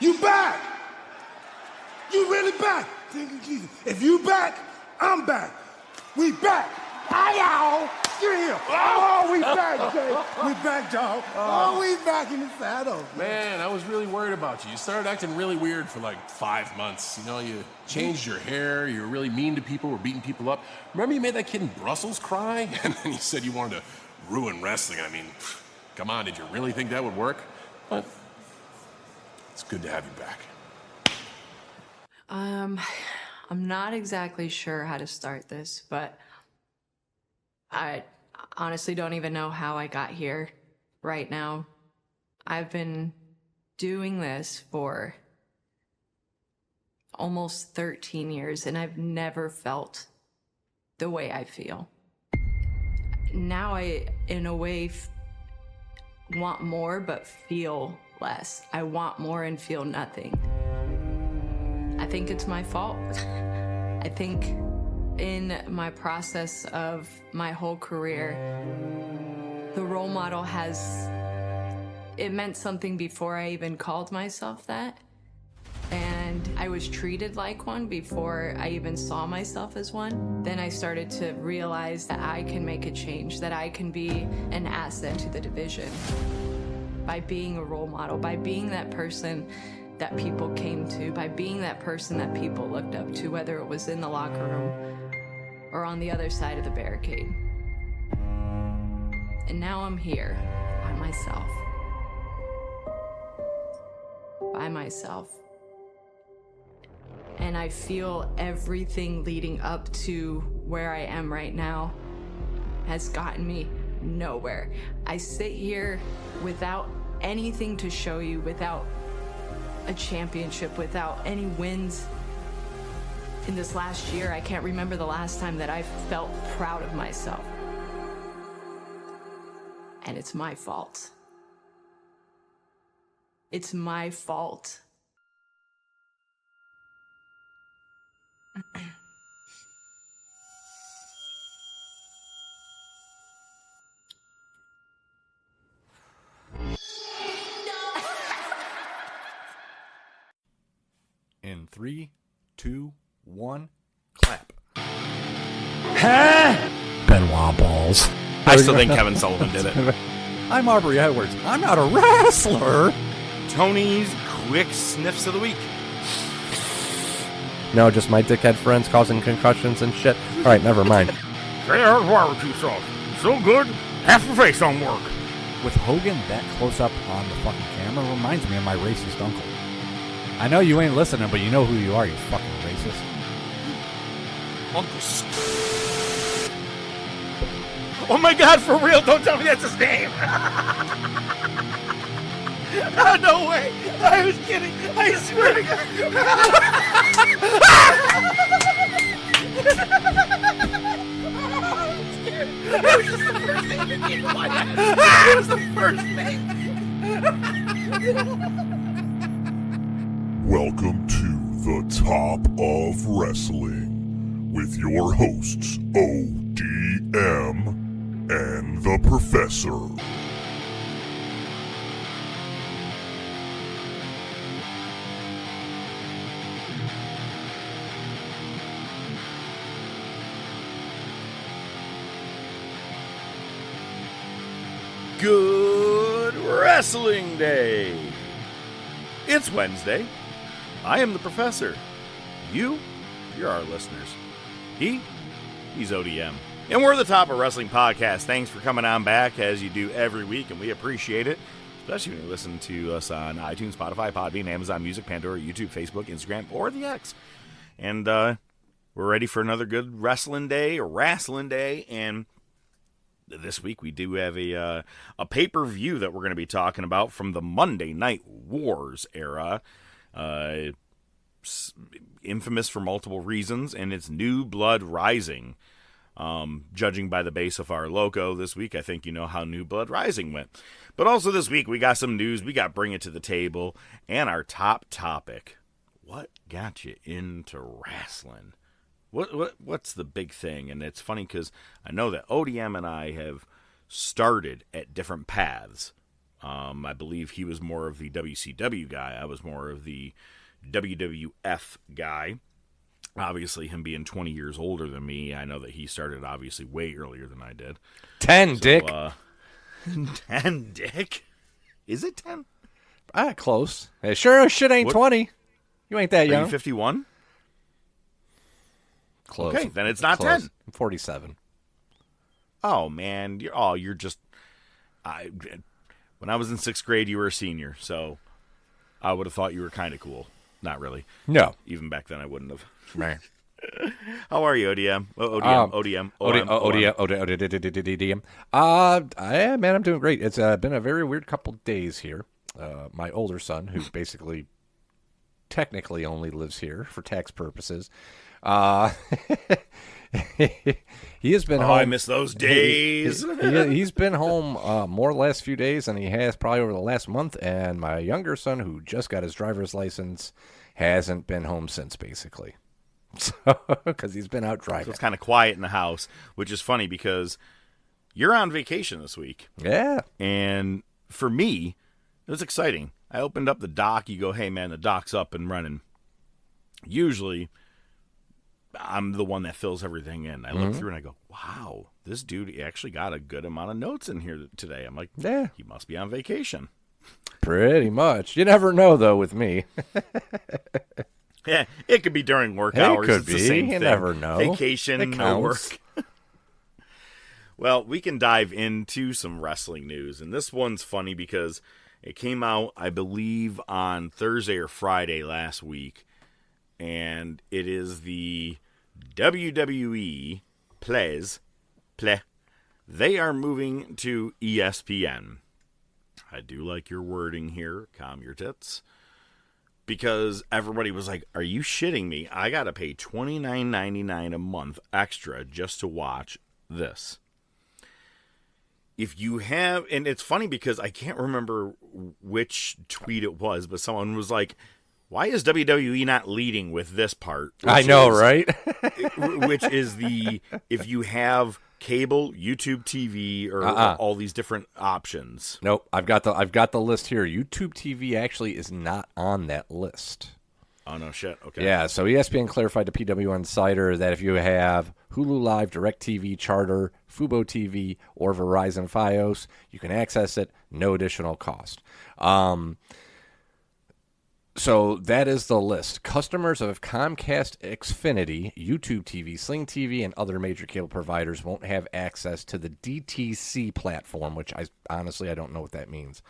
You back. You really back. Thank you, Jesus. If you back, I'm back. We back. Hi, y'all. You're here. Oh, we back, Jay. We back, dog. Oh, we back in the saddle. Man, I was really worried about you. You started acting really weird for like 5 months. You know, you changed your hair. You were really mean to people. Were beating people up. Remember you made that kid in Brussels cry? And then you said you wanted to ruin wrestling. I mean, come on, did you really think that would work? But it's good to have you back. I'm not exactly sure how to start this, but I honestly don't even know how I got here right now. I've been doing this for almost 13 years, and I've never felt the way I feel. Now I, in a way, want more but feel less. I want more and feel nothing. I think it's my fault. I think in my process of my whole career, the role model it meant something before I even called myself that. And I was treated like one before I even saw myself as one. Then I started to realize that I can make a change, that I can be an asset to the division by being a role model, by being that person that people came to, by being that person that people looked up to, whether it was in the locker room or on the other side of the barricade. And now I'm here by myself. By myself. And I feel everything leading up to where I am right now has gotten me nowhere. I sit here without anything to show you, without a championship, without any wins. In this last year, I can't remember the last time that I felt proud of myself. And it's my fault. It's my fault. In 3, 2, 1, clap. Huh? Benoit balls. I still think Kevin Sullivan did it. I'm Aubrey Edwards. I'm not a wrestler. Tony's quick sniffs of the week. No, just my dickhead friends causing concussions and shit. All right, never mind. There's barbecue sauce. So good, half the face don't work. With Hogan that close up on the fucking camera reminds me of my racist uncle. I know you ain't listening, but you know who you are, you fucking racist. Uncle Oh my God, for real, don't tell me that's his name. Oh, no way. I was kidding. I swear to God. That was just the first thing that came to my head. It was the first thing. Welcome to the Top of Wrestling with your hosts ODM and the Professor. Good Wrestling Day. It's Wednesday. I am the Professor. You're our listeners. He's ODM. And we're the Top of Wrestling Podcast. Thanks for coming on back as you do every week, and we appreciate it. Especially when you listen to us on iTunes, Spotify, Podbean, Amazon Music, Pandora, YouTube, Facebook, Instagram, or the X. And we're ready for another good wrestling day, and this week we do have a pay-per-view that we're going to be talking about from the Monday Night Wars era. Infamous for multiple reasons, and it's New Blood Rising. Judging by the base of our logo this week, I think you know how New Blood Rising went. But also this week, we got some news. We got Bring It to the Table, and our top topic. What got you into wrestling? What's the big thing? And it's funny because I know that ODM and I have started at different paths. I believe he was more of the WCW guy. I was more of the WWF guy. Obviously, him being 20 years older than me, I know that he started obviously way earlier than I did. 10, Dick. 10, Dick? Is it 10? Close. Hey, sure as shit ain't 20. You ain't that Are young. you 51? Close. Okay, then it's not Close. 10. I'm 47. Oh, man. You're just... When I was in 6th grade, you were a senior, so I would have thought you were kind of cool. Not really. No. Even back then, I wouldn't have. Man. How are you, ODM? ODM. Man, I'm doing great. It's been a very weird couple days here. My older son, who basically technically only lives here for tax purposes, he has been home. I miss those days. He's been home more the last few days than he has probably over the last month. And my younger son, who just got his driver's license, hasn't been home since, basically. So, because he's been out driving. So it's kind of quiet in the house, which is funny because you're on vacation this week. Yeah. And for me, it was exciting. I opened up the dock. You go, hey, man, the dock's up and running. Usually, I'm the one that fills everything in. I look through and I go, wow, this dude actually got a good amount of notes in here today. I'm like, yeah, he must be on vacation. Pretty much. You never know, though, with me. Yeah, it could be during work hours. It could it's be. The same You thing. never know. Vacation, no work. Well, we can dive into some wrestling news. And this one's funny because it came out, I believe, on Thursday or Friday last week. And it is the WWE Play. They are moving to ESPN. I do like your wording here. Calm your tits. Because everybody was like, are you shitting me? I got to pay $29.99 a month extra just to watch this. If you have, and it's funny because I can't remember which tweet it was, but someone was like, why is WWE not leading with this part? I know, right? Which is if you have cable, YouTube TV, or all these different options. Nope, I've got the list here. YouTube TV actually is not on that list. Oh, no shit. Okay. Yeah, so ESPN clarified to PW Insider that if you have Hulu Live, DirecTV, Charter, Fubo TV, or Verizon Fios, you can access it, no additional cost. So that is the list. Customers of Comcast Xfinity, YouTube TV, Sling TV, and other major cable providers won't have access to the DTC platform, which I don't know what that means.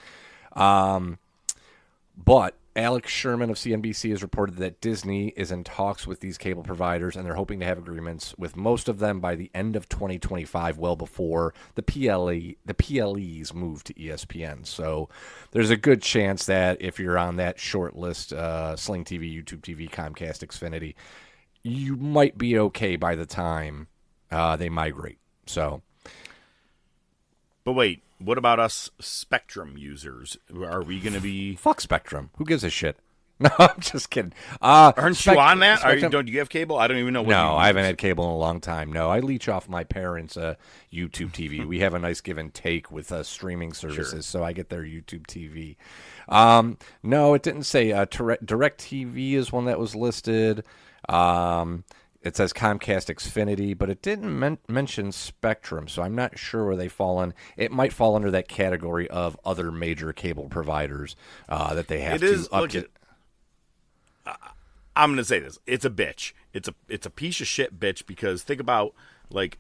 But Alex Sherman of CNBC has reported that Disney is in talks with these cable providers, and they're hoping to have agreements with most of them by the end of 2025, well before the PLEs move to ESPN. So there's a good chance that if you're on that short list, Sling TV, YouTube TV, Comcast, Xfinity, you might be okay by the time they migrate. So, but wait. What about us Spectrum users? Are we going to be... Fuck Spectrum. Who gives a shit? No, I'm just kidding. Aren't you on that? Don't you have cable? I don't even know what No, I haven't had cable in a long time. No, I leech off my parents' YouTube TV. We have a nice give and take with streaming services, so I get their YouTube TV. No, it didn't say. DirecTV is one that was listed. It says Comcast Xfinity, but it didn't mention Spectrum, so I'm not sure where they fall in. It might fall under that category of other major cable providers that they have to update. I'm going to say this. It's a bitch. It's a piece of shit bitch because think about, like,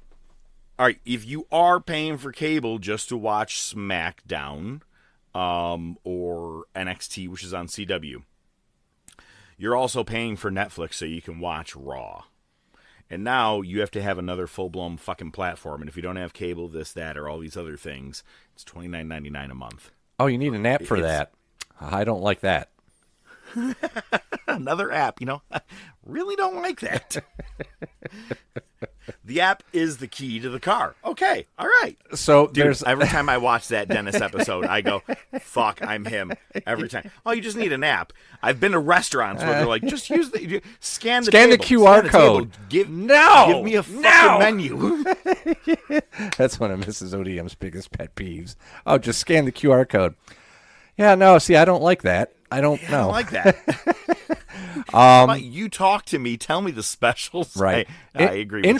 all right, if you are paying for cable just to watch SmackDown or NXT, which is on CW, you're also paying for Netflix so you can watch Raw. And now you have to have another full-blown fucking platform. And if you don't have cable, this, that, or all these other things, it's $29.99 a month. Oh, you need an app for that. I don't like that. Another app, I really don't like that. The app is the key to the car. Okay, all right. So dude, every time I watch that Dennis episode, I go, fuck, I'm him. Every time. Oh, you just need an app. I've been to restaurants where they're like, just scan the QR code. Give me a fucking menu. That's one of Mrs. ODM's biggest pet peeves. Oh, just scan the QR code. Yeah, no, see, I don't like that. I don't know. I don't like that. You talk to me, tell me the specials. Right. I agree with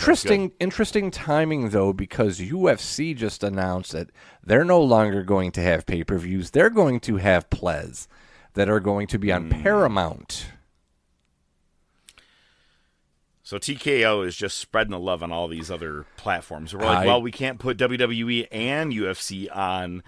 Interesting timing, though, because UFC just announced that they're no longer going to have pay-per-views. They're going to have plays that are going to be on Paramount. So TKO is just spreading the love on all these other platforms. We're like, well, we can't put WWE and UFC on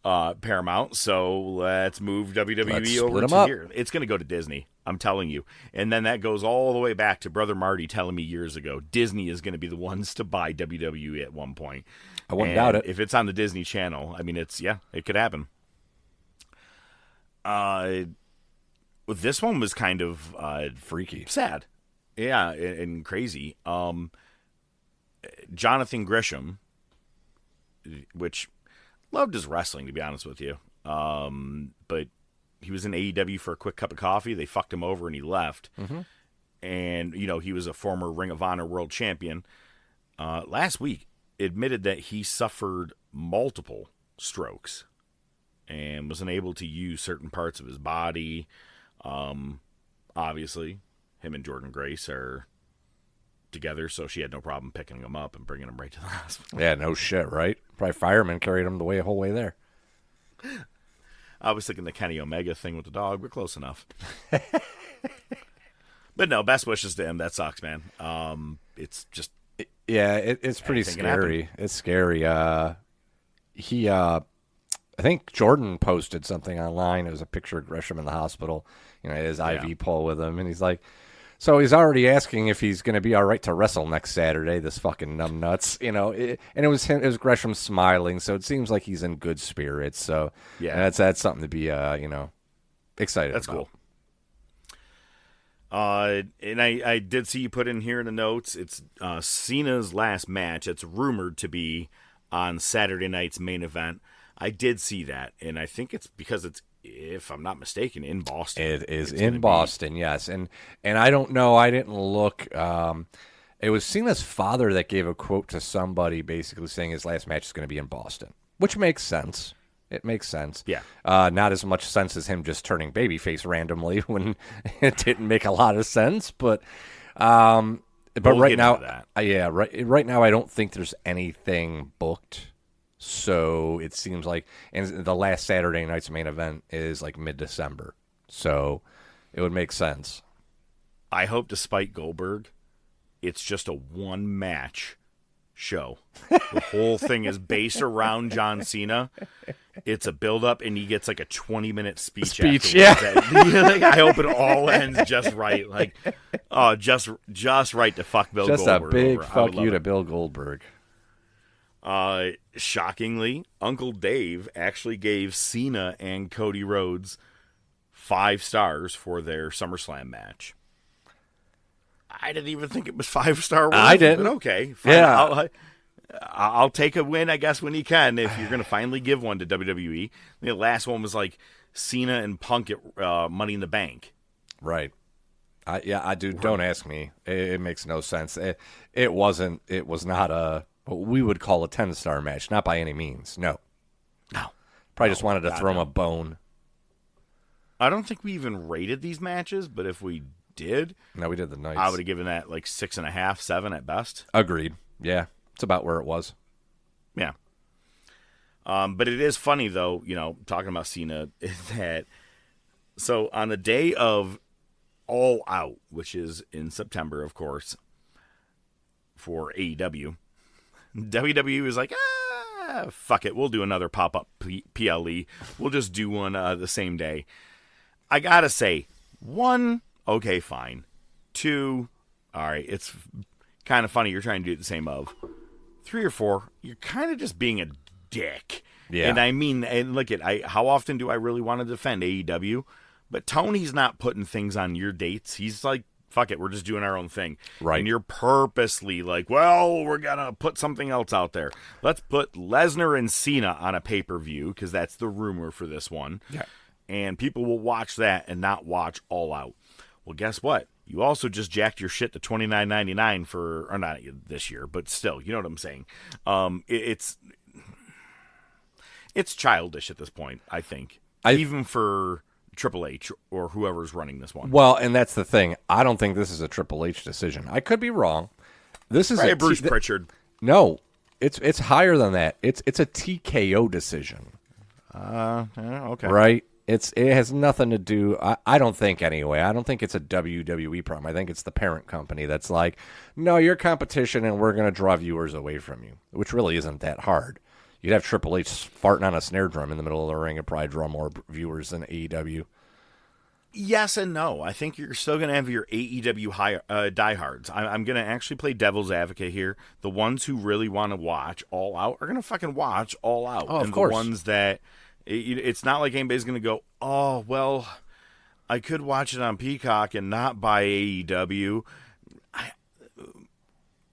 Paramount, so let's move WWE over to here. It's going to go to Disney, I'm telling you. And then that goes all the way back to Brother Marty telling me years ago, Disney is going to be the ones to buy WWE at one point. I wouldn't doubt it. If it's on the Disney Channel, I mean, it could happen. This one was kind of freaky. Sad. Yeah, and crazy. Jonathan Gresham, which... loved his wrestling, to be honest with you. But he was in AEW for a quick cup of coffee. They fucked him over and he left. Mm-hmm. And, he was a former Ring of Honor world champion. Last week, admitted that he suffered multiple strokes and was unable to use certain parts of his body. Obviously, him and Jordan Grace are together, so she had no problem picking him up and bringing him right to the hospital. Yeah, no shit, right? Probably firemen carried him the whole way there. I was thinking the Kenny Omega thing with the dog, but close enough. But no, best wishes to him. That sucks, man. It's just... it's pretty scary. It's scary. I think Jordan posted something online. It was a picture of Gresham in the hospital. His IV pole with him, and he's like... So he's already asking if he's going to be all right to wrestle next Saturday, this fucking numbnuts, and it was him, it was Gresham smiling, so it seems like he's in good spirits. So that's something to be, excited That's about. Cool. And I did see you put in here in the notes, it's Cena's last match. It's rumored to be on Saturday night's main event. I did see that, and I think it's because it's, if I'm not mistaken, in Boston. It is in Boston, yes. And I don't know, I didn't look. It was Cena's father that gave a quote to somebody basically saying his last match is going to be in Boston, which makes sense. It makes sense. Yeah. Not as much sense as him just turning babyface randomly when it didn't make a lot of sense. But right now, right now I don't think there's anything booked. So it seems like, and the last Saturday night's main event is like mid-December. So it would make sense. I hope, despite Goldberg, it's just a one-match show. The whole thing is based around John Cena. It's a build-up, and he gets like a 20-minute speech. I hope it all ends just right. Like, just right to fuck Bill Goldberg. Just a big fuck you to Bill Goldberg. Shockingly, Uncle Dave actually gave Cena and Cody Rhodes 5 stars for their SummerSlam match. I didn't even think it was 5-star. I didn't. But okay, fine. Yeah. I'll take a win, I guess, when you can. If you're going to finally give one to WWE, the last one was like Cena and Punk at Money in the Bank. Right. Don't ask me. It makes no sense. It was not a what we would call a 10-star match, not by any means. No. Probably just wanted to throw him a bone. I don't think we even rated these matches, but if we did, no, we did the nights. I would have given that like 6.5, 7 at best. Agreed. Yeah, it's about where it was. Yeah. But it is funny though, talking about Cena, that so on the day of All Out, which is in September, of course, for AEW. WWE was like, fuck it. We'll do another pop-up PLE. We'll just do one the same day. I gotta say, 1, okay, fine. 2, all right, it's kind of funny you're trying to do the same of. 3 or 4, you're kind of just being a dick. Yeah. And I mean, and look at, how often do I really want to defend AEW? But Tony's not putting things on your dates. He's like, fuck it, we're just doing our own thing. Right. And you're purposely like, well, we're going to put something else out there. Let's put Lesnar and Cena on a pay-per-view, because that's the rumor for this one. Yeah. And people will watch that and not watch All Out. Well, guess what? You also just jacked your shit to $29.99 for, or not this year, but still, you know what I'm saying. It's childish at this point, I think. even for Triple H or whoever's running this one. Well, and that's the thing. I don't think this is a Triple H decision. I could be wrong. This is Right, Bruce Pritchard. No, it's higher than that. It's a TKO decision. Okay. Right? It has nothing to do. I don't think anyway. I don't think it's a WWE problem. I think it's the parent company that's like, no, you're competition, and we're going to draw viewers away from you, which really isn't that hard. You'd have Triple H farting on a snare drum in the middle of the ring and probably draw more viewers than AEW. Yes and no. I think you're still going to have your AEW diehards. I'm going to actually play devil's advocate here. The ones who really want to watch All Out are going to fucking watch All Out. Oh, of and course. The ones that it's not like anybody's going to go, oh, well, I could watch it on Peacock and not buy AEW.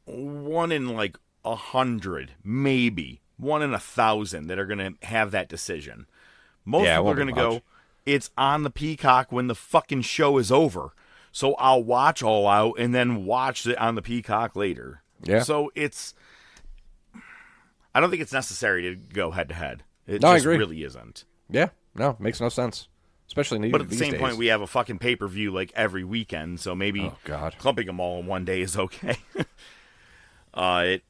One in like 100, maybe. 1 in 1,000 that are going to have that decision. Most people are going to go, it's on the Peacock when the fucking show is over. So I'll watch All Out and then watch it on the Peacock later. Yeah. So I don't think it's necessary to go head to head. It No, I just agree. really isn't. Yeah, no, makes no sense. Especially these days. But at the same point, we have a fucking pay-per-view like every weekend, so maybe Oh, God. clumping them all in one day is okay. I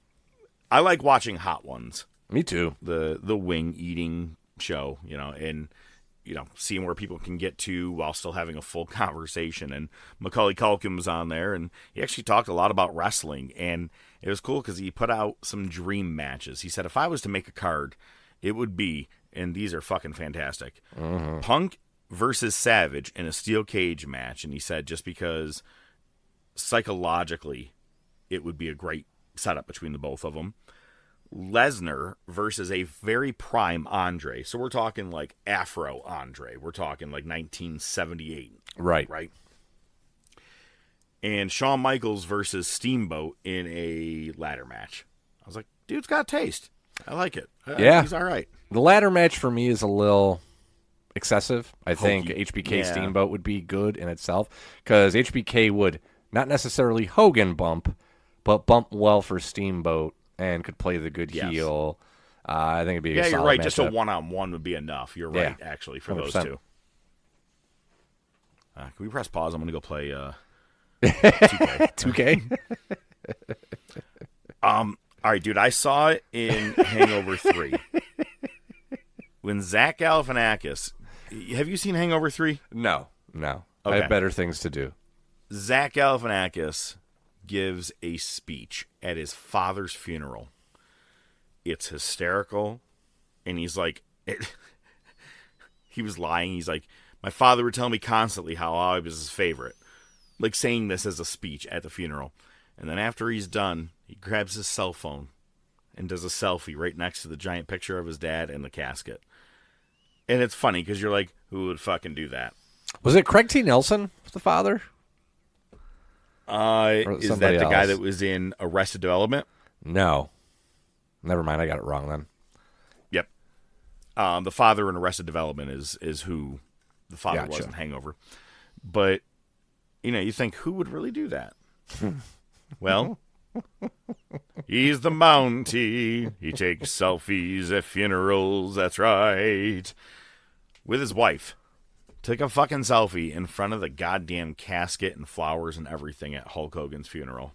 like watching Hot Ones. Me too. The wing eating show, and seeing where people can get to while still having a full conversation. And Macaulay Culkin was on there, and he actually talked a lot about wrestling, and it was cool because he put out some dream matches. He said, if I was to make a card, it would be, and these are fucking fantastic, Punk versus Savage in a steel cage match. And he said just because psychologically it would be a great setup between the both of them. Lesnar versus a very prime Andre. So we're talking like Afro Andre. We're talking like 1978. Right. Right. And Shawn Michaels versus Steamboat in a ladder match. I was like, dude's got taste. I like it. Yeah. He's all right. The ladder match for me is a little excessive. I think Hokey. HBK Yeah. Steamboat would be good in itself because HBK would not necessarily Hogan bump, but bump well for Steamboat and could play the good Yes. heel. I think it'd be a Yeah, solid you're right. Just a matchup. one-on-one would be enough. You're Yeah. right, actually, for 100%. those two. Can we press pause? I'm going to go play 2K. 2K? All right, dude. I saw it in Hangover 3. When Zach Galifianakis... Have you seen Hangover 3? No. I Okay. have better things to do. Zach Galifianakis gives a speech at his father's funeral. It's hysterical. And he's like... he was lying. He's like, my father would tell me constantly how I was his favorite. Like saying this as a speech at the funeral. And then after he's done, he grabs his cell phone and does a selfie right next to the giant picture of his dad in the casket. And it's funny because you're like, who would fucking do that? Was it Craig T. Nelson, the father? Is that somebody the guy else? that was in Arrested Development? No. Never mind, I got it wrong then. Yep. The father in Arrested Development is who the father was Gotcha. in Hangover. But, you think, who would really do that? Well, he's the Mountie. He takes selfies at funerals, that's right. With his wife. Took a fucking selfie in front of the goddamn casket and flowers and everything at Hulk Hogan's funeral.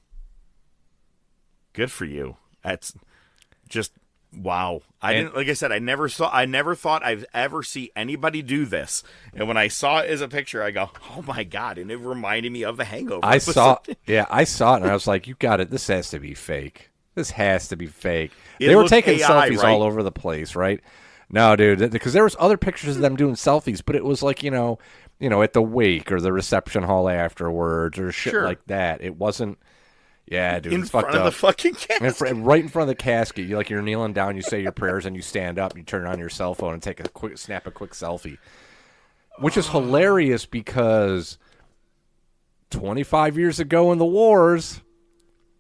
Good for you. That's just wow. Like I said, I never thought I'd ever see anybody do this. And when I saw it as a picture, I go, oh my God. And it reminded me of the Hangover. I saw it, and I was like, you got it. This has to be fake. They were looked taking AI, selfies right? all over the place, right? No, dude, because there was other pictures of them doing selfies, but it was like, at the wake or the reception hall afterwards or shit Sure. like that. It wasn't, yeah, dude, in it's front fucked of up. the fucking casket. Right in front of the casket. You're kneeling down, you say your prayers, and you stand up, you turn on your cell phone and snap a quick selfie. Which is hilarious because 25 years ago in the wars,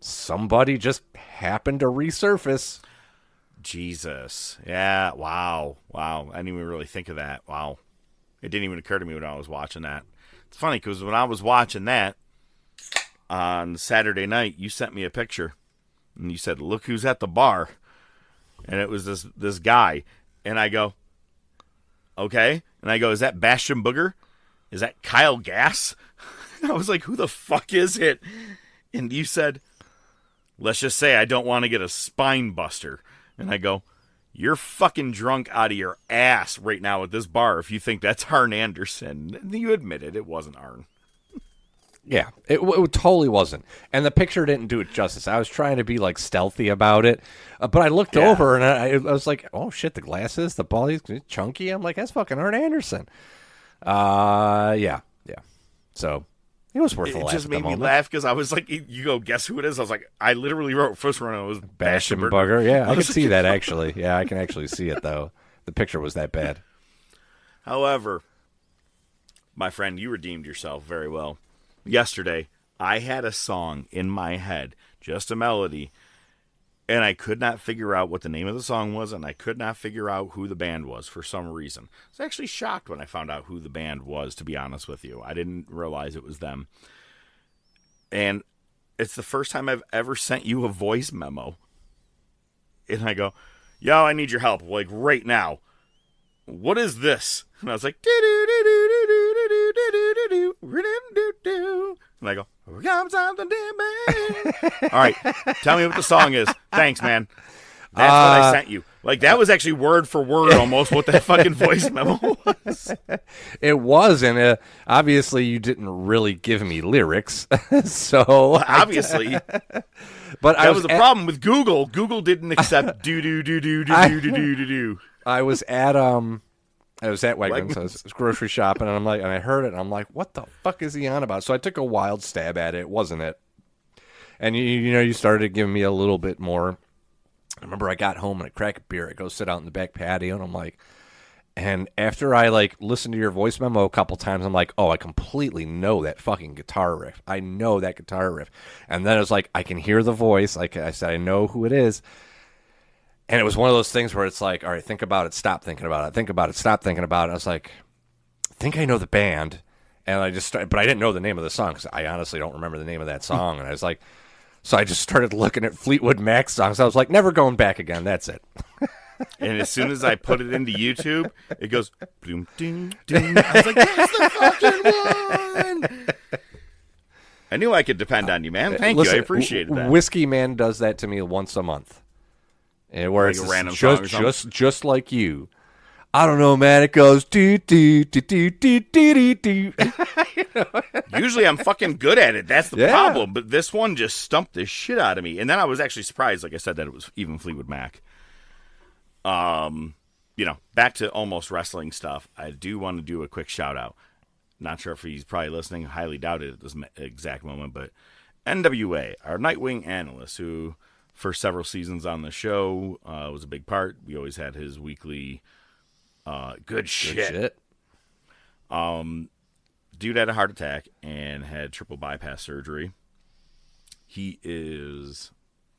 somebody just happened to resurface. Jesus. Yeah. Wow. I didn't even really think of that. Wow. It didn't even occur to me when I was watching that. It's funny because when I was watching that on Saturday night, you sent me a picture and you said, look who's at the bar. And it was this guy. And I go, Okay. And I go, is that Bastion Booger? Is that Kyle Gass? I was like, who the fuck is it? And you said, let's just say I don't want to get a spine buster. And I go, you're fucking drunk out of your ass right now at this bar if you think that's Arn Anderson. And you admitted it wasn't Arn. Yeah, it totally wasn't. And the picture didn't do it justice. I was trying to be, like, stealthy about it. But I looked over, and I was like, oh, shit, the glasses, the ball, he's chunky. I'm like, that's fucking Arn Anderson. Yeah. So it was worth a laugh. It just made me laugh because I was like, you go, guess who it is? I was like, I literally wrote first run. It was Bastion Bugger. Yeah, I could see that, actually. Yeah, I can actually see it, though. The picture was that bad. However, my friend, you redeemed yourself very well. Yesterday, I had a song in my head, just a melody, and I could not figure out what the name of the song was, and I could not figure out who the band was for some reason. I was actually shocked when I found out who the band was, to be honest with you. I didn't realize it was them. And it's the first time I've ever sent you a voice memo. And I go, yo, I need your help, like right now. What is this? And I was like, and I go, here comes something different. All right, tell me what the song is. Thanks, man. That's what I sent you. Like, that was actually word for word almost what that fucking voice memo was. It was, and obviously you didn't really give me lyrics. So obviously. But that was the problem with Google. Google didn't accept do. I was at Wegmans. I was grocery shopping, and and I heard it, and I'm like, what the fuck is he on about? So I took a wild stab at it. It wasn't it. And you started giving me a little bit more. I remember I got home and I cracked a beer. I go sit out in the back patio, and I'm like, and after I listened to your voice memo a couple times, I'm like, oh, I completely know that fucking guitar riff. I know that guitar riff. And then it was like, I can hear the voice. Like I said, I know who it is. And it was one of those things where it's like, all right, think about it, stop thinking about it, think about it, stop thinking about it. I was like, I think I know the band. And I just started, but I didn't know the name of the song because I honestly don't remember the name of that song. And I was like, so I just started looking at Fleetwood Mac songs. I was like, never going back again. That's it. And as soon as I put it into YouTube, it goes, boom, ding, ding. I was like, that's the fucking one. I knew I could depend on you, man. Thank you. I appreciated that. Whiskey Man does that to me once a month. And where like it's a random song just like you. I don't know, man. It goes do do do do do do do. Usually I'm fucking good at it. That's the problem. But this one just stumped the shit out of me. And then I was actually surprised, like I said, that it was even Fleetwood Mac. Back to almost wrestling stuff. I do want to do a quick shout out. Not sure if he's probably listening. Highly doubt it at this exact moment. But NWA, our Nightwing analyst, who for several seasons on the show was a big part. We always had his weekly good shit. Dude had a heart attack and had triple bypass surgery. He is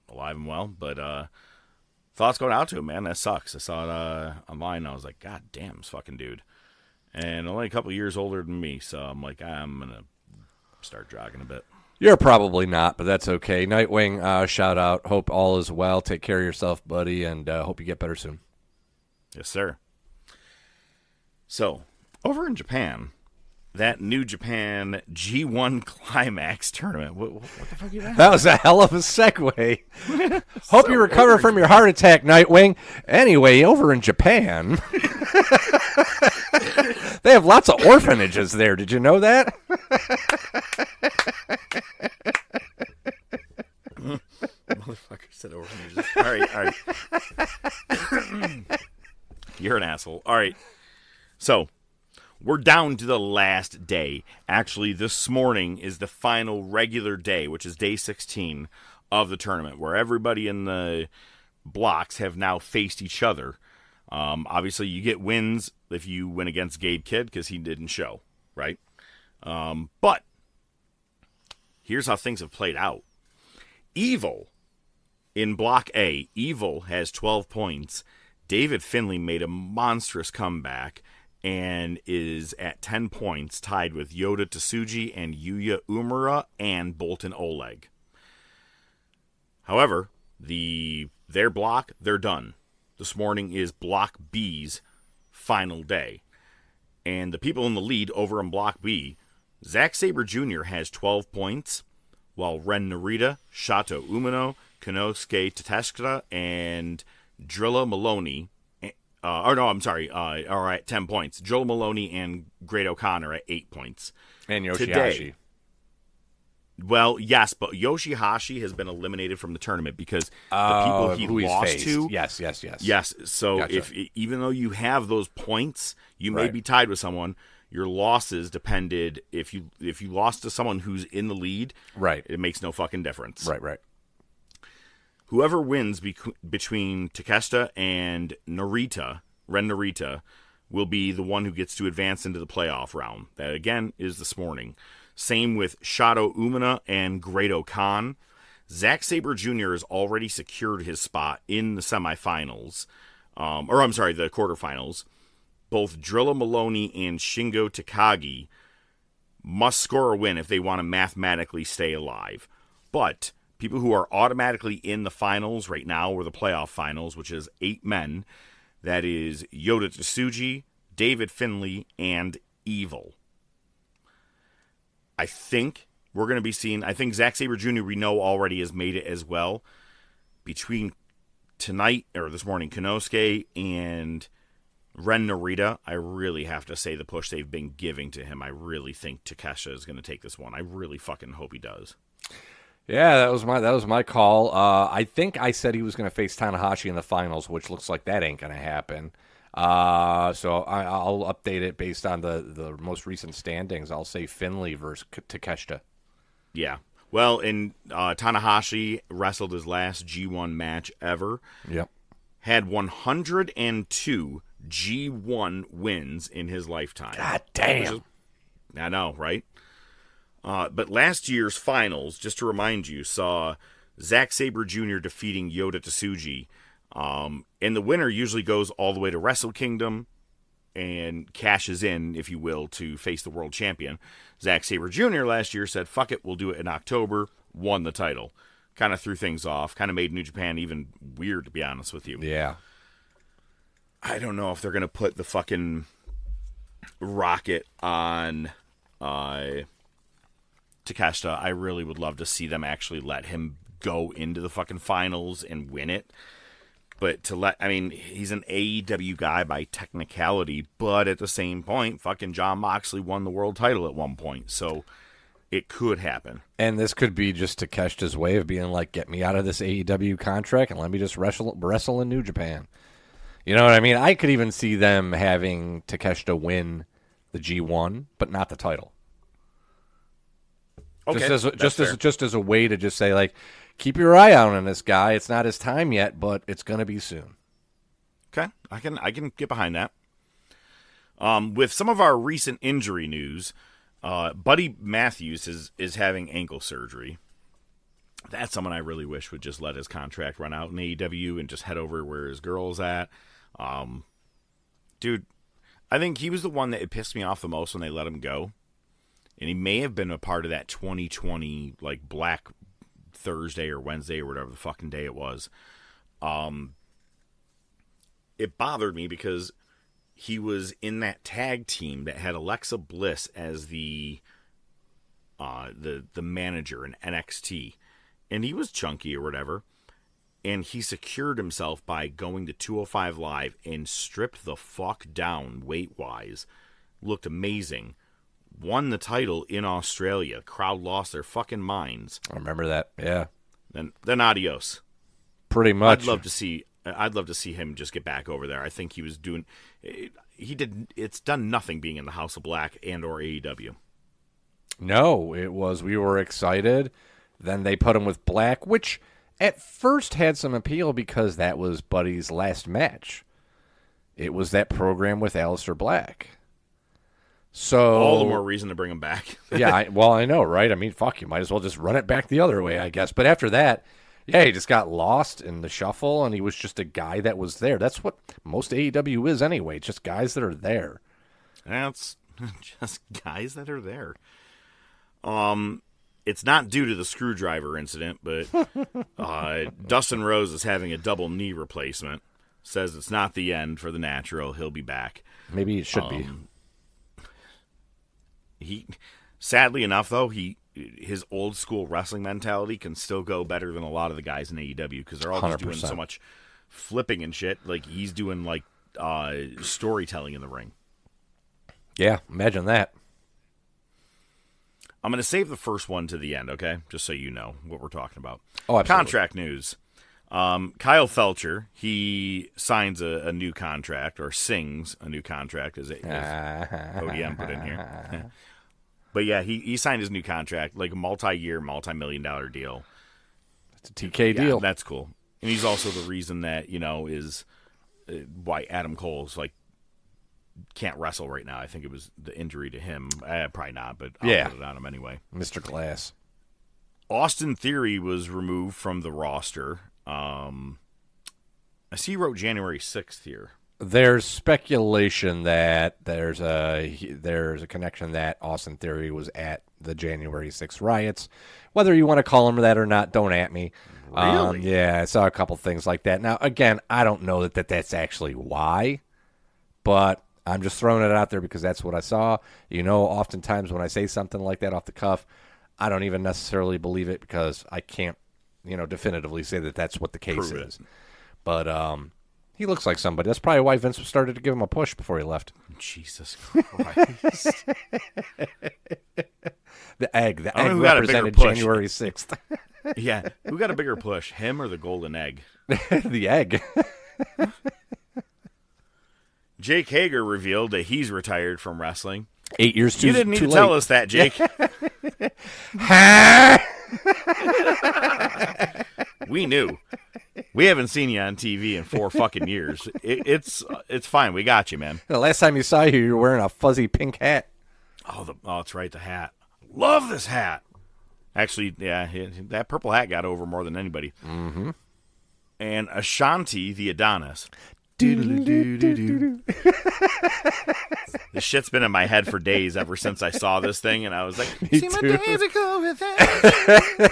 alive and well, but thoughts going out to him, man. That sucks. I saw it online, and I was like, God damn, this fucking dude. And only a couple years older than me, so I'm like, I'm going to start jogging a bit. You're probably not, but that's okay. Nightwing, shout out. Hope all is well. Take care of yourself, buddy, and hope you get better soon. Yes, sir. So, over in Japan, that New Japan G1 Climax tournament. What the fuck are you at? That was a hell of a segue. Hope you recover from your heart attack, Nightwing. Anyway, over in Japan, they have lots of orphanages there. Did you know that? Motherfucker said orphanages. All right. You're an asshole. All right. So, we're down to the last day. Actually, this morning is the final regular day, which is day 16 of the tournament, where everybody in the blocks have now faced each other. Obviously, you get wins if you win against Gabe Kidd, because he didn't show, right? But here's how things have played out. Evil, in Block A, Evil has 12 points. David Finley made a monstrous comeback and is at 10 points, tied with Yoda Tsuji and Yuya Umura and Bolton Oleg. However, their block, they're done. This morning is Block B's final day. And the people in the lead over in Block B, Zack Sabre Jr. has 12 points, while Ren Narita, Shato Umino, Konosuke Tatsuka, and Drilla Maloney, are at 10 points. Drilla Maloney and Great O'Connor at 8 points. And Yoshihashi. Today, well, yes, but Yoshihashi has been eliminated from the tournament because the people he lost to. Yes. Yes. So Gotcha. even though you have those points, you may be tied with someone. Your losses depended if you lost to someone who's in the lead. Right. It makes no fucking difference. Right. Whoever wins between Takeshita and Ren Narita, will be the one who gets to advance into the playoff round. That, again, is this morning. Same with Shato Umino and Great O'Khan. Zack Sabre Jr. has already secured his spot in the semifinals. The quarterfinals. Both Drilla Maloney and Shingo Takagi must score a win if they want to mathematically stay alive. But people who are automatically in the finals right now, or the playoff finals, which is 8 men, that is Yota Tsuji, David Finlay, and Evil. I think we're going to be seeing, I think Zack Sabre Jr. we know already has made it as well. Between tonight, or this morning, Konosuke and Ren Narita, I really have to say the push they've been giving to him. I really think Takeshita is going to take this one. I really fucking hope he does. Yeah, that was my call. I think I said he was going to face Tanahashi in the finals, which looks like that ain't going to happen. So I'll update it based on the most recent standings. I'll say Finlay versus Takeshita. Yeah. Well, and Tanahashi wrestled his last G1 match ever. Yep. Had 102 G1 wins in his lifetime. God damn. I know, right? But last year's finals, just to remind you, saw Zack Sabre Jr. defeating Yota Tsuji. And the winner usually goes all the way to Wrestle Kingdom and cashes in, if you will, to face the world champion. Zack Sabre Jr. last year said, fuck it, we'll do it in October, won the title. Kind of threw things off, kind of made New Japan even weird, to be honest with you. Yeah. I don't know if they're going to put the fucking rocket on Takeshita. I really would love to see them actually let him go into the fucking finals and win it. But he's an AEW guy by technicality, but at the same point, fucking Jon Moxley won the world title at one point, so it could happen. And this could be just Takeshita's way of being like, get me out of this AEW contract and let me just wrestle in New Japan. You know what I mean? I could even see them having Takeshita win the G1, but not the title. Okay, just as a way to just say, like, keep your eye out on this guy. It's not his time yet, but it's going to be soon. Okay, I can get behind that. With some of our recent injury news, Buddy Matthews is having ankle surgery. That's someone I really wish would just let his contract run out in AEW and just head over where his girl's at. Dude, I think he was the one that it pissed me off the most when they let him go. And he may have been a part of that 2020, like, Black Thursday or Wednesday or whatever the fucking day it was. It bothered me because he was in that tag team that had Alexa Bliss as the manager in NXT. And he was chunky or whatever. And he secured himself by going to 205 Live and stripped the fuck down weight-wise. Looked amazing. Won the title in Australia. Crowd lost their fucking minds. I remember that. Yeah. Then adios. Pretty much. I'd love to see him just get back over there. I think he was doing. It's done nothing being in the House of Black and or AEW. No, it was. We were excited. Then they put him with Black, which at first had some appeal because that was Buddy's last match. It was that program with Aleister Black. So all the more reason to bring him back. Yeah, I know, right? I mean, fuck, you might as well just run it back the other way, I guess. But after that, yeah, he just got lost in the shuffle, and he was just a guy that was there. That's what most AEW is anyway, just guys that are there. That's just guys that are there. It's not due to the screwdriver incident, but Dustin Rose is having a double knee replacement. says it's not the end for the Natural. He'll be back. Maybe it should be. Sadly enough, though, his old school wrestling mentality can still go better than a lot of the guys in AEW because they're all just doing 100%. so much flipping and shit. Like he's doing like storytelling in the ring. Yeah, imagine that. I'm going to save the first one to the end, okay? Just so you know what we're talking about. Oh, absolutely. Contract news. Kyle Felcher, he signs a new contract, or sings a new contract, as ODM put in here. But yeah, he signed his new contract, like a multi-year, multi-million-dollar deal. It's a TK deal. That's cool. And he's also the reason that, is why Adam Cole's like can't wrestle right now. I think it was the injury to him. Probably not, but I'll put it on him anyway. Mr. Glass. Austin Theory was removed from the roster. I see he wrote January 6th here. There's speculation that there's a connection that Austin Theory was at the January 6th riots. Whether you want to call him that or not, don't at me. Really? Yeah, I saw a couple things like that. Now, again, I don't know that's actually why, but I'm just throwing it out there because that's what I saw. Oftentimes when I say something like that off the cuff, I don't even necessarily believe it because I can't, definitively say that that's what the case is. But he looks like somebody. That's probably why Vince started to give him a push before he left. Jesus Christ. The egg who got a bigger represented push. January 6th. Yeah. Who got a bigger push, him or the golden egg? The egg. Jake Hager revealed that he's retired from wrestling. 8 years too You didn't need too to tell late. us that, Jake. We knew. We haven't seen you on TV in 4 fucking years. It's fine. We got you, man. The last time you saw you were wearing a fuzzy pink hat. Oh, that's right, the hat. Love this hat. Actually, yeah, that purple hat got over more than anybody. Mm-hmm. And Ashanti, the Adonis. This shit's been in my head for days ever since I saw this thing, and I was like, see my days ago with that.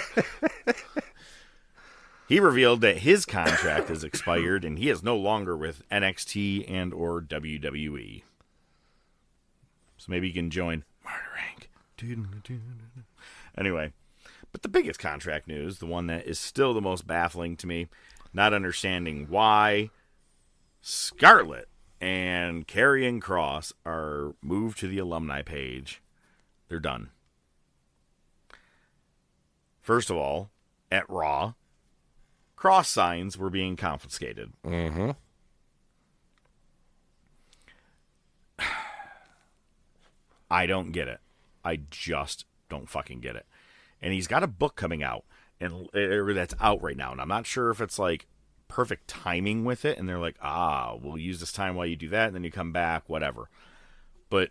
He revealed that his contract is expired, and he is no longer with NXT and or WWE. So maybe he can join Murder Inc. Anyway, but the biggest contract news, the one that is still the most baffling to me, not understanding why Scarlett and Karrion Kross are moved to the alumni page. They're done. First of all, at Raw, cross signs were being confiscated. Mm-hmm. I don't get it. I just don't fucking get it. And he's got a book coming out, and that's out right now. And I'm not sure if it's like perfect timing with it, and they're like, we'll use this time while you do that, and then you come back, whatever. But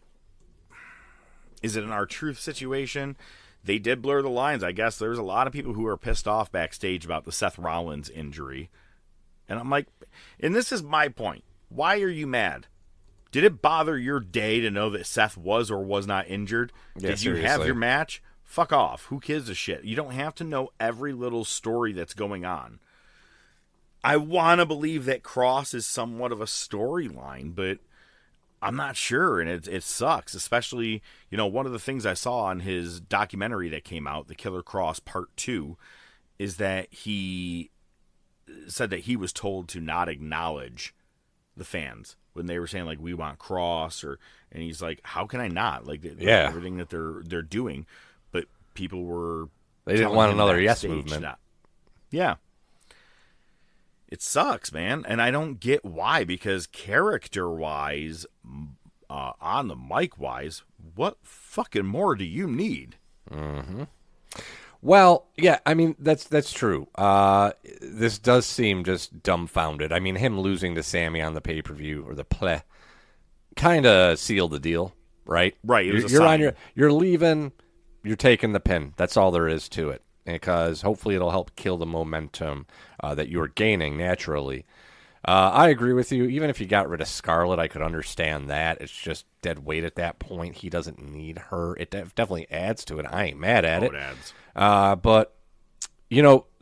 is it an R-Truth situation? They did blur the lines. I guess there's a lot of people who are pissed off backstage about the Seth Rollins injury. And I'm like, and this is my point. Why are you mad? Did it bother your day to know that Seth was or was not injured? Yeah, Did you have seriously. your match? Fuck off. Who gives a shit? You don't have to know every little story that's going on. I want to believe that Cross is somewhat of a storyline, but I'm not sure, and it sucks. Especially, one of the things I saw on his documentary that came out, The Killer Cross Part 2, is that he said that he was told to not acknowledge the fans when they were saying, like, we want Cross, and he's like, how can I not? Like, everything that they're doing, but people were... They didn't want another yes movement. Yeah. It sucks, man, and I don't get why, because character-wise, on the mic-wise, what fucking more do you need? Mm-hmm. Well, yeah, I mean, that's true. This does seem just dumbfounded. I mean, him losing to Sammy on the pay-per-view, or the play, kind of sealed the deal, right? Right, it was a You're sign. you're leaving, you're taking the pin. That's all there is to it. Because hopefully it'll help kill the momentum that you're gaining naturally. I agree with you. Even if you got rid of Scarlett, I could understand that. It's just dead weight at that point. He doesn't need her. It definitely adds to it. I ain't mad at it. It adds. But,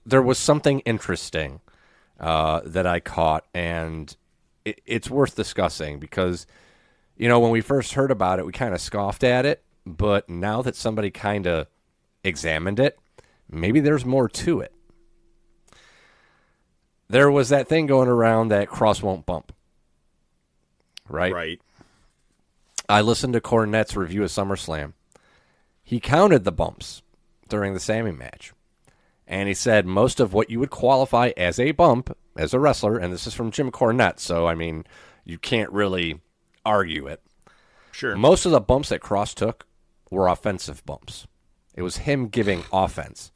there was something interesting that I caught, and it's worth discussing because, when we first heard about it, we kind of scoffed at it. But now that somebody kind of examined it, maybe there's more to it. There was that thing going around that cross won't bump. Right? Right. I listened to Cornette's review of SummerSlam. He counted the bumps during the Sammy match. And he said most of what you would qualify as a bump as a wrestler, and this is from Jim Cornette, so, I mean, you can't really argue it. Sure. Most of the bumps that Cross took were offensive bumps. It was him giving offense.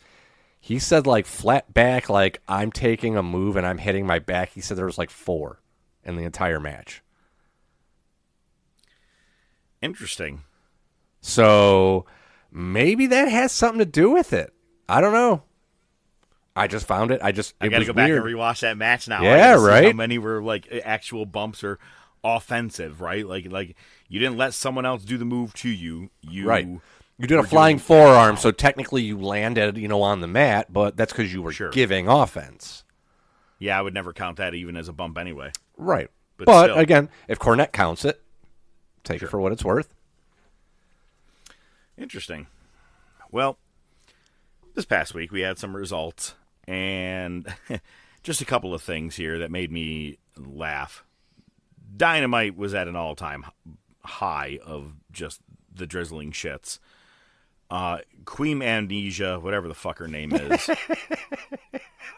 He said, like, flat back, like, I'm taking a move and I'm hitting my back. He said there was, like, 4 in the entire match. Interesting. So maybe that has something to do with it. I don't know. I just found it. I got to go back and rewatch that match now. Yeah, right. How many were like actual bumps or offensive, right? Like you didn't let someone else do the move to you. Right. You did a flying forearm, so technically you landed, on the mat, but that's because you were giving offense. Yeah, I would never count that even as a bump anyway. Right. But But still. again, if Cornette counts it, take it for what it's worth. Interesting. Well, this past week we had some results, and just a couple of things here that made me laugh. Dynamite was at an all-time high of just the drizzling shits. Queen Amnesia, whatever the fuck her name is,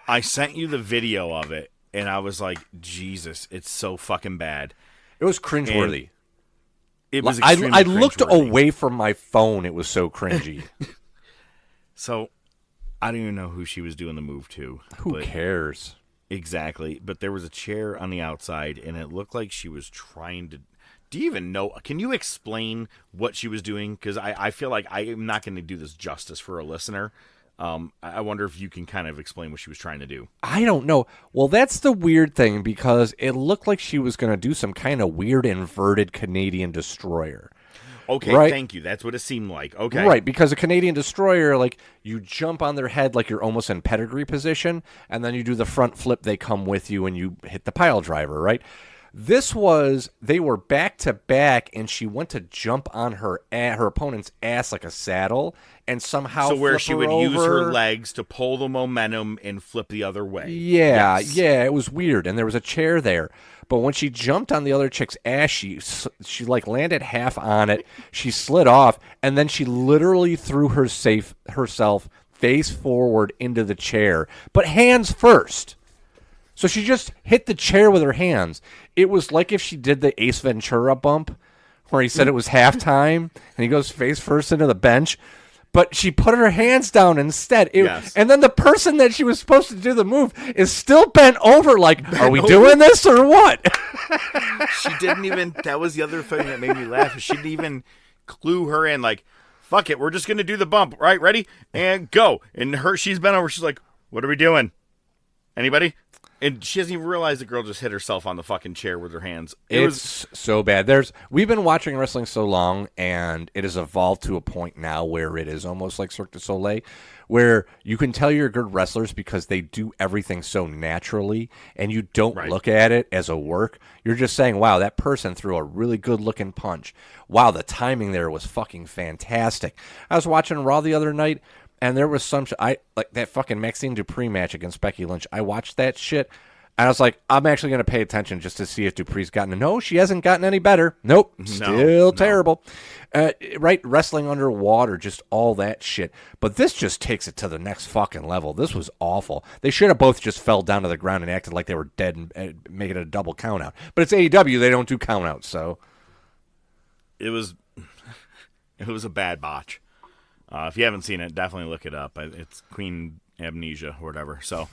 I sent you the video of it, and I was like, Jesus, it's so fucking bad. It was cringeworthy. It was I extremely looked cringeworthy. away from my phone. It was so cringy. So, I don't even know who she was doing the move to. Who cares? Exactly. But there was a chair on the outside, and it looked like she was trying to... Do you even know? Can you explain what she was doing? Because I feel like I am not going to do this justice for a listener. I wonder if you can kind of explain what she was trying to do. I don't know. Well, that's the weird thing, because it looked like she was going to do some kind of weird inverted Canadian destroyer. Okay, right? Thank you. That's what it seemed like. Okay. Right, because a Canadian destroyer, like, you jump on their head like you're almost in pedigree position, and then you do the front flip, they come with you, and you hit the pile driver, right? They were back to back, and she went to jump on her opponent's ass like a saddle, and somehow so where flip she her would over. use her legs to pull the momentum and flip the other way. Yeah, Yes. yeah, it was weird, and there was a chair there. But when she jumped on the other chick's ass, she like landed half on it. She slid off, and then she literally threw herself face forward into the chair, but hands first. So she just hit the chair with her hands. It was like if she did the Ace Ventura bump, where he said it was halftime, and he goes face first into the bench. But she put her hands down instead. Yes. And then the person that she was supposed to do the move is still bent over like, are we doing this or what? She didn't even... That was the other thing that made me laugh. She didn't even clue her in, like, fuck it, we're just going to do the bump. Right, ready? And go. And she's bent over. She's like, what are we doing? Anybody? And she doesn't even realize the girl just hit herself on the fucking chair with her hands. It's so bad. We've been watching wrestling so long, and it has evolved to a point now where it is almost like Cirque du Soleil, where you can tell you're good wrestlers because they do everything so naturally, and you don't look at it as a work. You're just saying, wow, that person threw a really good-looking punch. Wow, the timing there was fucking fantastic. I was watching Raw the other night, and there was some like that fucking Maxine Dupree match against Becky Lynch. I watched that shit, and I was like, I'm actually going to pay attention just to see if Dupree's gotten. No, she hasn't gotten any better. Nope, still terrible. Right, wrestling underwater, just all that shit. But this just takes it to the next fucking level. This was awful. They should have both just fell down to the ground and acted like they were dead and make it a double count out. But it's AEW; they don't do count outs, so it was a bad botch. If you haven't seen it, definitely look it up. It's Queen Amnesia or whatever. So,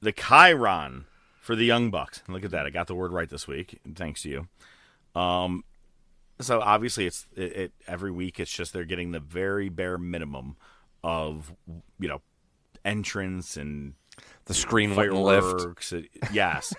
the Chiron for the Young Bucks. Look at that. I got the word right this week. Thanks to you. So obviously it's every week it's just they're getting the very bare minimum of, entrance and the screen wouldn't lift. Yes.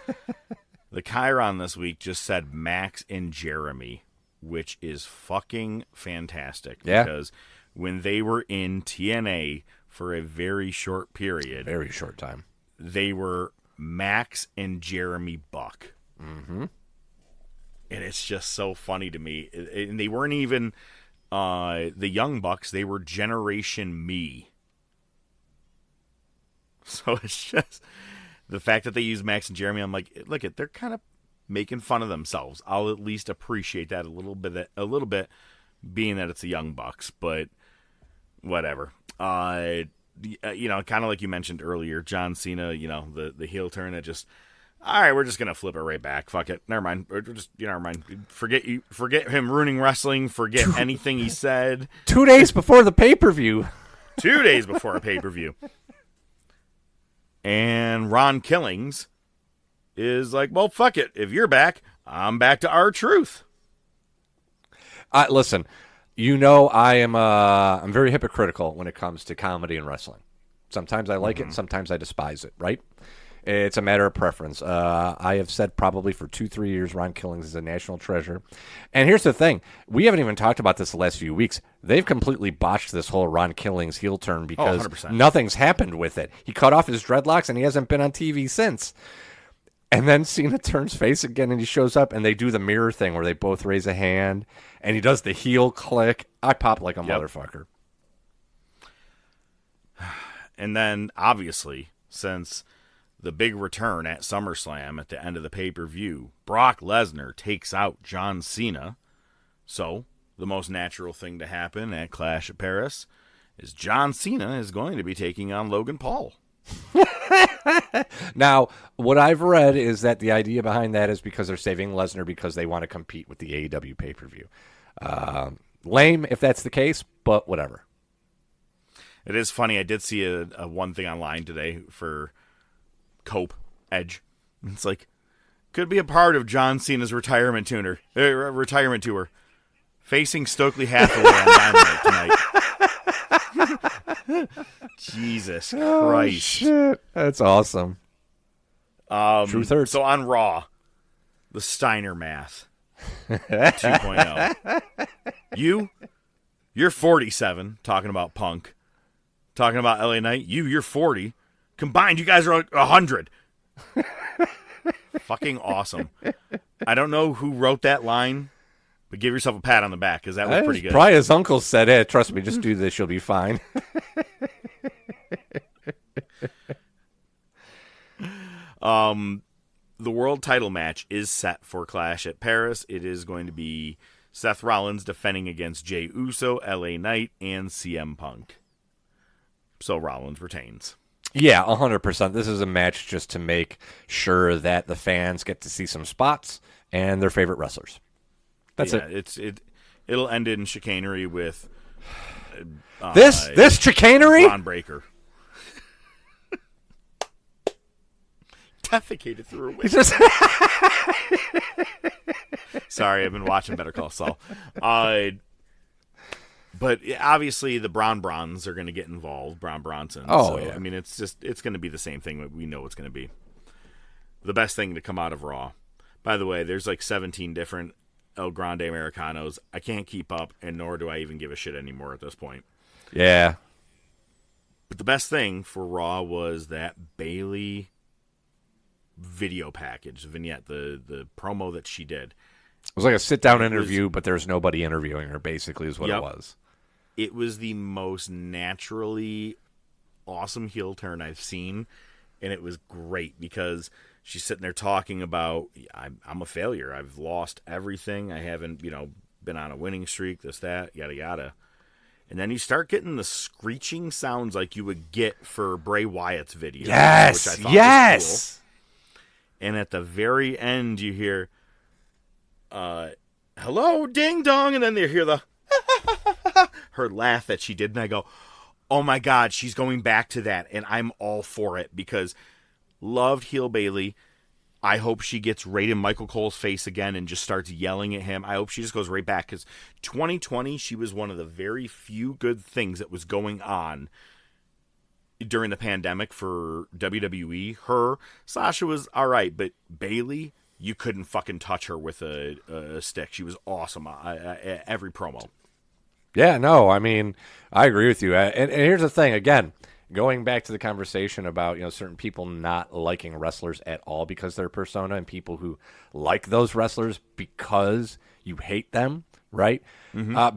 The Chiron this week just said Max and Jeremy, which is fucking fantastic. Yeah. Because when they were in TNA for a very short period. Very short time. They were Max and Jeremy Buck. Mm-hmm. And it's just so funny to me. And they weren't even the Young Bucks. They were Generation Me. So it's just the fact that they use Max and Jeremy. I'm like, look, they're kind of making fun of themselves. I'll at least appreciate that a little bit, being that it's the Young Bucks. But whatever. Kind of like you mentioned earlier, John Cena. The heel turn that just. All right, we're just gonna flip it right back. Fuck it. Never mind. Never mind. Forget him ruining wrestling. Forget anything he said. 2 days before the pay-per-view. 2 days before a pay-per-view. And Ron Killings is like, well, fuck it. If you're back, I'm back to R-Truth. Listen, I'm very hypocritical when it comes to comedy and wrestling. Sometimes I like it, and sometimes I despise it, right? It's a matter of preference. I have said probably for 2-3 years Ron Killings is a national treasure. And here's the thing. We haven't even talked about this the last few weeks. They've completely botched this whole Ron Killings heel turn because 100%. Nothing's happened with it. He cut off his dreadlocks, and he hasn't been on TV since. And then Cena turns face again, and he shows up, and they do the mirror thing where they both raise a hand, and he does the heel click. I pop like a motherfucker. And then, obviously, since the big return at SummerSlam at the end of the pay-per-view, Brock Lesnar takes out John Cena. So, the most natural thing to happen at Clash at Paris is John Cena is going to be taking on Logan Paul. Now, what I've read is that the idea behind that is because they're saving Lesnar because they want to compete with the AEW pay-per-view. Lame if that's the case, but whatever. It is funny. I did see a one thing online today for Cope Edge. It's like, could be a part of John Cena's retirement tour. Facing Stokely Hathaway on Dynamite tonight. Jesus Christ. Oh, shit. That's awesome. Truth hurts. So on Raw, the Steiner math 2.0. You're 47, talking about Punk. Talking about LA Knight. You're 40. Combined, you guys are 100. Fucking awesome. I don't know who wrote that line, but give yourself a pat on the back, because that was pretty good. Probably his uncle said, hey, trust me, just do this, you'll be fine. The world title match is set for Clash at Paris. It is going to be Seth Rollins defending against Jey Uso, LA Knight, and CM Punk. So Rollins retains. Yeah, 100%. This is a match just to make sure that the fans get to see some spots and their favorite wrestlers. That's it. It'll end in chicanery with this chicanery? Braun Breaker. Defecated through a window. Sorry, I've been watching Better Call Saul. But obviously the Brons are going to get involved, Braun Bronson. Oh, yeah. I mean, it's going to be the same thing that we know it's going to be. The best thing to come out of Raw. By the way, there's like 17 different El Grande Americanos. I can't keep up, and nor do I even give a shit anymore at this point. Yeah. But the best thing for Raw was that Bayley video package, the vignette, the promo that she did. It was like a sit-down interview, but there's nobody interviewing her, basically, is what it was. It was the most naturally awesome heel turn I've seen, and it was great because she's sitting there talking about, I'm a failure. I've lost everything. I haven't, been on a winning streak, this, that, yada, yada. And then you start getting the screeching sounds like you would get for Bray Wyatt's video. Yes, which I thought was cool. And at the very end, you hear, hello, ding dong, and then they hear the her laugh that she did, and I go, oh my God, she's going back to that, and I'm all for it, because loved heel Bayley. I hope she gets right in Michael Cole's face again and just starts yelling at him. I hope she just goes right back, because 2020, she was one of the very few good things that was going on during the pandemic for WWE. Sasha was all right, but Bayley, you couldn't fucking touch her with a stick. She was awesome every promo. Yeah, no, I mean, I agree with you. And here's the thing, again, going back to the conversation about, certain people not liking wrestlers at all because of their persona, and people who like those wrestlers because you hate them, right?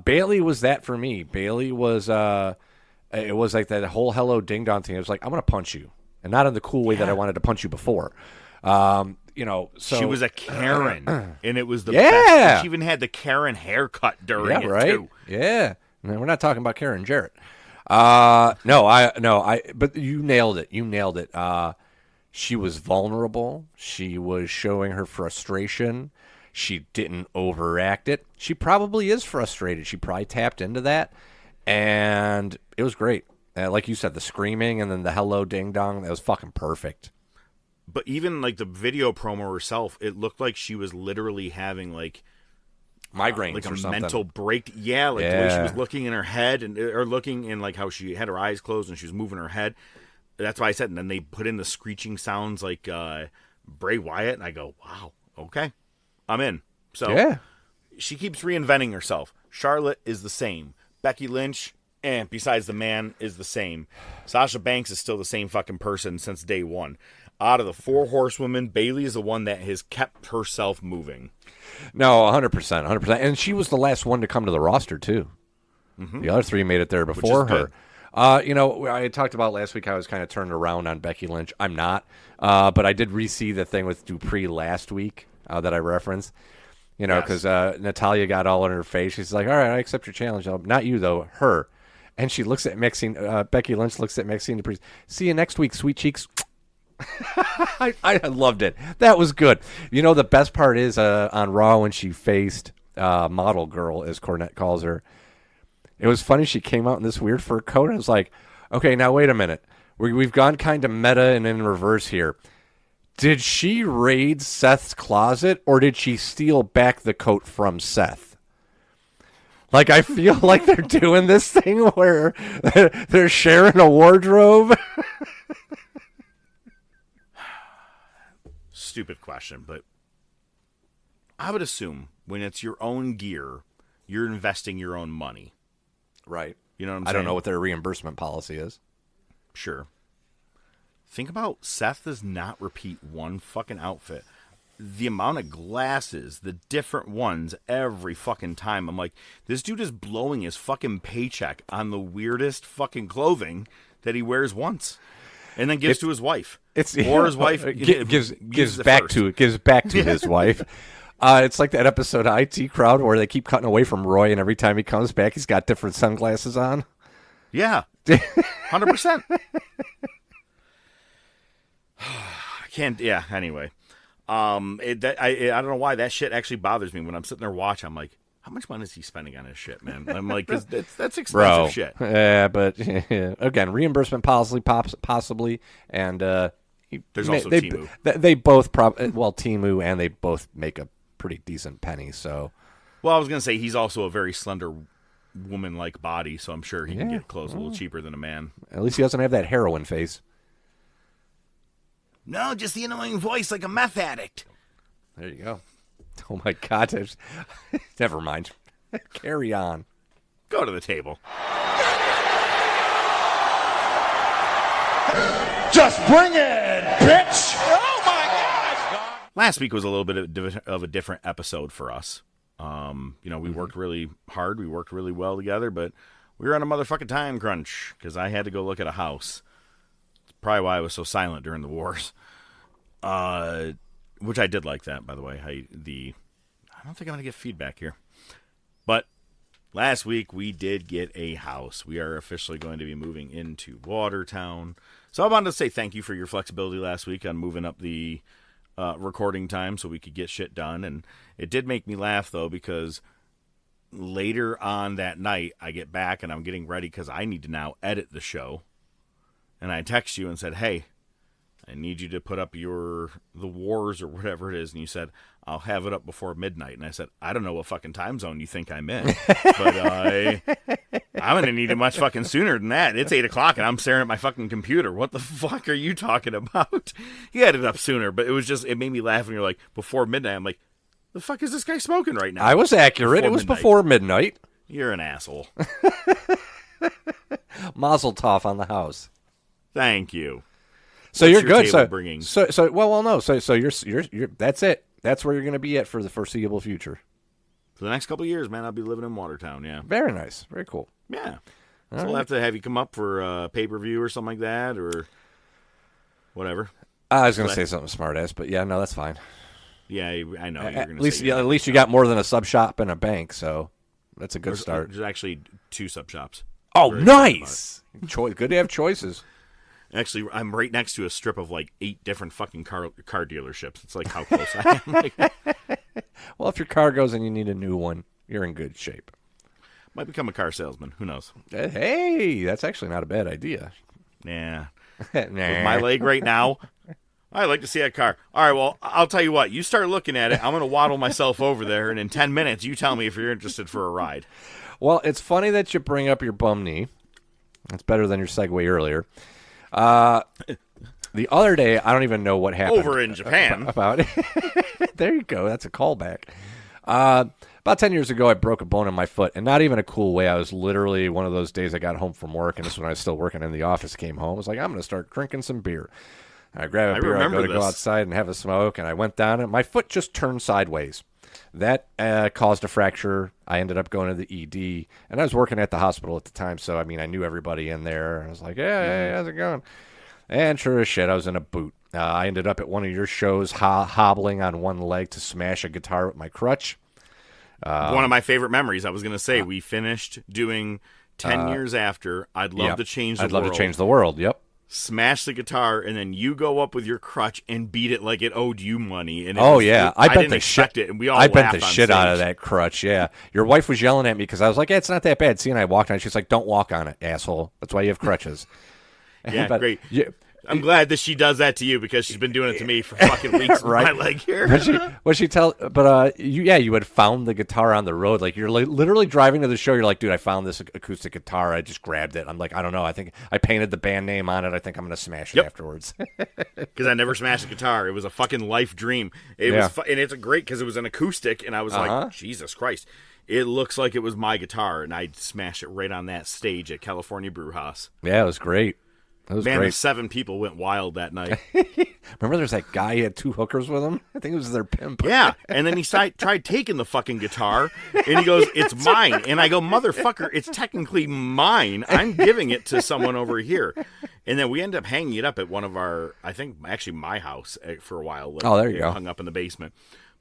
Bailey was that for me. Bailey was, it was like that whole Hello Ding Dong thing. It was like, I'm going to punch you, and not in the cool way that I wanted to punch you before. So she was a Karen, and it was the Yeah. best. She even had the Karen haircut during it right? too. Yeah. No, we're not talking about Karen Jarrett. But you nailed it. You nailed it. She was vulnerable. She was showing her frustration. She didn't overact it. She probably is frustrated. She probably tapped into that, and it was great. Like you said, the screaming and then the hello ding dong, that was fucking perfect. But even like the video promo herself, it looked like she was literally having like migraines like or a something. mental break. Yeah, like the way she was looking in her head or looking in like how she had her eyes closed and she was moving her head. That's why I said, and then they put in the screeching sounds like Bray Wyatt, and I go, wow, okay, I'm in. So she keeps reinventing herself. Charlotte is the same. Becky Lynch, besides the man, is the same. Sasha Banks is still the same fucking person since day one. Out of the 4 horsewomen, Bayley is the one that has kept herself moving. No, 100%, 100%. And she was the last one to come to the roster, too. The other 3 made it there before her. I talked about last week how I was kind of turned around on Becky Lynch. I'm not. But I did re-see the thing with Dupree last week that I referenced. Because Natalia got all in her face. She's like, all right, I accept your challenge. Not you, though. Her. And she looks at Maxine. Becky Lynch looks at Maxine Dupree. See you next week, sweet cheeks. I loved it. That was good. The best part is on Raw when she faced Model Girl, as Cornette calls her. It was funny. She came out in this weird fur coat. And I was like, okay, now wait a minute. We've gone kind of meta and in reverse here. Did she raid Seth's closet, or did she steal back the coat from Seth? Like, I feel like they're doing this thing where they're sharing a wardrobe. Stupid question, but I would assume when it's your own gear, you're investing your own money. Right. You know what I'm saying? I don't know what their reimbursement policy is. Sure. Think about Seth does not repeat one fucking outfit. The amount of glasses, the different ones every fucking time. I'm like, this dude is blowing his fucking paycheck on the weirdest fucking clothing that he wears once. And then gives to his wife. His wife gives back to his wife. It's like that episode of IT Crowd where they keep cutting away from Roy, and every time he comes back, he's got different sunglasses on. Yeah, 100%. I can't. Yeah. Anyway, I don't know why that shit actually bothers me when I'm sitting there watching. I'm like, how much money is he spending on his shit, man? I'm like, that's expensive shit. Yeah, but again, reimbursement policy possibly, and there's also Temu. They both Temu, and they both make a pretty decent penny. So, well, I was gonna say he's also a very slender woman-like body, so I'm sure he can get clothes a little cheaper than a man. At least he doesn't have that heroin face. No, just the annoying voice like a meth addict. There you go. Oh, my God. Never mind. Carry on. Go to the table. Just bring it, bitch! Oh, my God! Last week was a little bit of a different episode for us. We worked really hard. We worked really well together, but we were on a motherfucking time crunch because I had to go look at a house. It's probably why I was so silent during the wars. Which I did like that, by the way. I don't think I'm going to get feedback here. But last week, we did get a house. We are officially going to be moving into Watertown. So I wanted to say thank you for your flexibility last week on moving up the recording time so we could get shit done. And it did make me laugh, though, because later on that night, I get back and I'm getting ready because I need to now edit the show. And I text you and said, hey, I need you to put up the wars or whatever it is. And you said, I'll have it up before midnight. And I said, I don't know what fucking time zone you think I'm in, but I'm going to need it much fucking sooner than that. It's 8 o'clock and I'm staring at my fucking computer. What the fuck are you talking about? He had it up sooner, but it made me laugh. And you're like, before midnight. I'm like, the fuck is this guy smoking right now? I was accurate. It was before midnight. You're an asshole. Mazel tov on the house. Thank you. So What's you're your good. table So, bringing? no. So you're. That's it. That's where you're going to be at for the foreseeable future. For the next couple of years, man, I'll be living in Watertown. Yeah. Very nice. Very cool. Yeah. All So we'll right. have to have you come up for a pay-per-view or something like that, or whatever. I was going to say something smart-ass, but yeah, no, that's fine. Yeah, I know. You're At gonna least, say at least you got more than a sub shop and a bank, so that's a good start. There's actually 2 sub shops. Oh, Very excited about nice! Good to have choices. Actually, I'm right next to a strip of like 8 different fucking car dealerships. It's like how close I am. Like, Well, if your car goes and you need a new one, you're in good shape. might become a car salesman. Who knows? Hey, that's actually not a bad idea. Nah. Nah. With my leg right now, I'd like to see that car. All right, well, I'll tell you what. You start looking at it. I'm going to waddle myself over there, and in 10 minutes, you tell me if you're interested for a ride. Well, it's funny that you bring up your bum knee. It's better than your segue earlier. The other day, I don't even know what happened. Over in Japan. About it. There you go. That's a callback. About 10 years ago, I broke a bone in my foot, and not even a cool way. I was literally one of those days I got home from work, and this is when I was still working in the office, came home. I was like, I'm going to start drinking some beer. I grab a beer, I go to go outside and have a smoke, and I went down, and my foot just turned sideways. That caused a fracture. I ended up going to the ED, and I was working at the hospital at the time, so, I mean, I knew everybody in there. I was like, hey, how's it going? And sure as shit, I was in a boot. I ended up at one of your shows hobbling on one leg to smash a guitar with my crutch. One of my favorite memories. I was going to say, we finished doing 10 years after. I'd love to change the world. I'd love to change the world, yep. Smash the guitar, and then you go up with your crutch and beat it like it owed you money. And I didn't expect it, and we all I bent laughed the on shit out stage. of that crutch, yeah. Your wife was yelling at me because I was like, it's not that bad. See, and I walked on it. She's like, don't walk on it, asshole. That's why you have crutches. Yeah, But, great. yeah, I'm glad that she does that to you because she's been doing it to me for fucking weeks with my leg here. you had found the guitar on the road. Like, you're literally driving to the show. You're like, dude, I found this acoustic guitar. I just grabbed it. I'm like, I don't know. I think I painted the band name on it. I think I'm going to smash it afterwards. Because I never smashed a guitar. It was a fucking life dream. It was, and it's great because it was an acoustic, and I was like, Jesus Christ. It looks like it was my guitar, and I smashed it right on that stage at California Brew House. Yeah, it was great. It was Man, great. the 7 people went wild that night. Remember there's that guy, he had 2 hookers with him? I think it was their pimp. Yeah, and then he tried taking the fucking guitar, and he goes, it's mine. And I go, motherfucker, it's technically mine. I'm giving it to someone over here. And then we end up hanging it up at one of our, I think, actually my house for a while. Like, there you go. Hung up in the basement.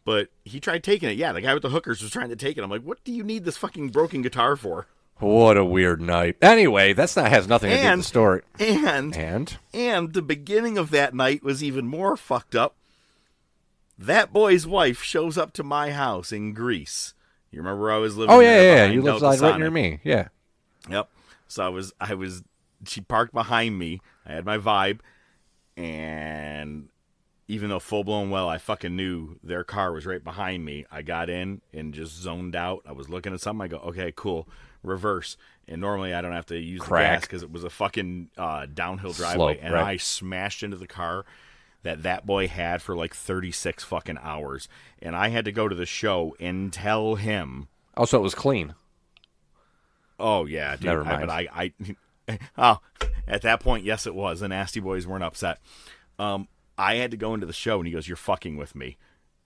But he tried taking it. Yeah, the guy with the hookers was trying to take it. I'm like, what do you need this fucking broken guitar for? What a weird night. Anyway, has nothing to do with the story. And the beginning of that night was even more fucked up. That boy's wife shows up to my house in Greece. You remember where I was living? Oh yeah, there yeah. behind You lived Delta right Sonic? near me. Yeah. Yep. So she parked behind me. I had my vibe, and even though full blown well, I fucking knew their car was right behind me. I got in and just zoned out. I was looking at something. I go, okay, cool. Reverse. And normally I don't have to use the gas because it was a fucking downhill driveway. Slope, and right. I smashed into the car that boy had for like 36 fucking hours. And I had to go to the show and tell him. Oh, so it was clean. Oh, yeah, dude. Never mind. At that point, yes, it was. The Nasty Boys weren't upset. I had to go into the show, and he goes, you're fucking with me.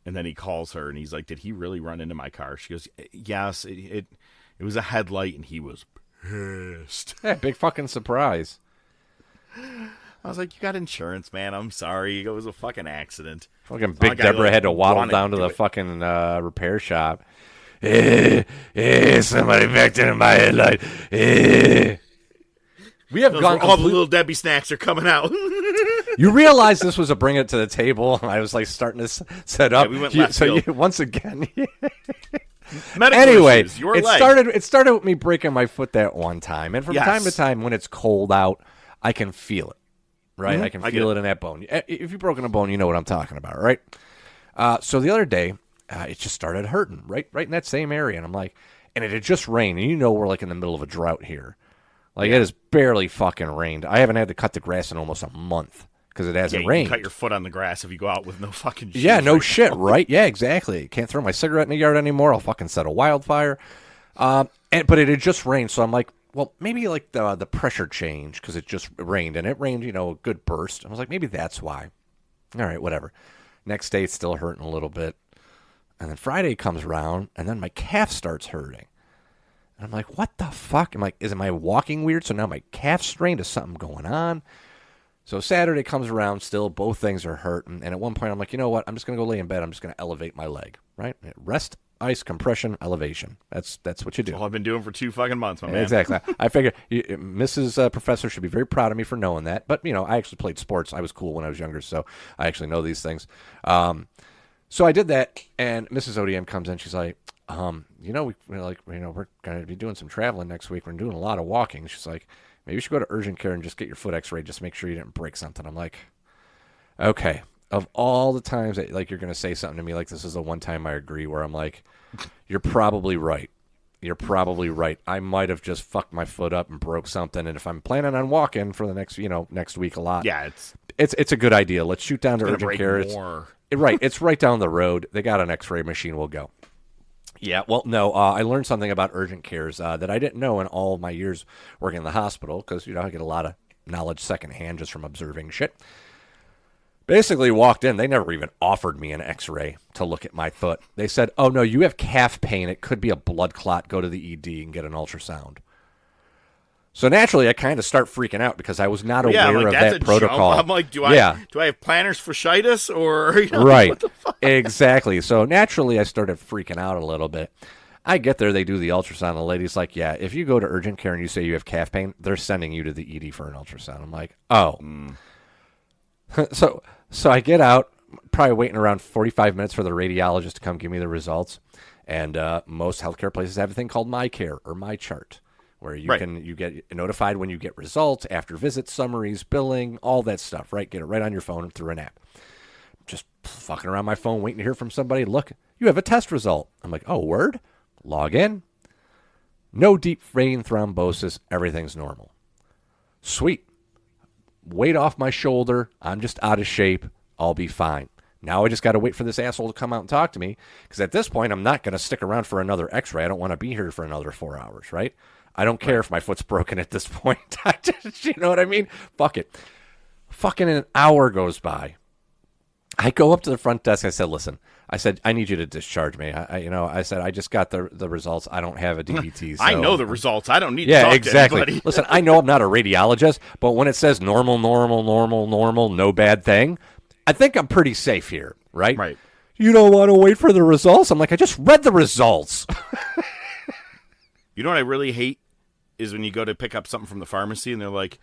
And then he calls her, and he's like, did he really run into my car? She goes, yes, it was a headlight, and he was pissed. Yeah, big fucking surprise. I was like, you got insurance, man. I'm sorry. It was a fucking accident. Fucking Big Deborah had to waddle down to the fucking repair shop. Somebody backed into my headlight. We have gone. All the little Debbie snacks are coming out. You realize this was a bring it to the table. I was like starting to set up. Yeah, we went left field. Once again. Anyway, it started with me breaking my foot that one time, and from time to time when it's cold out, I can feel it. Right, I can feel it in that bone. If you've broken a bone, you know what I'm talking about, right? So the other day, it just started hurting, right in that same area, and I'm like, and it had just rained, and you know we're like in the middle of a drought here. Like, it has barely fucking rained. I haven't had to cut the grass in almost a month because it hasn't rained. You can cut your foot on the grass if you go out with no fucking shoes. Yeah, no shit, right? Yeah, exactly. Can't throw my cigarette in the yard anymore. I'll fucking set a wildfire. But it had just rained, so I'm like, well, maybe like the pressure change because it just rained, and it rained, a good burst. I was like, maybe that's why. All right, whatever. Next day, it's still hurting a little bit. And then Friday comes around, and then my calf starts hurting. And I'm like, what the fuck? I'm like, is my walking weird? So now my calf's strained. Is something going on? So Saturday comes around, still both things are hurting. And at one point, I'm like, you know what? I'm just going to go lay in bed. I'm just going to elevate my leg, right? Rest, ice, compression, elevation. That's what you do. That's all I've been doing for 2 fucking months, my man. Exactly. I figure Mrs. Professor should be very proud of me for knowing that. But, I actually played sports. I was cool when I was younger, so I actually know these things. So I did that, and Mrs. ODM comes in. She's like, we're going to be doing some traveling next week. We're doing a lot of walking. She's like, maybe you should go to urgent care and just get your foot x-rayed, just make sure you didn't break something. I'm like, okay. Of all the times that you're going to say something to me like this is the one time I agree where I'm like, you're probably right. You're probably right. I might have just fucked my foot up and broke something. And if I'm planning on walking for the next week a lot, yeah, it's a good idea. Let's shoot down to it's urgent care. More. Right. It's right down the road. They got an x-ray machine. We'll go. Yeah, well, no, I learned something about urgent cares that I didn't know in all of my years working in the hospital because, I get a lot of knowledge secondhand just from observing shit. Basically walked in. They never even offered me an x-ray to look at my foot. They said, oh, no, you have calf pain. It could be a blood clot. Go to the ED and get an ultrasound. So naturally, I kind of start freaking out because I was not aware of that protocol. I'm like, do I have plantar fasciitis or right? What the fuck? Exactly. So naturally, I started freaking out a little bit. I get there, they do the ultrasound. The lady's like, "Yeah, if you go to urgent care and you say you have calf pain, they're sending you to the ED for an ultrasound." I'm like, "Oh." So I get out, probably waiting around 45 minutes for the radiologist to come give me the results. And most healthcare places have a thing called MyCare or MyChart, where you get notified when you get results, after visits, summaries, billing, all that stuff, right? Get it right on your phone through an app. Just fucking around my phone, waiting to hear from somebody. Look, you have a test result. I'm like, oh, word? Log in. No deep vein thrombosis. Everything's normal. Sweet. Weight off my shoulder. I'm just out of shape. I'll be fine. Now I just got to wait for this asshole to come out and talk to me, because at this point, I'm not going to stick around for another x-ray. I don't want to be here for another 4 hours, right? I don't care if my foot's broken at this point. You know what I mean? Fuck it. Fucking an hour goes by. I go up to the front desk. I said, listen, I need you to discharge me. I said, I just got the results. I don't have a DVT. So. I know the results. I don't need to talk to anybody. Listen, I know I'm not a radiologist, but when it says normal, no bad thing, I think I'm pretty safe here, right? Right. You don't want to wait for the results? I'm like, I just read the results. You know what I really hate is when you go to pick up something from the pharmacy and they're like,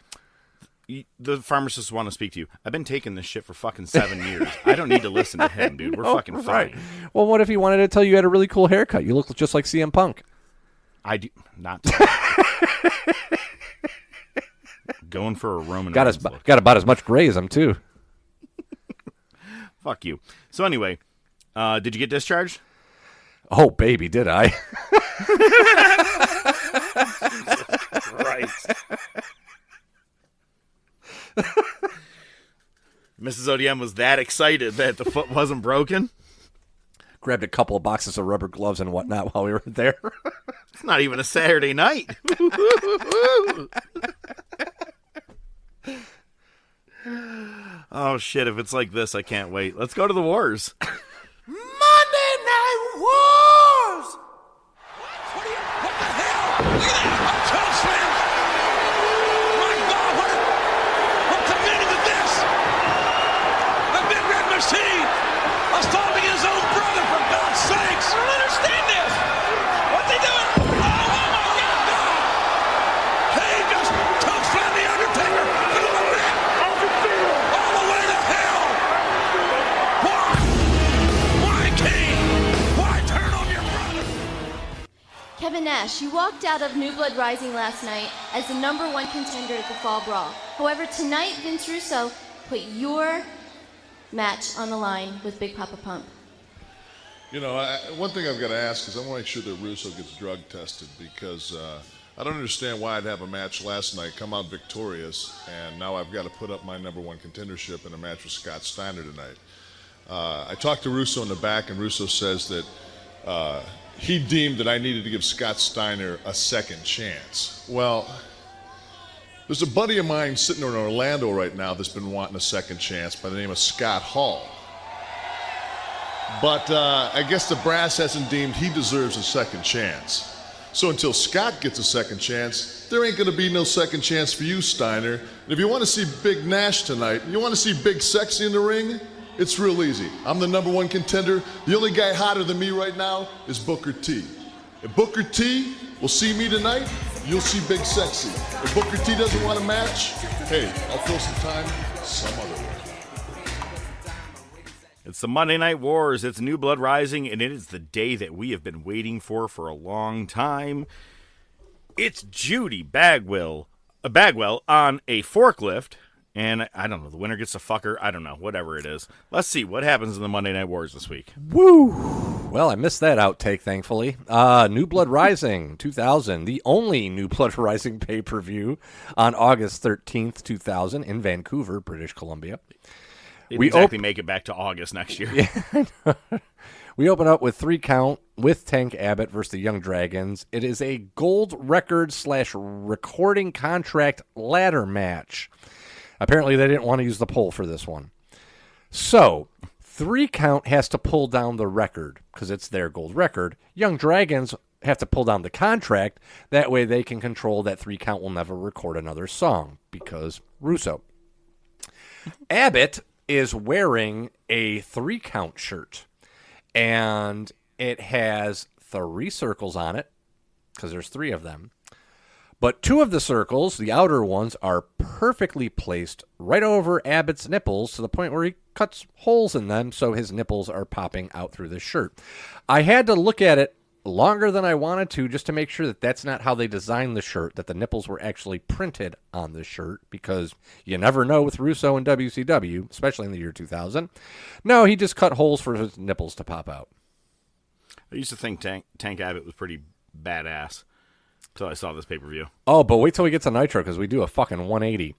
the pharmacists want to speak to you. I've been taking this shit for fucking 7 years. I don't need to listen to him, dude. We're fucking fine. Well, what if he wanted to tell you had a really cool haircut? You look just like CM Punk. I do not. Going for a Roman got about as much gray as him, too. Fuck you. So anyway, did you get discharged? Oh, baby, did I? Christ. Mrs. ODM was that excited that the foot wasn't broken. Grabbed a couple of boxes of rubber gloves and whatnot while we were there. It's not even a Saturday night. Oh, shit. If it's like this, I can't wait. Let's go to the wars. Monday Night Wars! What the hell? Look at that! A toe slam! My God, what committed to this? The Big Red Machine assaulting his own brother, for God's sakes! I don't understand this! What's he doing? Oh my God! He just toe slammed the Undertaker through the mat! All the way to hell! Why? Why, King? Why turn on your brother? Kevin Nash, you walked out of New Blood Rising last night as the #1 contender at the Fall Brawl. However, tonight Vince Russo put your match on the line with Big Papa Pump. You know, one thing I've got to ask is I want to make sure that Russo gets drug tested, because I don't understand why I'd have a match last night, come out victorious, and now I've got to put up my #1 contendership in a match with Scott Steiner tonight. I talked to Russo in the back, and Russo says that he deemed that I needed to give Scott Steiner a second chance. Well, there's a buddy of mine sitting in Orlando right now that's been wanting a second chance by the name of Scott Hall. But I guess the brass hasn't deemed he deserves a second chance. So until Scott gets a second chance, there ain't going to be no second chance for you, Steiner. And if you want to see Big Nash tonight, you want to see Big Sexy in the ring, it's real easy. I'm the #1 contender. The only guy hotter than me right now is Booker T. If Booker T will see me tonight, you'll see Big Sexy. If Booker T doesn't want a match, hey, I'll fill some time some other way. It's the Monday Night Wars. It's New Blood Rising, and it is the day that we have been waiting for a long time. It's Judy Bagwell on a forklift, and I don't know, the winner gets a fucker. I don't know, whatever it is. Let's see what happens in the Monday Night Wars this week. Woo! Well, I missed that outtake, thankfully. New Blood Rising 2000, the only New Blood Rising pay-per-view on August 13th, 2000 in Vancouver, British Columbia. Didn't exactly make it back to August next year. Yeah, we open up with 3 count with Tank Abbott versus the Young Dragons. It is a gold record / recording contract ladder match. Apparently, they didn't want to use the pole for this one. So, 3 count has to pull down the record because it's their gold record. Young Dragons have to pull down the contract. That way they can control that 3 count will never record another song because Russo. Abbott is wearing a 3 count shirt, and it has 3 circles on it because there's 3 of them. But 2 of the circles, the outer ones, are perfectly placed right over Abbott's nipples to the point where he cuts holes in them so his nipples are popping out through the shirt. I had to look at it longer than I wanted to just to make sure that that's not how they designed the shirt, that the nipples were actually printed on the shirt, because you never know with Russo and WCW, especially in the year 2000. No, he just cut holes for his nipples to pop out. I used to think Tank Abbott was pretty badass until I saw this pay-per-view. Oh, but wait till we get to Nitro, because we do a fucking 180.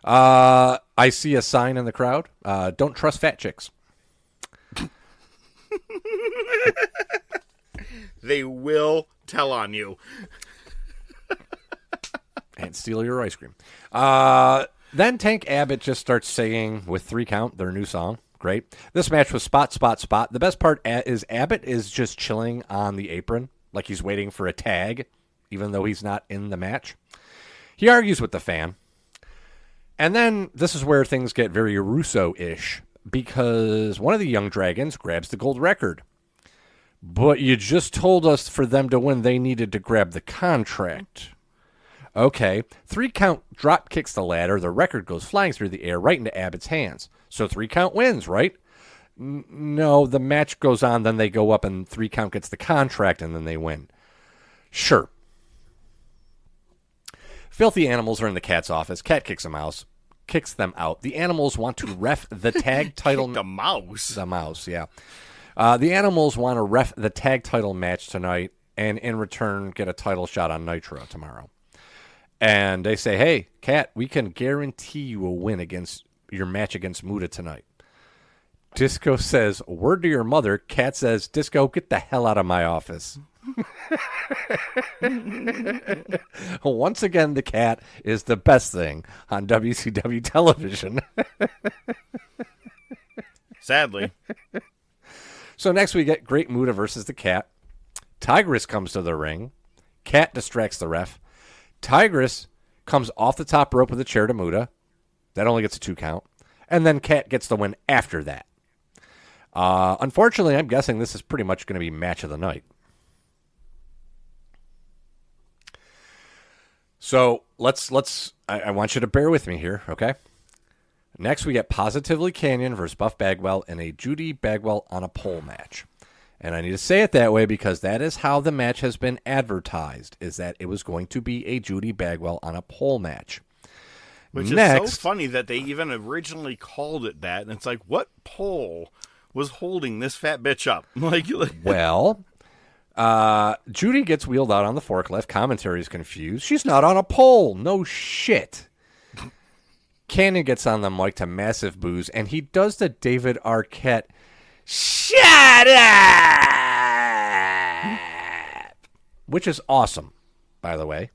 I see a sign in the crowd. Don't trust fat chicks. They will tell on you. And steal your ice cream. Then Tank Abbott just starts singing with 3 count, their new song. Great. This match was spot, spot, spot. The best part is Abbott is just chilling on the apron like he's waiting for a tag, even though he's not in the match. He argues with the fan. And then this is where things get very Russo-ish, because one of the Young Dragons grabs the gold record. But you just told us for them to win, they needed to grab the contract. Okay, 3 count drop kicks the ladder. The record goes flying through the air right into Abbott's hands. So 3 count wins, right? No, the match goes on, then they go up and 3 count gets the contract and then they win. Sure. Filthy Animals are in the Cat's office. Cat kicks them out. The Animals want to ref the tag title. The mouse. The mouse, yeah. The Animals want to ref the tag title match tonight and in return get a title shot on Nitro tomorrow. And they say, hey, Cat, we can guarantee you a win against your match against Muta tonight. Disco says, word to your mother. Cat says, Disco, get the hell out of my office. Once again, the Cat is the best thing on WCW television. Sadly. So next we get Great Muta versus the Cat. Tigress comes to the ring. Cat distracts the ref. Tigress comes off the top rope with a chair to Muta. That only gets a 2 count. And then Cat gets the win after that. Unfortunately, I'm guessing this is pretty much going to be match of the night. So I want you to bear with me here, okay? Next, we get Positively Canyon versus Buff Bagwell in a Judy Bagwell on a pole match. And I need to say it that way because that is how the match has been advertised, is that it was going to be a Judy Bagwell on a pole match. Which is so funny that they even originally called it that. And it's like, what pole was holding this fat bitch up? Well, Judy gets wheeled out on the forklift. Commentary is confused. She's not on a pole. No shit. Canyon gets on the mic to massive boos, and he does the David Arquette, shut up! which is awesome, by the way.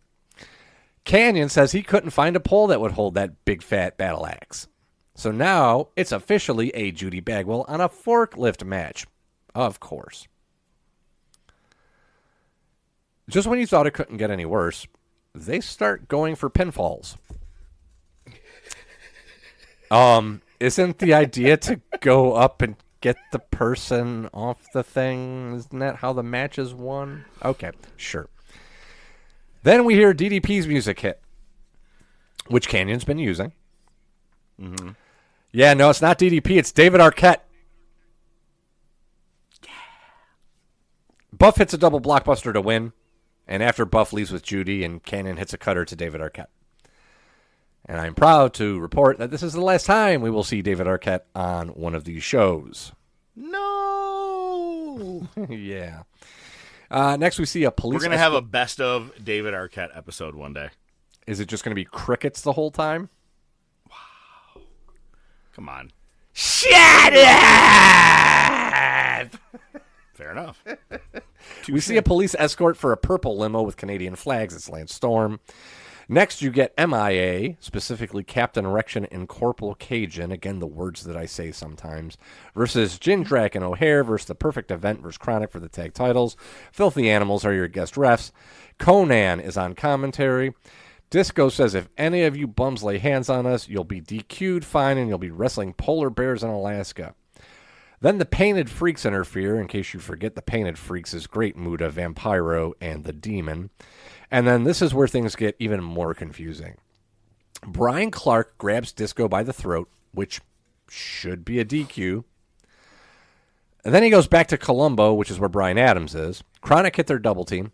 Canyon says he couldn't find a pole that would hold that big fat battle axe. So now it's officially a Judy Bagwell on a forklift match. Of course. Just when you thought it couldn't get any worse, they start going for pinfalls. Isn't the idea to go up and get the person off the thing? Isn't that how the match is won? Okay, sure. Then we hear DDP's music hit, which Canyon's been using. Mm-hmm. Yeah, no, it's not DDP. It's David Arquette. Yeah. Buff hits a double blockbuster to win, and after Buff leaves with Judy, and Canyon hits a cutter to David Arquette. And I'm proud to report that this is the last time we will see David Arquette on one of these shows. No! Yeah. Next, we see a police... We're going to have a best of David Arquette episode one day. Is it just going to be crickets the whole time? Wow. Come on. Shut up! Fair enough. We see a police escort for a purple limo with Canadian flags. It's Lance Storm. Next, you get MIA, specifically Captain Erection and Corporal Cajun, again, the words that I say sometimes, versus Jindrak and O'Hare versus The Perfect Event versus Chronic for the tag titles. Filthy Animals are your guest refs. Conan is on commentary. Disco says, if any of you bums lay hands on us, you'll be DQ'd, fine, and you'll be wrestling polar bears in Alaska. Then the Painted Freaks interfere. In case you forget, the Painted Freaks is Great Muta, Vampiro, and the Demon. And then this is where things get even more confusing. Brian Clark grabs Disco by the throat, which should be a DQ. And then he goes back to Colombo, which is where Brian Adams is. Chronic hit their double team.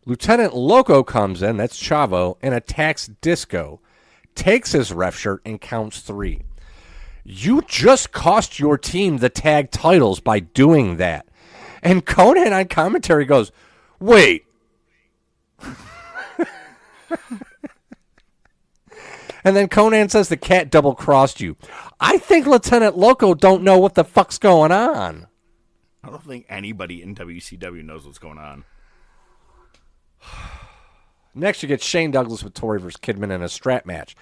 Lieutenant Loco comes in, that's Chavo, and attacks Disco. Takes his ref shirt and counts 3. You just cost your team the tag titles by doing that. And Conan on commentary goes, wait. And then Conan says the cat double-crossed you. I think Lieutenant Loco don't know what the fuck's going on. I don't think anybody in WCW knows what's going on. Next, you get Shane Douglas with Torrie versus Kidman in a strap match.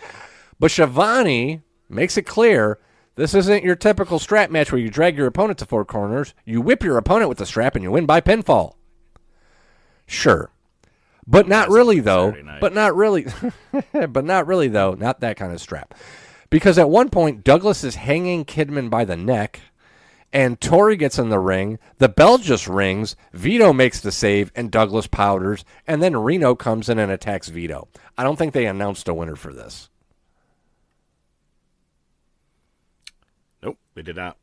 But Shivani makes it clear this isn't your typical strap match where you drag your opponent to 4 corners, you whip your opponent with the strap, and you win by pinfall. Sure. But not really, though. But not really. But not really, though. Not that kind of strap. Because at one point, Douglas is hanging Kidman by the neck, and Torrie gets in the ring. The bell just rings. Vito makes the save, and Douglas powders. And then Reno comes in and attacks Vito. I don't think they announced a winner for this. Nope, they did not.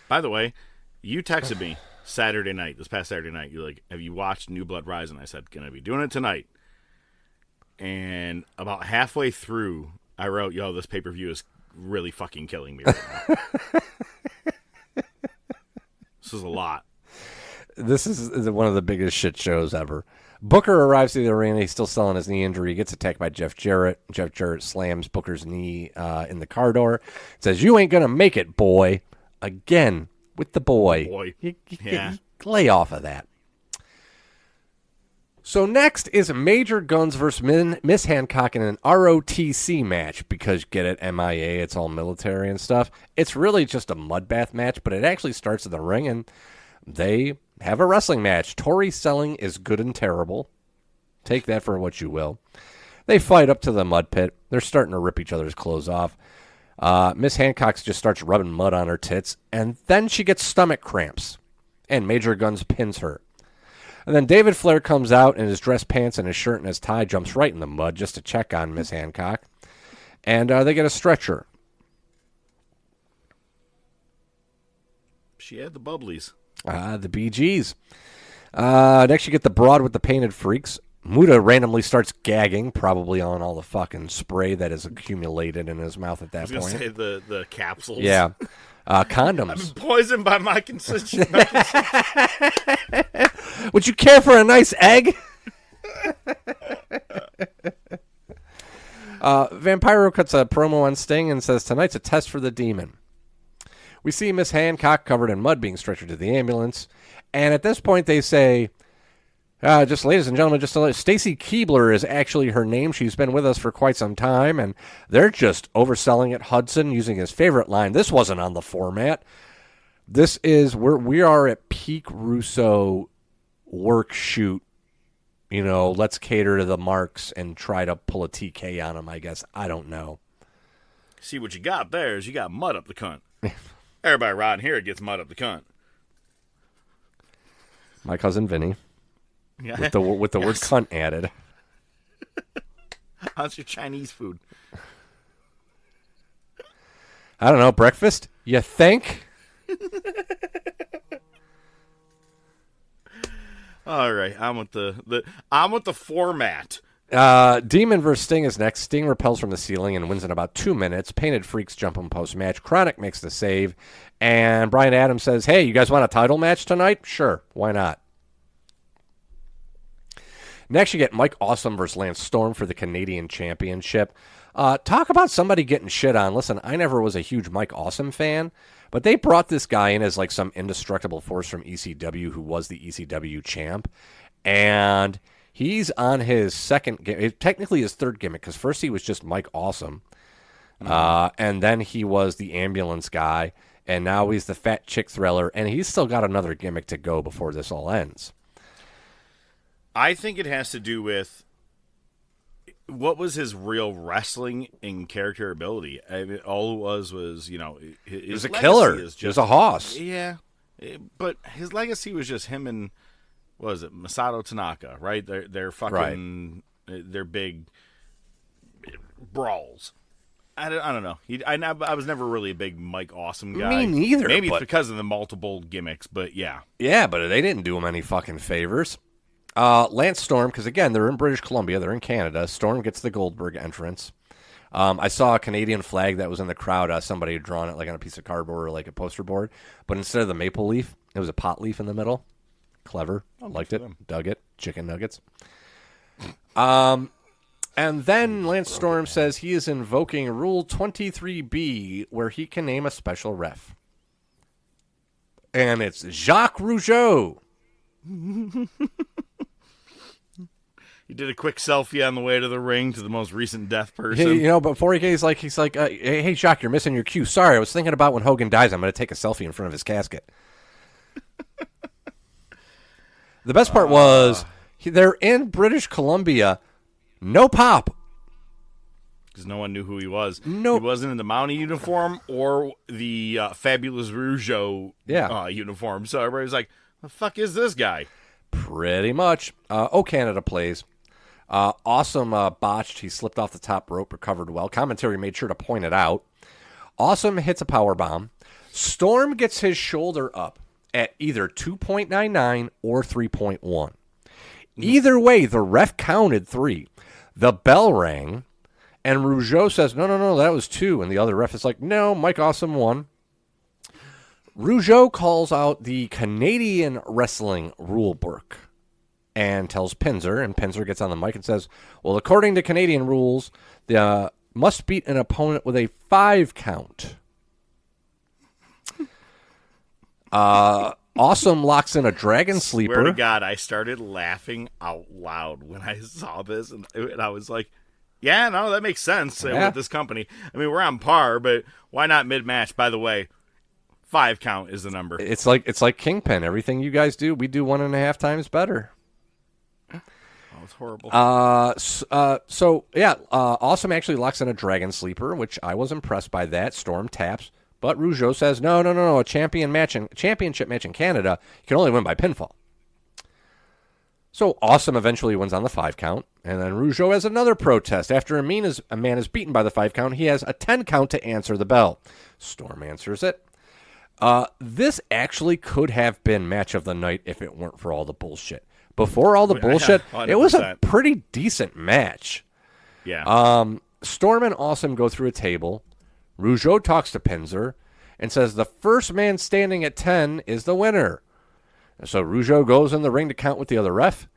By the way, you texted me this past Saturday night. You're like, have you watched New Blood Rising? I said, gonna be doing it tonight. And about halfway through, I wrote, yo, this pay-per-view is really fucking killing me right now. This is a lot. This is one of the biggest shit shows ever. Booker arrives to the arena. He's still selling his knee injury. He gets attacked by Jeff Jarrett. Jeff Jarrett slams Booker's knee in the car door. Says, you ain't going to make it, boy. Again, with the boy. You lay off of that. So next is Major Guns versus Miss Hancock in an ROTC match. Because, get it, MIA, it's all military and stuff. It's really just a mud bath match, but it actually starts in the ring, and they have a wrestling match. Torrie selling is good and terrible. Take that for what you will. They fight up to the mud pit. They're starting to rip each other's clothes off. Miss Hancock just starts rubbing mud on her tits, and then she gets stomach cramps, and Major Guns pins her. And then David Flair comes out in his dress pants and his shirt and his tie, jumps right in the mud just to check on Miss Hancock, and they get a stretcher. She had the bubblies. The BGs. Next, you get the broad with the Painted Freaks. Muta randomly starts gagging, probably on all the fucking spray that is accumulated in his mouth at that point. I was going to say the capsules. Yeah. Condoms. I've been poisoned by my constituents. Would you care for a nice egg? Vampiro cuts a promo on Sting and says, tonight's a test for the demon. We see Miss Hancock covered in mud being stretchered to the ambulance. And at this point they say, Just ladies and gentlemen, just to let Stacy Keebler is actually her name. She's been with us for quite some time, and they're just overselling it. Hudson using his favorite line. This wasn't on the format. This is we are at peak Russo work shoot. You know, let's cater to the marks and try to pull a TK on them, I guess. I don't know. See, what you got there is you got mud up the cunt. Everybody riding here gets mud up the cunt. My cousin Vinny. Yeah. With the word cunt added. How's your Chinese food? I don't know. Breakfast? You think? All right, I'm with the format. Demon versus Sting is next. Sting repels from the ceiling and wins in about 2 minutes. Painted Freaks jump him post-match. Chronic makes the save. And Brian Adams says, hey, you guys want a title match tonight? Sure, why not? Next, you get Mike Awesome versus Lance Storm for the Canadian Championship. Talk about somebody getting shit on. Listen, I never was a huge Mike Awesome fan, but they brought this guy in as like some indestructible force from ECW who was the ECW champ. And he's on his second gimmick, technically his third gimmick, because first he was just Mike Awesome. And then he was the ambulance guy, and now he's the fat chick thriller, and he's still got another gimmick to go before this all ends. I think it has to do with what was his real wrestling and character ability. I mean, all it was you know, he was a killer. He was a hoss. Yeah, but his legacy was just him and what was it, Masato Tanaka, right? They're fucking they're big brawls. I don't know. I was never really a big Mike Awesome guy. Me neither. Maybe it's because of the multiple gimmicks, but yeah. Yeah, but they didn't do him any fucking favors. Lance Storm, because again, they're in British Columbia, they're in Canada. Storm gets the Goldberg entrance. I saw a Canadian flag that was in the crowd. Somebody had drawn it like on a piece of cardboard or like a poster board, but instead of the maple leaf, it was a pot leaf in the middle. Clever, liked it, dug it. Chicken nuggets. And then Lance Storm says he is invoking Rule 23B, where he can name a special ref, and it's Jacques Rougeau. He did a quick selfie on the way to the ring to the most recent death person. You know, before he's like, hey, Jacques, you're missing your cue. Sorry, I was thinking about when Hogan dies, I'm going to take a selfie in front of his casket. The best part was they're in British Columbia, no pop. Because no one knew who he was. Nope. He wasn't in the Mountie uniform or the Fabulous Rougeau uniform. So everybody's like, the fuck is this guy? Pretty much. Canada plays. Awesome botched. He slipped off the top rope, recovered well. Commentary made sure to point it out. Awesome hits a powerbomb. Storm gets his shoulder up at either 2.99 or 3.1. Either way, the ref counted 3. The bell rang, and Rougeau says, no, that was 2. And the other ref is like, no, Mike Awesome won. Rougeau calls out the Canadian wrestling rule book and tells Pinzer, and Pinzer gets on the mic and says, well, according to Canadian rules, the must beat an opponent with a 5 count. Awesome locks in a dragon sleeper. Swear to God, I started laughing out loud when I saw this, and I was like, yeah, no, that makes sense with this company. I mean, we're on par, but why not mid-match? By the way, 5 count is the number. It's like Kingpin. Everything you guys do, we do 1.5 times better. Oh, it's horrible. Awesome actually locks in a dragon sleeper, which I was impressed by that. Storm taps. But Rougeau says, no, a championship match in Canada, you can only win by pinfall. So Awesome eventually wins on the 5 count, and then Rougeau has another protest. After a man is beaten by the 5 count, he has a 10 count to answer the bell. Storm answers it. This actually could have been match of the night if it weren't for all the bullshit. Before all the bullshit, 100%. It was a pretty decent match. Yeah. Storm and Awesome go through a table. Rougeau talks to Pinzer and says the first man standing at 10 is the winner. So Rougeau goes in the ring to count with the other ref.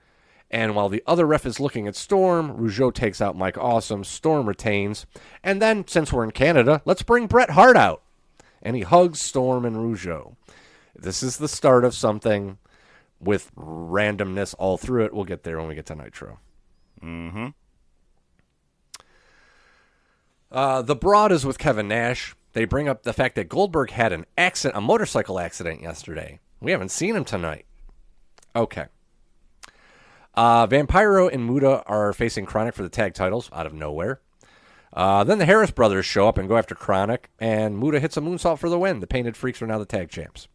And while the other ref is looking at Storm, Rougeau takes out Mike Awesome. Storm retains. And then, since we're in Canada, let's bring Bret Hart out. And he hugs Storm and Rougeau. This is the start of something. with randomness all through it. We'll get there when we get to Nitro. Mm-hmm. The Broad is with Kevin Nash. They bring up the fact that Goldberg had an accident, a motorcycle accident yesterday. We haven't seen him tonight. Okay. Vampiro and Muta are facing Chronic for the tag titles out of nowhere. Then the Harris brothers show up and go after Chronic, and Muta hits a moonsault for the win. The Painted Freaks are now the tag champs.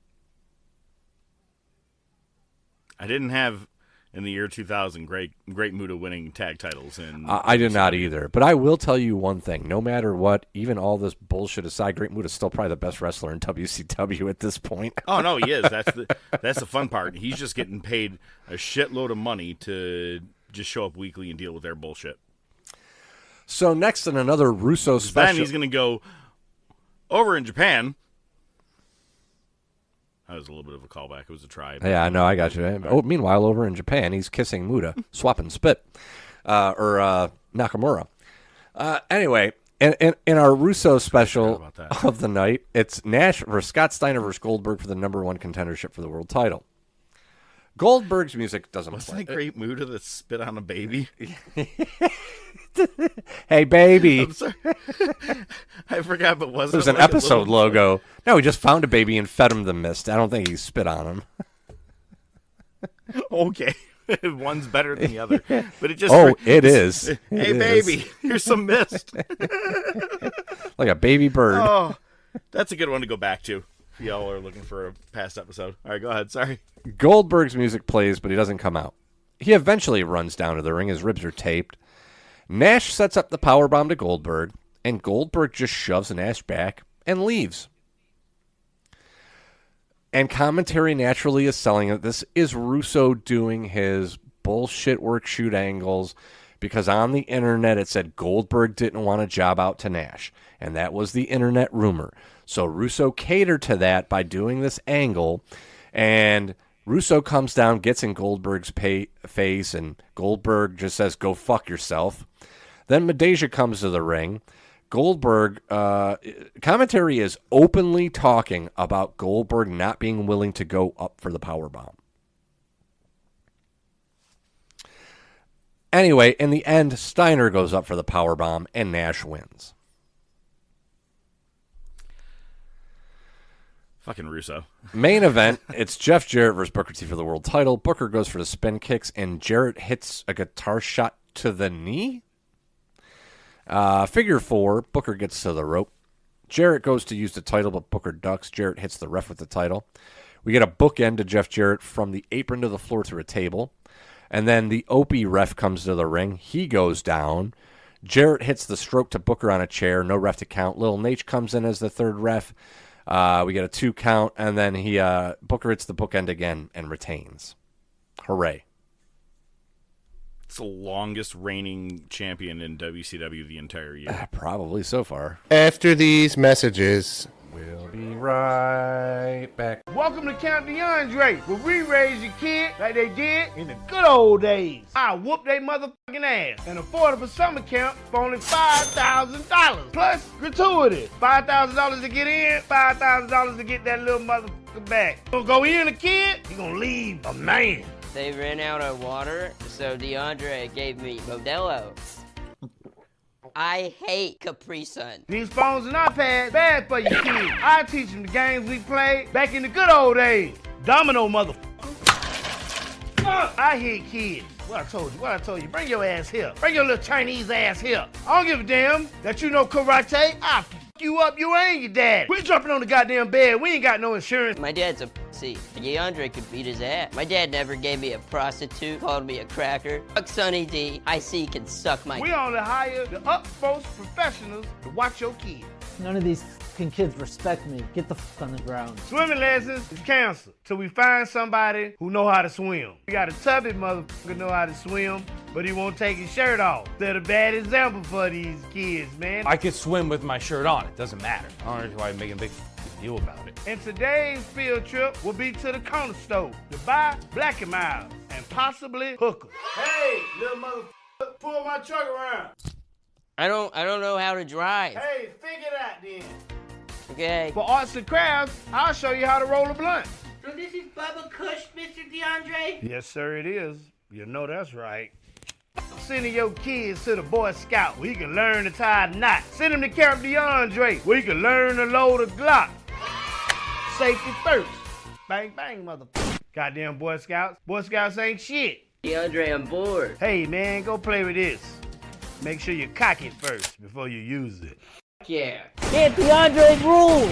I didn't have, in the year 2000, Great Muta winning tag titles. I did not either. But I will tell you one thing. No matter what, even all this bullshit aside, Great Muta's still probably the best wrestler in WCW at this point. Oh, no, he is. That's the fun part. He's just getting paid a shitload of money to just show up weekly and deal with their bullshit. So next in another Russo special. Then he's going to go over in Japan. That was a little bit of a callback. It was a try. Yeah, I know. I got you. Oh, meanwhile, over in Japan, he's kissing Muta, swapping spit, or Nakamura. Anyway, in our Russo special of the night, it's Nash versus Scott Steiner versus Goldberg for the #1 contendership for the world title. Goldberg's music doesn't Wasn't play. that Great Muta that spit on a baby? Hey, baby. I'm sorry. I forgot, but wasn't it was an like episode logo. No, he just found a baby and fed him the mist. I don't think he spit on him. Okay. One's better than the other. But it just it is. Hey, It baby, is. here's some mist. Like a baby bird. Oh, that's a good one to go back to if y'all are looking for a past episode. All right, go ahead. Sorry. Goldberg's music plays, but he doesn't come out. He eventually runs down to the ring. His ribs are taped. Nash sets up the powerbomb to Goldberg, and Goldberg just shoves Nash back and leaves. And commentary naturally is selling it. This is Russo doing his bullshit work shoot angles, because on the internet it said Goldberg didn't want to job out to Nash, and that was the internet rumor. So Russo catered to that by doing this angle, and Russo comes down, gets in Goldberg's face, and Goldberg just says, "Go fuck yourself." Then Madeja comes to the ring. Goldberg, commentary is openly talking about Goldberg not being willing to go up for the powerbomb. Anyway, in the end, Steiner goes up for the powerbomb, and Nash wins. Fucking Russo. Main event, it's Jeff Jarrett versus Booker T for the world title. Booker goes for the spin kicks, and Jarrett hits a guitar shot to the knee. Figure 4, Booker gets to the rope. Jarrett goes to use the title, but Booker ducks. Jarrett hits the ref with the title. We get a bookend to Jeff Jarrett from the apron to the floor through a table. And then the Opie ref comes to the ring. He goes down. Jarrett hits the stroke to Booker on a chair. No ref to count. Lil Nate comes in as the third ref. We get a 2 count, and then Booker hits the bookend again and retains. Hooray. It's the longest reigning champion in WCW the entire year. Probably so far. After these messages, we'll be right back. Welcome to Camp DeAndre, where we raise your kid like they did in the good old days. I whoop they motherfucking ass. An affordable summer camp for only $5,000. Plus, gratuity. $5,000 to get in, $5,000 to get that little motherfucker back. You gonna go in a kid, you gonna leave a man. They ran out of water, so DeAndre gave me Modelo's. I hate Capri Sun. These phones and iPads, bad for your kids. I teach them the games we played back in the good old days. Domino, motherfucker. I hate kids. What I told you. Bring your ass here. Bring your little Chinese ass here. I don't give a damn that you know karate. I'll f you up, you ain't your dad. Quit jumping on the goddamn bed. We ain't got no insurance. My dad's a pussy. DeAndre could beat his ass. My dad never gave me a prostitute, called me a cracker. Fuck Sonny D. I see he can suck my... We only hire the utmost professionals to watch your kids. None of these fucking kids respect me. Get the fuck on the ground. Swimming lessons is canceled till we find somebody who know how to swim. We got a tubby motherfucker know how to swim, but he won't take his shirt off. They're a bad example for these kids, man. I could swim with my shirt on. It doesn't matter. I don't know why I'm making a big deal about it. And today's field trip will be to the corner store to buy Black & Miles and possibly hookers. Hey, little motherfucker, pull my truck around. I don't know how to drive. Hey, figure it out then. Okay. For arts and crafts, I'll show you how to roll a blunt. this is Bubba Kush, Mr. DeAndre. Yes, sir, it is. You know that's right. Sending your kids to the Boy Scout where you can learn to tie a knot. Send them to Camp DeAndre where you can learn to load a Glock. Safety first. Bang, bang, motherfucker. Goddamn Boy Scouts. Boy Scouts ain't shit. DeAndre, I'm bored. Hey, man, go play with this. Make sure you cock it first before you use it. Yeah. Yeah, DeAndre rules.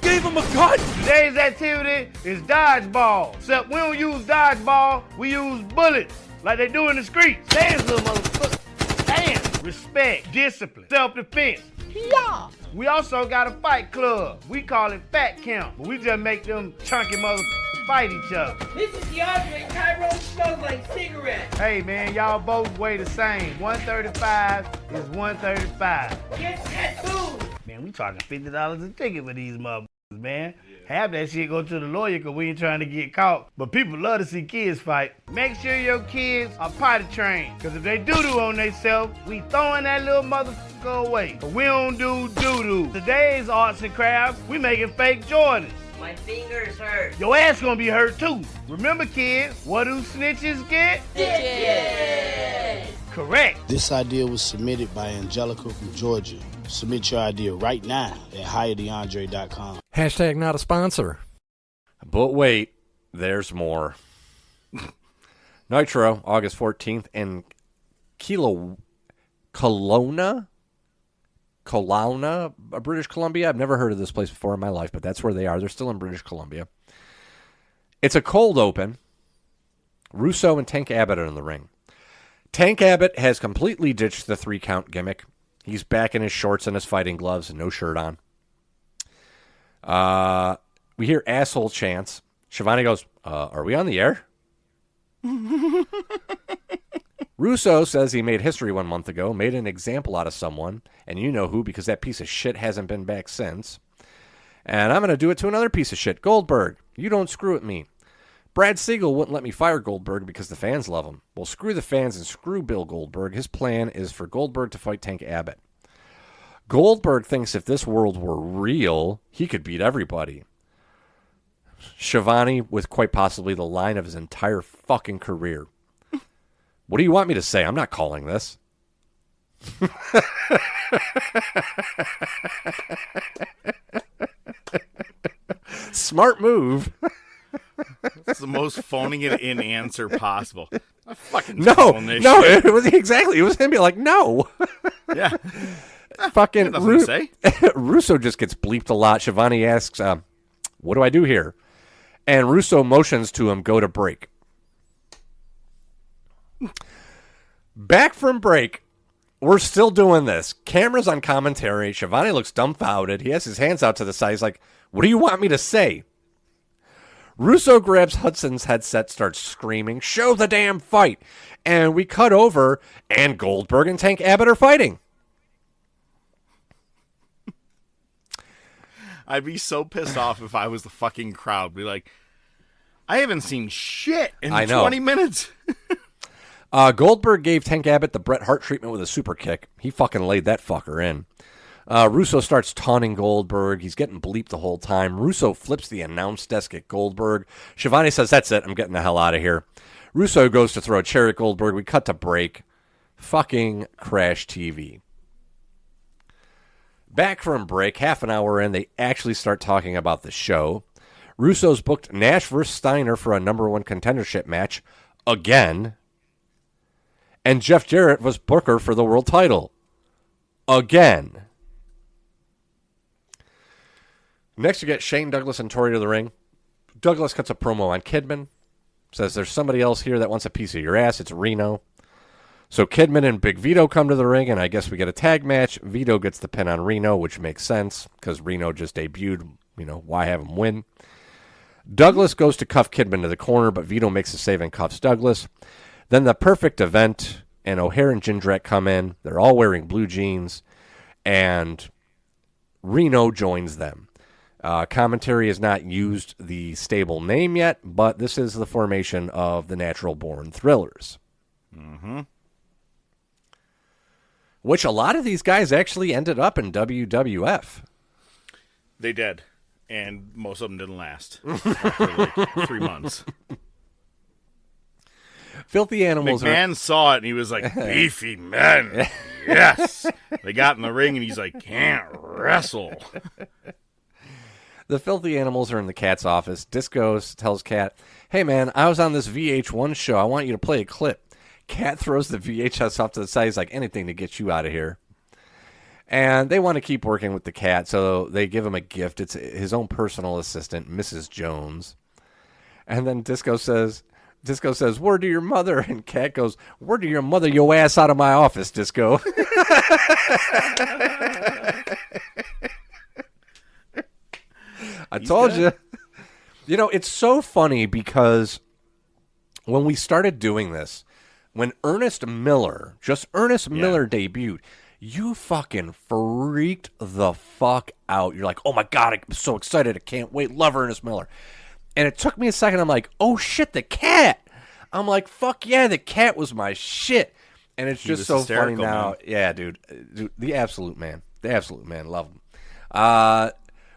Gave him a gun. Today's activity is dodgeball. Except we don't use dodgeball, we use bullets. Like they do in the streets. Stand, little motherfucker. Stand. Respect, discipline, self-defense. Yeah. We also got a fight club. We call it Fat Camp. But we just make them chunky motherfuckers fight each other. This is DeAndre. Tyrone smells like cigarettes. Hey, man, y'all both weigh the same. 135 is 135. Get tattooed. Man, we charging $50 a ticket for these motherfuckers, man. Half that shit go to the lawyer because we ain't trying to get caught. But people love to see kids fight. Make sure your kids are potty trained. Because if they doo-doo on themselves, we throwing that little motherfucker away. But we don't do doo-doo. Today's arts and crafts, we making fake Jordans. My fingers hurt. Your ass gonna be hurt too. Remember, kids, what do snitches get? Stitches. Correct. This idea was submitted by Angelica from Georgia. Submit your idea right now at hiredeandre.com. Hashtag not a sponsor. But wait, there's more. Nitro, August 14th, in Kelowna, British Columbia. I've never heard of this place before in my life, but that's where they are. They're still in British Columbia. It's a cold open. Russo and Tank Abbott are in the ring. Tank Abbott has completely ditched the 3-count gimmick. He's back in his shorts and his fighting gloves and no shirt on. We hear asshole chants. Shivani goes, are we on the air? Russo says he made history 1 month ago, made an example out of someone, and you know who, because that piece of shit hasn't been back since. And I'm going to do it to another piece of shit, Goldberg. You don't screw with me. Brad Siegel wouldn't let me fire Goldberg because the fans love him. Well, screw the fans and screw Bill Goldberg. His plan is for Goldberg to fight Tank Abbott. Goldberg thinks if this world were real, he could beat everybody. Shivani with quite possibly the line of his entire fucking career. What do you want me to say? I'm not calling this. Smart move. It's the most phoning it in answer possible. I fucking no, shit. It was exactly. It was him being like, no. Yeah. Fucking Russo just gets bleeped a lot. Shivani asks, what do I do here? And Russo motions to him, go to break. Back from break, we're still doing this. Cameras on commentary. Shivani looks dumbfounded. He has his hands out to the side. He's like, what do you want me to say? Russo grabs Hudson's headset, starts screaming, show the damn fight. And we cut over, and Goldberg and Tank Abbott are fighting. I'd be so pissed off if I was the fucking crowd. Be like, I haven't seen shit in 20 minutes. Goldberg gave Tank Abbott the Bret Hart treatment with a super kick. He fucking laid that fucker in. Russo starts taunting Goldberg. He's getting bleeped the whole time. Russo flips the announce desk at Goldberg. Shivani says, that's it. I'm getting the hell out of here. Russo goes to throw a chair at Goldberg. We cut to break. Fucking Crash TV. Back from break, half an hour in, they actually start talking about the show. Russo's booked Nash vs. Steiner for a #1 contendership match again. And Jeff Jarrett was booker for the world title again. Next, you get Shane Douglas and Tori to the ring. Douglas cuts a promo on Kidman. Says there's somebody else here that wants a piece of your ass. It's Reno. So Kidman and Big Vito come to the ring, and I guess we get a tag match. Vito gets the pin on Reno, which makes sense because Reno just debuted. You know, why have him win? Douglas goes to cuff Kidman to the corner, but Vito makes a save and cuffs Douglas. Then the Perfect Event and O'Hare and Jindrak come in. They're all wearing blue jeans, and Reno joins them. Commentary has not used the stable name yet, but this is the formation of the Natural Born Thrillers. Mm-hmm. Which a lot of these guys actually ended up in WWF. They did. and most of them didn't last after like 3 months. Filthy Animals McMahon saw it, and he was like, beefy men. Yes. They got in the ring, and he's like, can't wrestle. The Filthy Animals are in the Cat's office. Disco tells Cat, hey, man, I was on this VH1 show. I want you to play a clip. Cat throws the VHS off to the side. He's like, anything to get you out of here. And they want to keep working with the Cat, so they give him a gift. It's his own personal assistant, Mrs. Jones. And then Disco says, word to your mother. And Cat goes, word to your mother, your ass out of my office, Disco. I told you. You know, it's so funny because when we started doing this, when Ernest Miller debuted, you fucking freaked the fuck out. You're like, oh my God, I'm so excited. I can't wait. Love Ernest Miller. And it took me a second. I'm like, oh shit, the Cat. I'm like, fuck yeah, the Cat was my shit. And it's just so funny now. Man. Yeah, dude, the absolute man. Love him.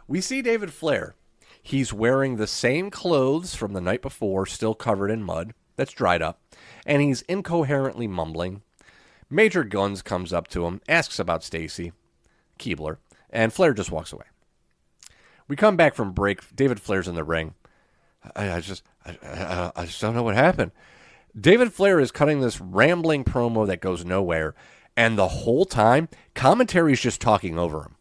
We see David Flair. He's wearing the same clothes from the night before, still covered in mud. That's dried up. And he's incoherently mumbling. Major Guns comes up to him, asks about Stacy Keibler, and Flair just walks away. We come back from break. David Flair's in the ring. I just don't know what happened. David Flair is cutting this rambling promo that goes nowhere, and the whole time, commentary's just talking over him.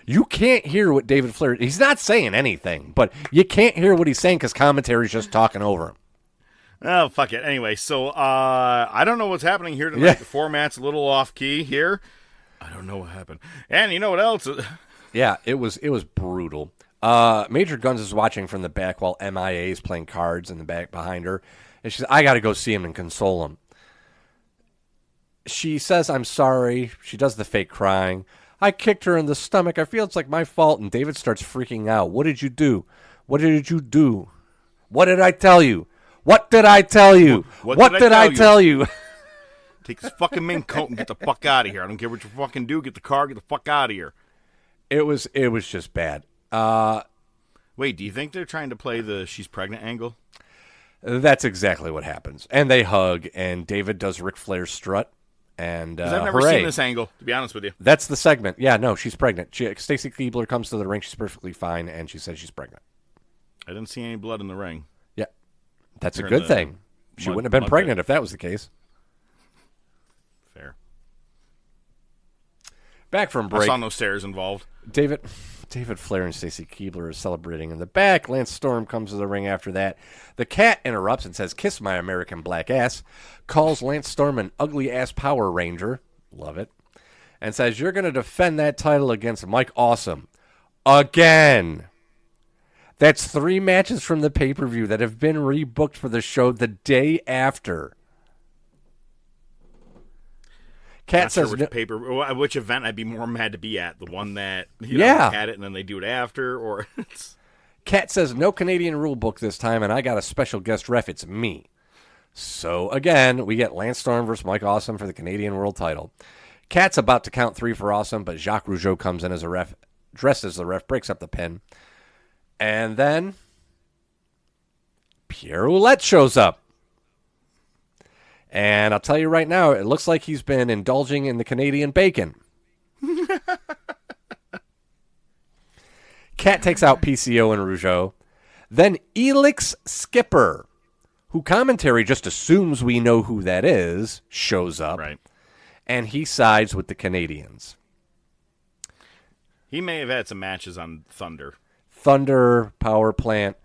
You can't hear what David Flair... He's not saying anything, but you can't hear what he's saying because commentary's just talking over him. Oh, fuck it. Anyway, so I don't know what's happening here tonight. Yeah. The format's a little off-key here. I don't know what happened. And you know what else? Yeah, it was brutal. Major Guns is watching from the back while MIA is playing cards in the back behind her. And she says, I got to go see him and console him. She says, I'm sorry. She does the fake crying. I kicked her in the stomach. I feel it's like my fault. And David starts freaking out. What did you do? What did you do? What did I tell you? What did I tell you? What did I tell you? Take this fucking mink coat and get the fuck out of here. I don't care what you fucking do. Get the car. Get the fuck out of here. It was just bad. Wait, do you think they're trying to play the she's pregnant angle? That's exactly what happens. And they hug, and David does Ric Flair's strut. And I've never seen this angle, to be honest with you. That's the segment. Yeah, no, she's pregnant. Stacy Keibler comes to the ring. She's perfectly fine, and she says she's pregnant. I didn't see any blood in the ring. Yeah, that's a good thing. She wouldn't have been pregnant if that was the case. Fair. Back from break. I saw no stairs involved. David Flair and Stacy Keibler are celebrating in the back. Lance Storm comes to the ring after that. The Cat interrupts and says, kiss my American black ass. Calls Lance Storm an ugly-ass Power Ranger. Love it. And says, you're going to defend that title against Mike Awesome. Again. That's 3 matches from the pay-per-view that have been rebooked for the show the day after. Cat says which event I'd be more mad to be at, the one that had it and then they do it after, or Cat says no Canadian rule book this time, and I got a special guest ref. It's me. So again, we get Lance Storm versus Mike Awesome for the Canadian World Title. Cat's about to count 3 for Awesome, but Jacques Rougeau comes in as a ref, dressed as the ref, breaks up the pin, and then Pierre Ouellette shows up. And I'll tell you right now, it looks like he's been indulging in the Canadian bacon. Cat takes out PCO and Rougeau. Then Elix Skipper, who commentary just assumes we know who that is, shows up. Right. And he sides with the Canadians. He may have had some matches on Thunder. Thunder, Power Plant.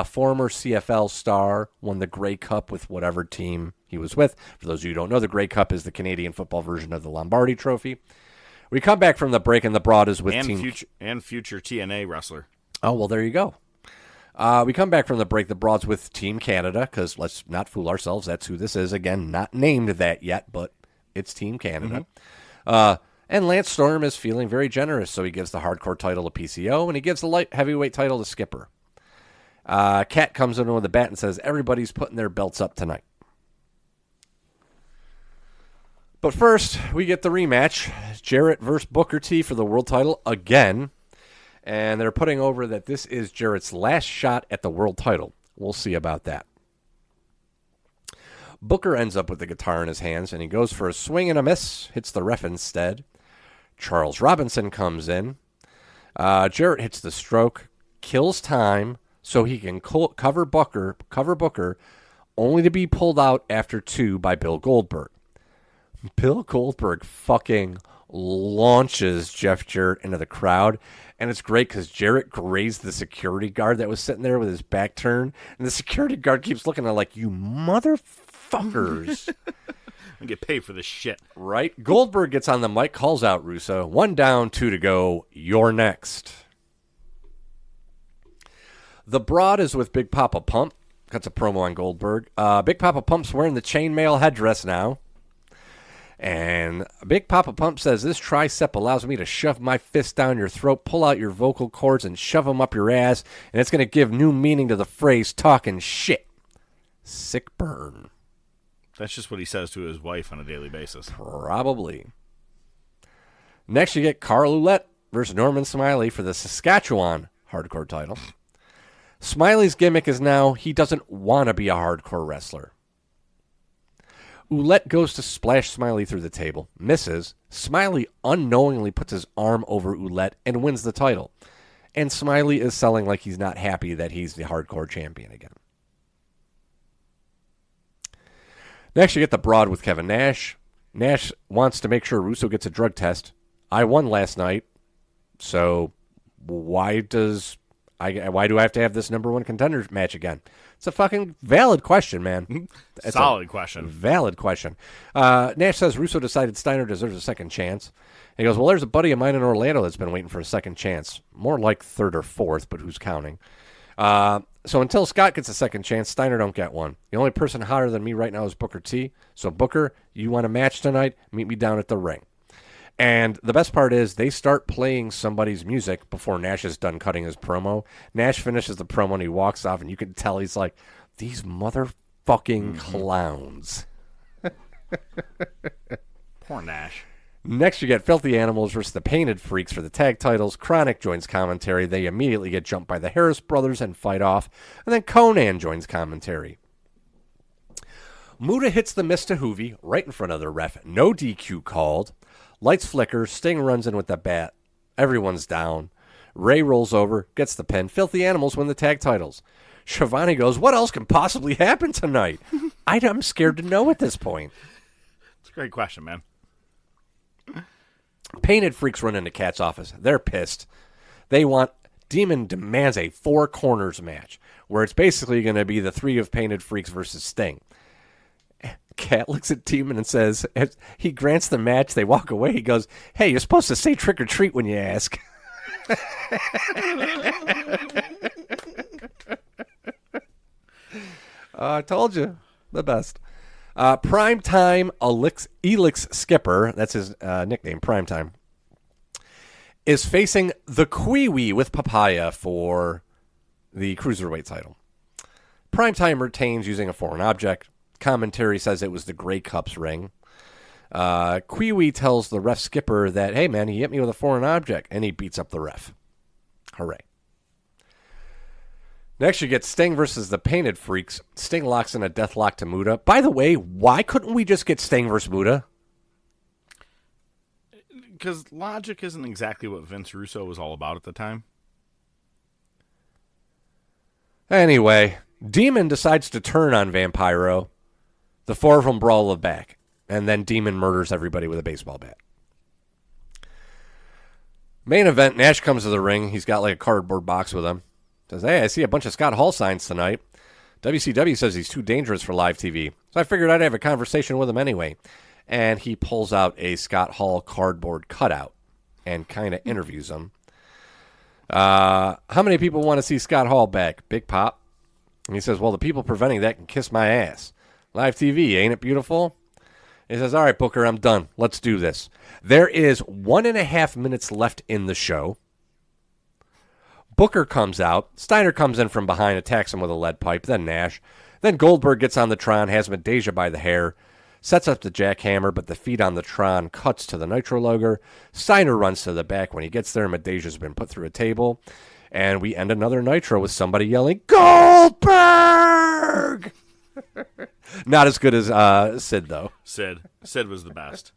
Former CFL star, won the Grey Cup with whatever team he was with. For those of you who don't know, the Grey Cup is the Canadian football version of the Lombardi Trophy. We come back from the break, and the Broad is with future TNA wrestler. Oh, well, there you go. We come back from the break. The Broad's with Team Canada, because let's not fool ourselves. That's who this is. Again, not named that yet, but it's Team Canada. Mm-hmm. And Lance Storm is feeling very generous, so he gives the hardcore title to PCO, and he gives the light heavyweight title to Skipper. Cat comes in with a bat and says, everybody's putting their belts up tonight. But first, we get the rematch. Jarrett versus Booker T for the world title again. And they're putting over that this is Jarrett's last shot at the world title. We'll see about that. Booker ends up with the guitar in his hands, and he goes for a swing and a miss, hits the ref instead. Charles Robinson comes in. Jarrett hits the stroke, kills time, so he can cover Booker, only to be pulled out after 2 by Bill Goldberg. Bill Goldberg fucking launches Jeff Jarrett into the crowd, and it's great because Jarrett grazed the security guard that was sitting there with his back turned, and the security guard keeps looking at him like, you motherfuckers. I get paid for this shit. Right? Goldberg gets on the mic, calls out Russo. 1 down, 2 to go. You're next. The Broad is with Big Papa Pump. Cuts a promo on Goldberg. Big Papa Pump's wearing the chainmail headdress now. And Big Papa Pump says, this tricep allows me to shove my fist down your throat, pull out your vocal cords, and shove them up your ass. And it's going to give new meaning to the phrase talking shit. Sick burn. That's just what he says to his wife on a daily basis. Probably. Next, you get Carl Ouellette versus Norman Smiley for the Saskatchewan hardcore title. Smiley's gimmick is now he doesn't want to be a hardcore wrestler. Ouellette goes to splash Smiley through the table, misses. Smiley unknowingly puts his arm over Ouellette and wins the title. And Smiley is selling like he's not happy that he's the hardcore champion again. Next, you get the Broad with Kevin Nash. Nash wants to make sure Russo gets a drug test. I won last night, so why do I have to have this number 1 contender match again? It's a fucking valid question, man. It's Solid question. Valid question. Nash says Russo decided Steiner deserves a second chance. He goes, well, there's a buddy of mine in Orlando that's been waiting for a second chance. More like 3rd or 4th, but who's counting? So until Scott gets a second chance, Steiner don't get one. The only person hotter than me right now is Booker T. So, Booker, you want a match tonight? Meet me down at the ring. And the best part is they start playing somebody's music before Nash is done cutting his promo. Nash finishes the promo and he walks off, and you can tell he's like, these motherfucking clowns. Poor Nash. Next, you get Filthy Animals versus the Painted Freaks for the tag titles. Chronic joins commentary. They immediately get jumped by the Harris brothers and fight off. And then Conan joins commentary. Muta hits the miss to Hoovy right in front of the ref. No DQ called. Lights flicker. Sting runs in with the bat. Everyone's down. Ray rolls over, gets the pin. Filthy Animals win the tag titles. Shivani goes, what else can possibly happen tonight? I'm scared to know at this point. It's a great question, man. Painted Freaks run into Cat's office. They're pissed. Demon demands a 4 corners match, where it's basically going to be the 3 of Painted Freaks versus Sting. Cat looks at Demon and says, as he grants the match, they walk away. He goes, hey, you're supposed to say trick or treat when you ask. I told you. The best. Primetime Elix Skipper, that's his nickname, Primetime, is facing the Kiwi with Papaya for the Cruiserweight title. Primetime retains using a foreign object. Commentary says it was the Grey Cup's ring. Kiwi tells the ref Skipper that, hey, man, he hit me with a foreign object, and he beats up the ref. Hooray. Next, you get Sting versus the Painted Freaks. Sting locks in a deathlock to Muta. By the way, why couldn't we just get Sting versus Muta? Because logic isn't exactly what Vince Russo was all about at the time. Anyway, Demon decides to turn on Vampiro. The 4 of them brawl back. And then Demon murders everybody with a baseball bat. Main event, Nash comes to the ring. He's got like a cardboard box with him. Says, hey, I see a bunch of Scott Hall signs tonight. WCW says he's too dangerous for live TV. So I figured I'd have a conversation with him anyway. And he pulls out a Scott Hall cardboard cutout and kind of interviews him. How many people want to see Scott Hall back? Big Pop. And he says, well, the people preventing that can kiss my ass. Live TV, ain't it beautiful? He says, all right, Booker, I'm done. Let's do this. There is 1.5 minutes left in the show. Booker comes out. Steiner comes in from behind, attacks him with a lead pipe, then Nash. Then Goldberg gets on the Tron, has Medeja by the hair. Sets up the jackhammer, but the feed on the Tron cuts to the Nitro logo. Steiner runs to the back. When he gets there, Medeja's been put through a table. And we end another Nitro with somebody yelling, Goldberg! Not as good as Sid, though. Sid was the best.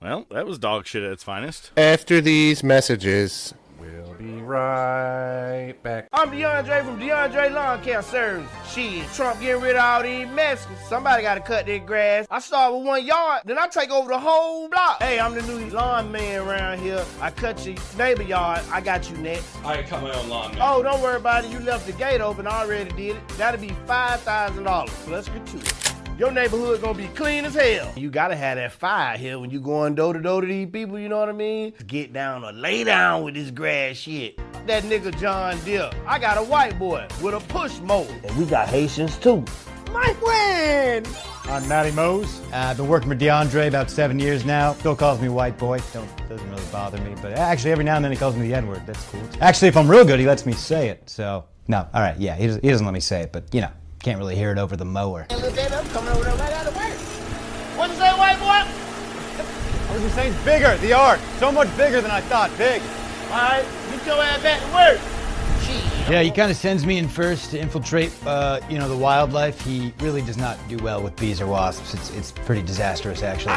Well, that was dog shit at its finest. After these messages, we'll be right back. I'm DeAndre from DeAndre Lawn Care Service. Shit, Trump getting rid of all these Mexicans. Somebody got to cut their grass. I start with 1 yard, then I take over the whole block. Hey, I'm the new lawn man around here. I cut your neighbor yard. I got you next. I cut my own lawn, man. Oh, don't worry about it. You left the gate open. I already did it. That'll be $5,000 plus gratuity. Your neighborhood gonna be clean as hell. You gotta have that fire here when you going door to door to these people, you know what I mean? Get down or lay down with this grass shit. That nigga John Deere. I got a white boy with a push mower. And we got Haitians too. Nightwing! I'm Matty Mose. I've been working for DeAndre about 7 years now. Still calls me white boy. Doesn't really bother me, but actually every now and then he calls me the N-word. That's cool. Actually, if I'm real good, he lets me say it. So, no, all right, yeah, he doesn't let me say it, but you know. Can't really hear it over the mower. Hey, look at him coming over there right out of work. What'd you say, white boy? I was just saying bigger, the arc. So much bigger than I thought, big. All right, get your ass back to work. Yeah, he kind of sends me in first to infiltrate, the wildlife. He really does not do well with bees or wasps. It's pretty disastrous, actually.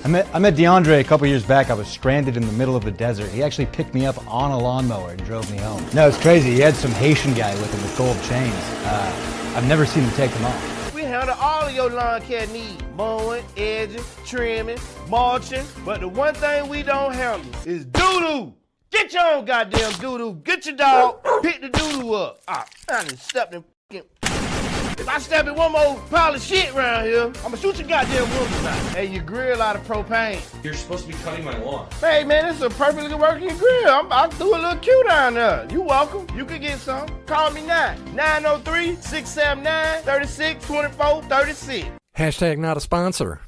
I met DeAndre a couple years back. I was stranded in the middle of the desert. He actually picked me up on a lawnmower and drove me home. No, it's crazy. He had some Haitian guy with him with gold chains. I've never seen him take them off. We handle all of your lawn care needs. Mowing, edging, trimming, mulching. But the one thing we don't handle is doo-doo. Get your own goddamn doo-doo. Get your dog, pick the doo-doo up. I done stepped in f***ing... If I step in one more pile of shit around here, I'ma shoot your goddamn windows out. Hey, you grill out of propane. You're supposed to be cutting my lawn. Hey, man, it's a perfectly working grill. I threw a little Q down there. You welcome. You can get some. Call me now. 903-679-3624-36. Hashtag not a sponsor.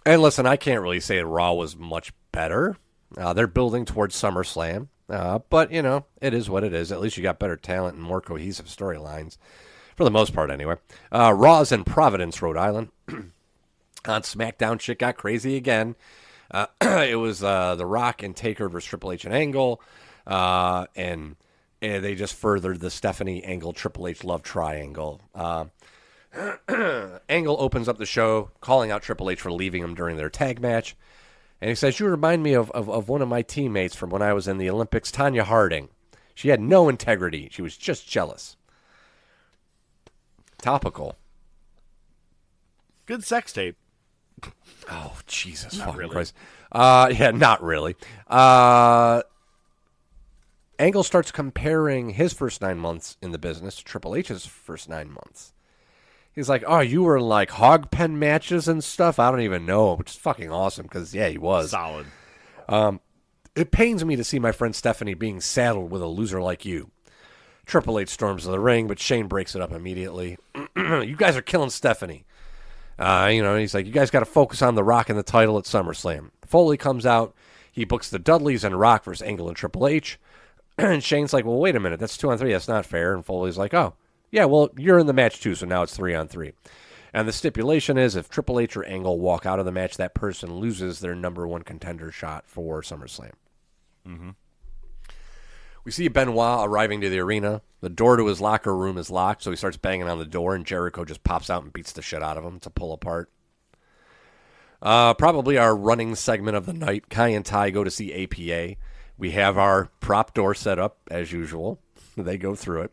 And listen, I can't really say Raw was much better. They're building towards SummerSlam. But, it is what it is. At least you got better talent and more cohesive storylines. For the most part, anyway. Raw's in Providence, Rhode Island. On SmackDown, shit got crazy again. It was The Rock and Taker versus Triple H and Angle. And they just furthered the Stephanie Angle Triple H love triangle. Angle opens up the show, calling out Triple H for leaving him during their tag match. And he says, you remind me of one of my teammates from when I was in the Olympics, Tanya Harding. She had no integrity. She was just jealous. Topical. Good sex tape. Oh, Jesus Not fucking really. Christ. Yeah, not really. Angle starts comparing his first 9 months in the business to Triple H's first 9 months. He's like, oh, you were in like hog pen matches and stuff? I don't even know, which is fucking awesome because, yeah, he was. Solid. It pains me to see my friend Stephanie being saddled with a loser like you. Triple H storms the ring, but Shane breaks it up immediately. You guys are killing Stephanie. He's like, you guys got to focus on The Rock and the title at SummerSlam. Foley comes out. He books the Dudleys and Rock versus Angle and Triple H. And Shane's like, well, wait a minute. That's 2-on-3. That's not fair. And Foley's like, oh, yeah, well, you're in the match too, so now it's 3-on-3. And the stipulation is if Triple H or Angle walk out of the match, that person loses their number one contender shot for SummerSlam. Mm-hmm. We see Benoit arriving to the arena. The door to his locker room is locked, so he starts banging on the door, and Jericho just pops out and beats the shit out of him. It's a pull apart. Probably our running segment of the night. Kai and Ty go to see APA. We have our prop door set up, as usual. They go through it.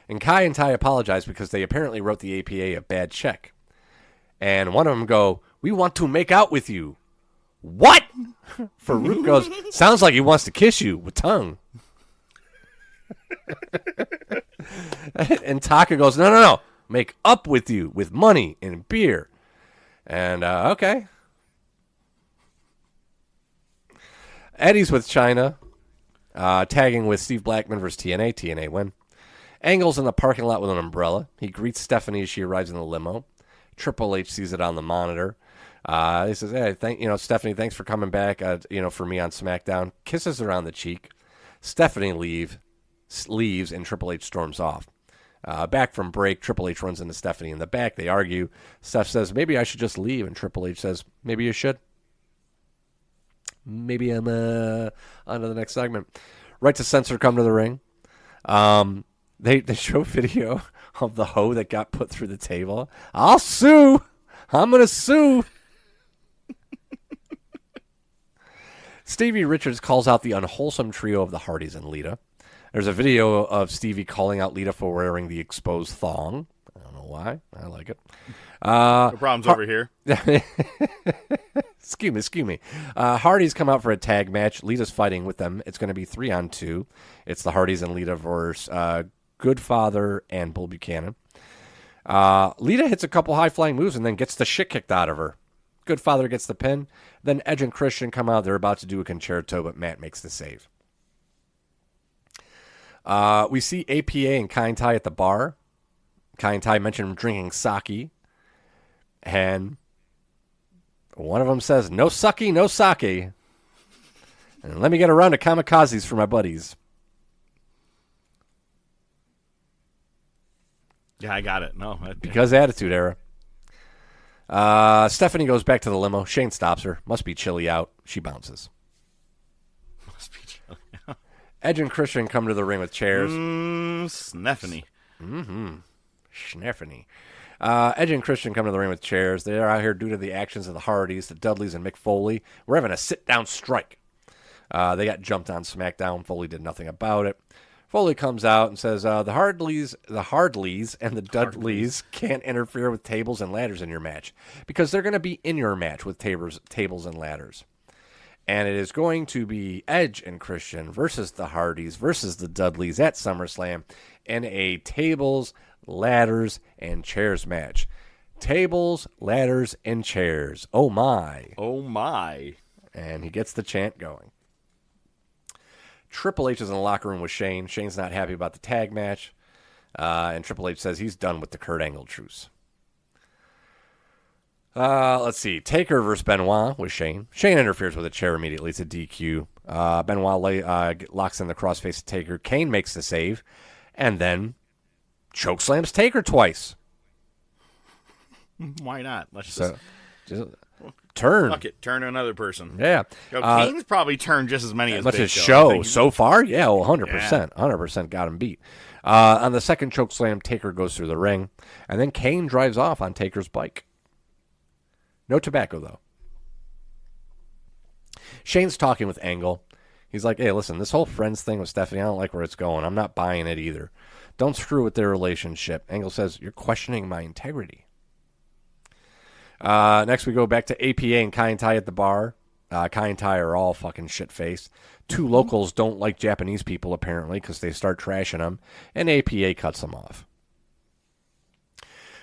And Kai and Ty apologize because they apparently wrote the APA a bad check. And one of them go, we want to make out with you. What? Farouk goes, sounds like he wants to kiss you with tongue. And Taka goes, no. Make up with you with money and beer. And, okay. Eddie's with China, tagging with Steve Blackman versus TNA. TNA win. Angle's in the parking lot with an umbrella. He greets Stephanie as she arrives in the limo. Triple H sees it on the monitor. He says, hey, Stephanie, thanks for coming back, for me on SmackDown. Kisses her on the cheek. Stephanie leaves, and Triple H storms off. Back from break, Triple H runs into Stephanie in the back. They argue. Steph says, maybe I should just leave. And Triple H says, maybe you should. Maybe I'm on to the next segment. Right to Censor come to the ring. They show video of the hoe that got put through the table. I'll sue. I'm going to sue. Stevie Richards calls out the unwholesome trio of the Hardys and Lita. There's a video of Stevie calling out Lita for wearing the exposed thong. I don't know why. I like it. No problems over here. Excuse me. Hardys come out for a tag match. Lita's fighting with them. It's going to be 3-on-2. It's the Hardys and Lita versus Goodfather and Bull Buchanan. Lita hits a couple high-flying moves and then gets the shit kicked out of her. Goodfather gets the pin. Then Edge and Christian come out. They're about to do a concerto, but Matt makes the save. We see APA and Kai Tai at the bar. Kai Tai mentioned drinking sake. And one of them says, no sucky, no sake. And let me get a round of kamikazes for my buddies. Yeah, I got it. No, Because Attitude Era. Stephanie goes back to the limo. Shane stops her. Must be chilly out. She bounces. Must be chilly out. Edge and Christian come to the ring with chairs. Stephanie. Stephanie. Edge and Christian come to the ring with chairs. They're out here due to the actions of the Hardys, the Dudleys, and Mick Foley. We're having a sit-down strike. They got jumped on SmackDown. Foley did nothing about it. Foley comes out and says, the Hardleys and the Dudleys can't interfere with tables and ladders in your match because they're going to be in your match with tables and ladders. And it is going to be Edge and Christian versus the Hardys versus the Dudleys at SummerSlam in a tables, ladders, and chairs match. Tables, ladders, and chairs. Oh, my. Oh, my. And he gets the chant going. Triple H is in the locker room with Shane. Shane's not happy about the tag match. And Triple H says he's done with the Kurt Angle truce. Let's see. Taker versus Benoit with Shane. Shane interferes with a chair immediately. It's a DQ. Benoit locks in the crossface of Taker. Kane makes the save. And then chokeslams Taker twice. Why not? Let's just turn. Fuck it. Turn to another person. Yeah. Kane's probably turned just as many as much Big as Show. Show so far. Yeah, well, 100%. Yeah. 100% got him beat. On the second chokeslam, Taker goes through the ring. And then Kane drives off on Taker's bike. No tobacco, though. Shane's talking with Angle. He's like, hey, listen, this whole friends thing with Stephanie, I don't like where it's going. I'm not buying it either. Don't screw with their relationship. Angle says, you're questioning my integrity. Next, we go back to APA and Kai Tai at the bar. Kai and Tai are all fucking shit-faced. Two locals don't like Japanese people, apparently, because they start trashing them, and APA cuts them off.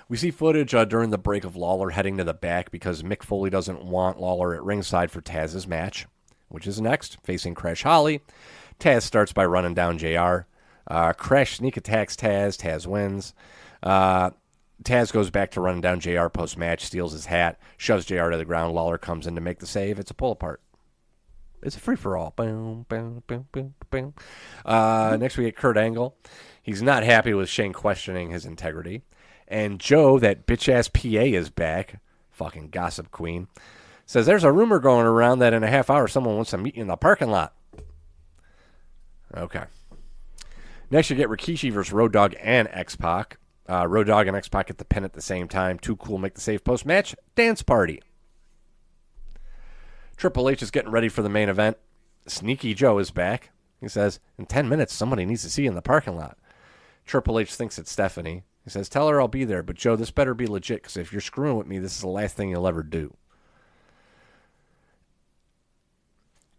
We see footage during the break of Lawler heading to the back because Mick Foley doesn't want Lawler at ringside for Taz's match, which is next, facing Crash Holly. Taz starts by running down JR. Crash sneak attacks Taz. Taz wins. Taz goes back to running down JR post-match, steals his hat, shoves JR to the ground. Lawler comes in to make the save. It's a pull-apart. It's a free-for-all. Boom, boom, boom, boom, boom. Next, we get Kurt Angle. He's not happy with Shane questioning his integrity. And Joe, that bitch-ass PA, is back. Fucking gossip queen. Says, there's a rumor going around that in a half hour someone wants to meet you in the parking lot. Okay. Next, you get Rikishi versus Road Dogg and X-Pac. Road Dogg and X-Pac get the pin at the same time. Too Cool make the save post-match. Dance party. Triple H is getting ready for the main event. Sneaky Joe is back. He says, in 10 minutes, somebody needs to see you in the parking lot. Triple H thinks it's Stephanie. He says, tell her I'll be there, but Joe, this better be legit, because if you're screwing with me, this is the last thing you'll ever do.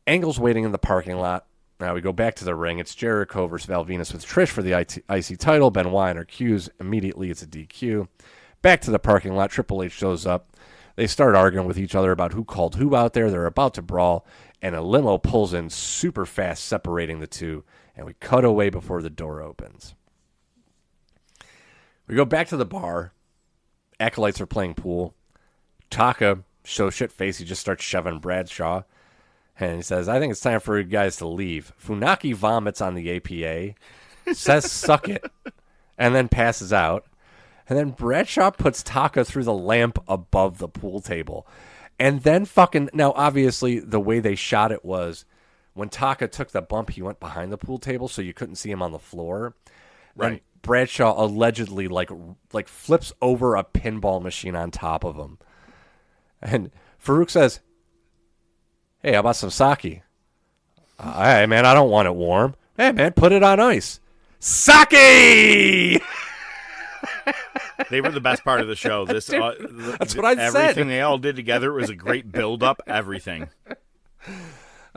Angle's waiting in the parking lot. Now we go back to the ring. It's Jericho versus Val Venus with Trish for the IC title. Benoit and her cues. Immediately, it's a DQ. Back to the parking lot. Triple H shows up. They start arguing with each other about who called who out there. They're about to brawl, and a limo pulls in super fast, separating the two, and we cut away before the door opens. We go back to the bar. Acolytes are playing pool. Taka, so shit-faced, he just starts shoving Bradshaw. And he says, I think it's time for you guys to leave. Funaki vomits on the APA, says suck it, and then passes out. And then Bradshaw puts Taka through the lamp above the pool table. And then now obviously the way they shot it was when Taka took the bump, he went behind the pool table so you couldn't see him on the floor. Right. And Bradshaw allegedly like flips over a pinball machine on top of him. And Farouk says, "Hey, how about some sake?" "Hey, man, I don't want it warm." "Hey, man, put it on ice." Sake! They were the best part of the show. That's what I said. Everything they all did together was a great build-up, everything.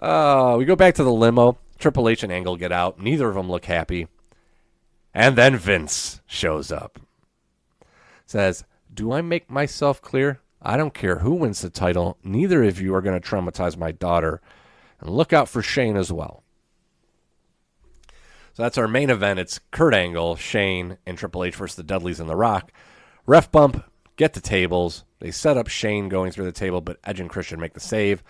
We go back to the limo. Triple H and Angle get out. Neither of them look happy. And then Vince shows up. Says, "Do I make myself clear? I don't care who wins the title. Neither of you are going to traumatize my daughter. And look out for Shane as well." So that's our main event. It's Kurt Angle, Shane, and Triple H versus the Dudleys and The Rock. Ref bump, get the tables. They set up Shane going through the table, but Edge and Christian make the save.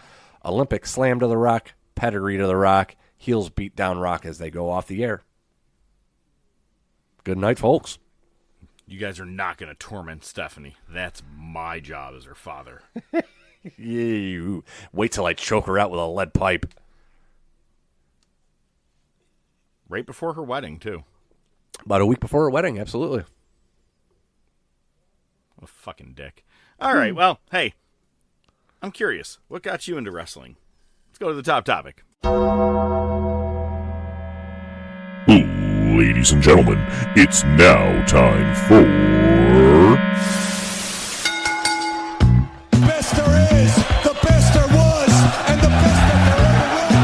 Olympic slam to The Rock, pedigree to The Rock. Heels beat down Rock as they go off the air. Good night, folks. You guys are not going to torment Stephanie. That's my job as her father. You wait till I choke her out with a lead pipe. Right before her wedding, too. About a week before her wedding, absolutely. What a fucking dick. All right, well, hey, I'm curious. What got you into wrestling? Let's go to the top topic. Ladies and gentlemen, it's now time for... Best there is, the best there was, and the best that there ever will be.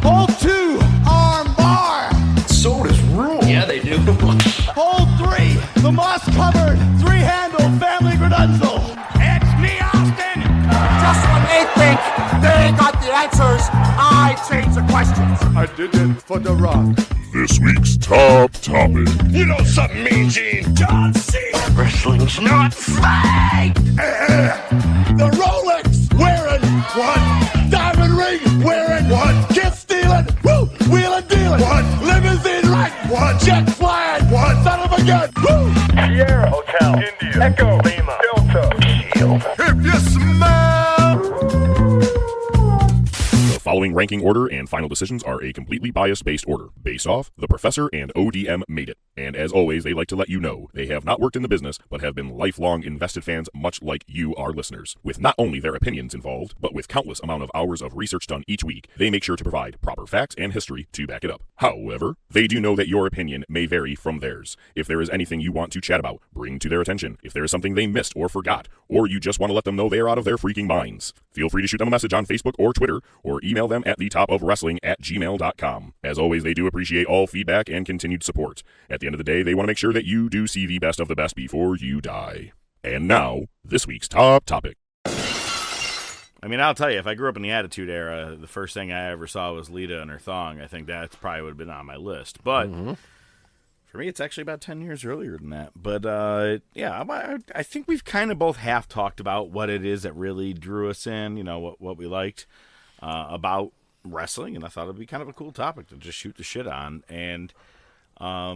Hold 2, arm bar. Sodas rule. Yeah, they do. Hold 3, the moss-covered, 3-handle family gradunzel. It's me, Austin. Just when they think they ain't got the answers, I change the questions. I did it for The Rock. This week's top topic. You know something, Mean Gene? John Cena. Wrestling's not fake. The Rolex wearing what? Diamond ring wearing what? Kiss stealing, woo, wheeling dealing what? Limousine right what? Jet flying what? Son of a gun, woo. Sierra Hotel, India, Echo, Lima, Delta, Shield. If you smell. The following ranking order and final decisions are a completely bias-based order, based off The Professor and ODM made it. And as always, they like to let you know they have not worked in the business, but have been lifelong invested fans much like you, our listeners. With not only their opinions involved, but with countless amount of hours of research done each week, they make sure to provide proper facts and history to back it up. However, they do know that your opinion may vary from theirs. If there is anything you want to chat about, bring to their attention. If there is something they missed or forgot, or you just want to let them know they are out of their freaking minds, feel free to shoot them a message on Facebook or Twitter, or email them at thetopofwrestling@gmail.com. As always, they do appreciate all feedback and continued support. At the end of the day, they want to make sure that you do see the best of the best before you die. And now, this week's top topic. I mean, I'll tell you, if I grew up in the Attitude Era, the first thing I ever saw was Lita and her thong. I think that probably would have been on my list. But for me, it's actually about 10 years earlier than that. But, yeah, I think we've kind of both half talked about what it is that really drew us in, you know, what we liked about wrestling. And I thought it'd be kind of a cool topic to just shoot the shit on. And I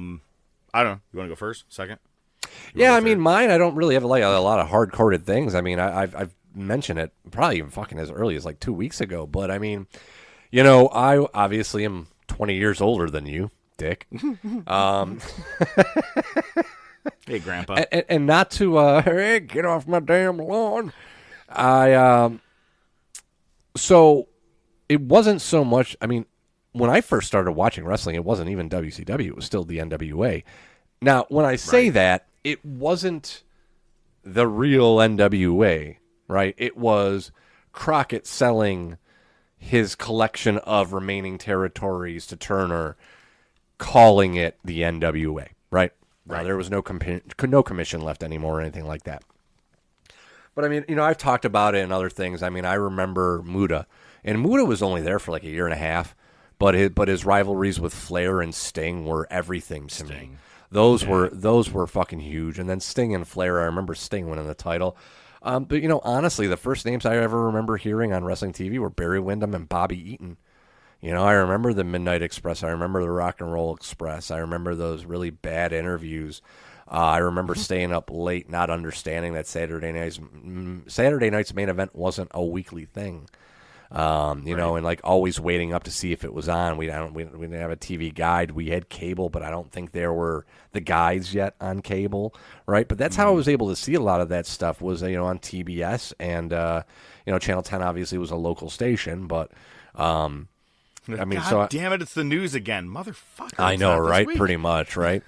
don't know. You want to go first? Second? Yeah, I mean, mine, I don't really have like a lot of hard-coded things. I mean, I've mentioned it probably even fucking as early as like 2 weeks ago. But, I mean, you know, I obviously am 20 years older than you, Dick. Hey, Grandpa. And not to, hey, get off my damn lawn. So it wasn't so much, I mean, when I first started watching wrestling, it wasn't even WCW. It was still the NWA. Now, when I say that, it wasn't the real NWA, right? It was Crockett selling his collection of remaining territories to Turner, calling it the NWA, right? Now, there was no commission left anymore or anything like that. But, I mean, you know, I've talked about it in other things. I mean, I remember Muta. And Muta was only there for like a year and a half. But his rivalries with Flair and Sting were everything to me. Those were fucking huge. And then Sting and Flair, I remember Sting winning the title. But, you know, honestly, the first names I ever remember hearing on wrestling TV were Barry Windham and Bobby Eaton. You know, I remember the Midnight Express. I remember the Rock and Roll Express. I remember those really bad interviews. I remember staying up late, not understanding that Saturday night's main event wasn't a weekly thing. You know, and like always waiting up to see if it was on. We didn't have a TV guide. We had cable, but I don't think there were the guides yet on cable, right? But that's how I was able to see a lot of that stuff was, you know, on TBS and, you know, Channel 10 obviously was a local station, but, I mean, God damn it, it's the news again, motherfucker. I know, right? Pretty much, right?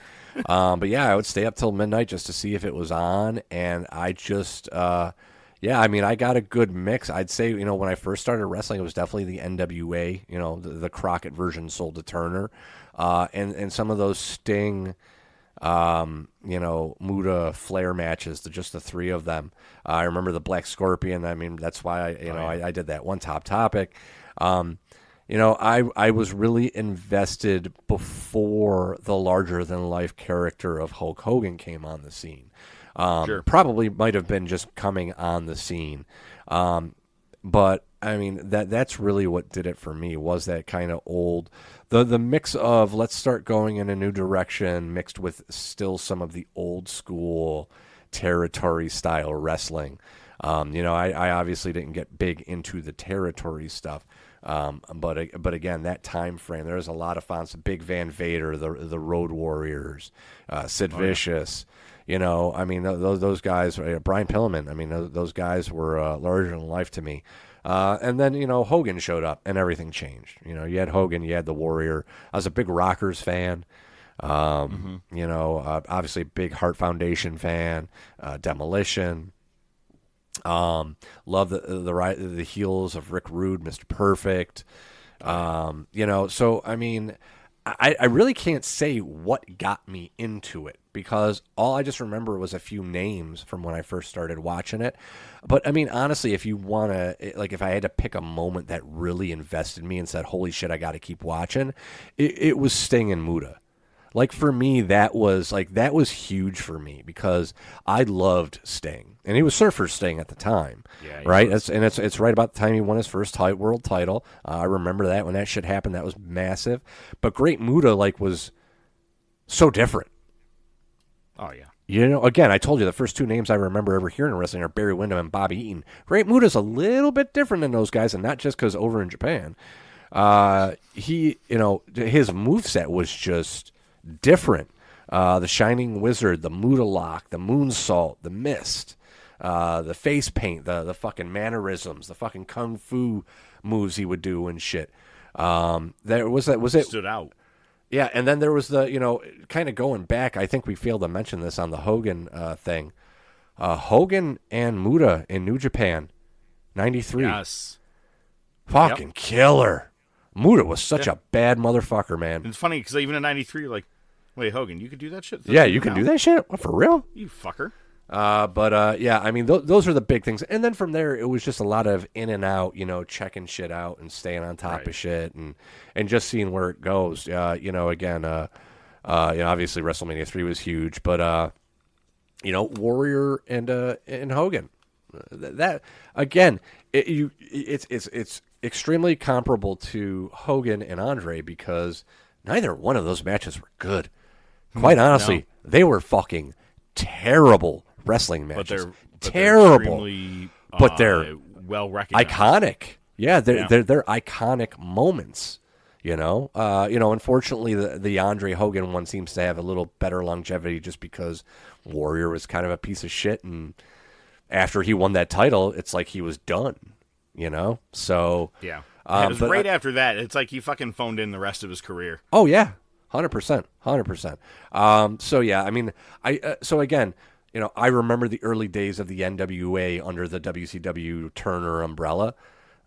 But yeah, I would stay up till midnight just to see if it was on, and I just, yeah, I mean, I got a good mix. I'd say, you know, when I first started wrestling, it was definitely the NWA, you know, the Crockett version sold to Turner, and some of those Sting, you know, Muta Flair matches, just the three of them. I remember the Black Scorpion. I mean, that's why I did that one Top Topic. You know, I was really invested before the larger-than-life character of Hulk Hogan came on the scene. Sure. Probably might have been just coming on the scene. But, I mean, that's really what did it for me, was that kind of old... The mix of let's start going in a new direction mixed with still some of the old-school territory-style wrestling. You know, I obviously didn't get big into the territory stuff. But again, that time frame, there's a lot of fonts. Big Van Vader, the Road Warriors, Sid Vicious. You know, I mean, those guys, Brian Pillman. I mean, those guys were larger than life to me. And then, you know, Hogan showed up and everything changed. You know, you had Hogan, you had the Warrior. I was a big Rockers fan. You know, obviously big Heart Foundation fan, Demolition. Love the heels of Rick Rude, Mr. Perfect. You know, so I mean, I really can't say what got me into it because all I just remember was a few names from when I first started watching it. But I mean, honestly, if you want to, like, if I had to pick a moment that really invested me and said, "Holy shit, I got to keep watching," it was Sting and Muta. Like, for me, that was huge for me because I loved Sting. And he was Surfer Sting at the time, right? It's right about the time he won his first world title. I remember that when that shit happened. That was massive. But Great Muta, like, was so different. Oh, yeah. You know, again, I told you the first two names I remember ever hearing in wrestling are Barry Windham and Bobby Eaton. Great Muta's a little bit different than those guys, and not just because over in Japan. You know, his moveset was just... different. The Shining Wizard, the Muta Lock, the Moonsault, the Mist, the face paint, the fucking mannerisms, the fucking kung fu moves he would do and shit. Was it stood out. Yeah, and then there was the, you know, kind of going back, I think we failed to mention this on the Hogan thing. Hogan and Muta in New Japan, 93. Yes. Fucking killer. Muta was such a bad motherfucker, man. It's funny because even in '93, like, wait, Hogan, you could do that shit? Yeah, you can do that shit? What, for real? You fucker. But yeah, I mean, those are the big things. And then from there, it was just a lot of in and out, you know, checking shit out and staying on top of shit and just seeing where it goes. You know, again, you know, obviously WrestleMania 3 was huge, but, you know, Warrior and Hogan. That, again, it's extremely comparable to Hogan and Andre because neither one of those matches were good. Quite honestly, they were fucking terrible wrestling matches. Terrible. But they're well recognized. Iconic. Yeah, they're iconic moments. You know, unfortunately, the Andre Hogan one seems to have a little better longevity just because Warrior was kind of a piece of shit, and after he won that title, it's like he was done. You know, so yeah, it was right after that. It's like he fucking phoned in the rest of his career. Oh yeah, 100%. So yeah, I mean, so again, you know, I remember the early days of the NWA under the WCW Turner umbrella,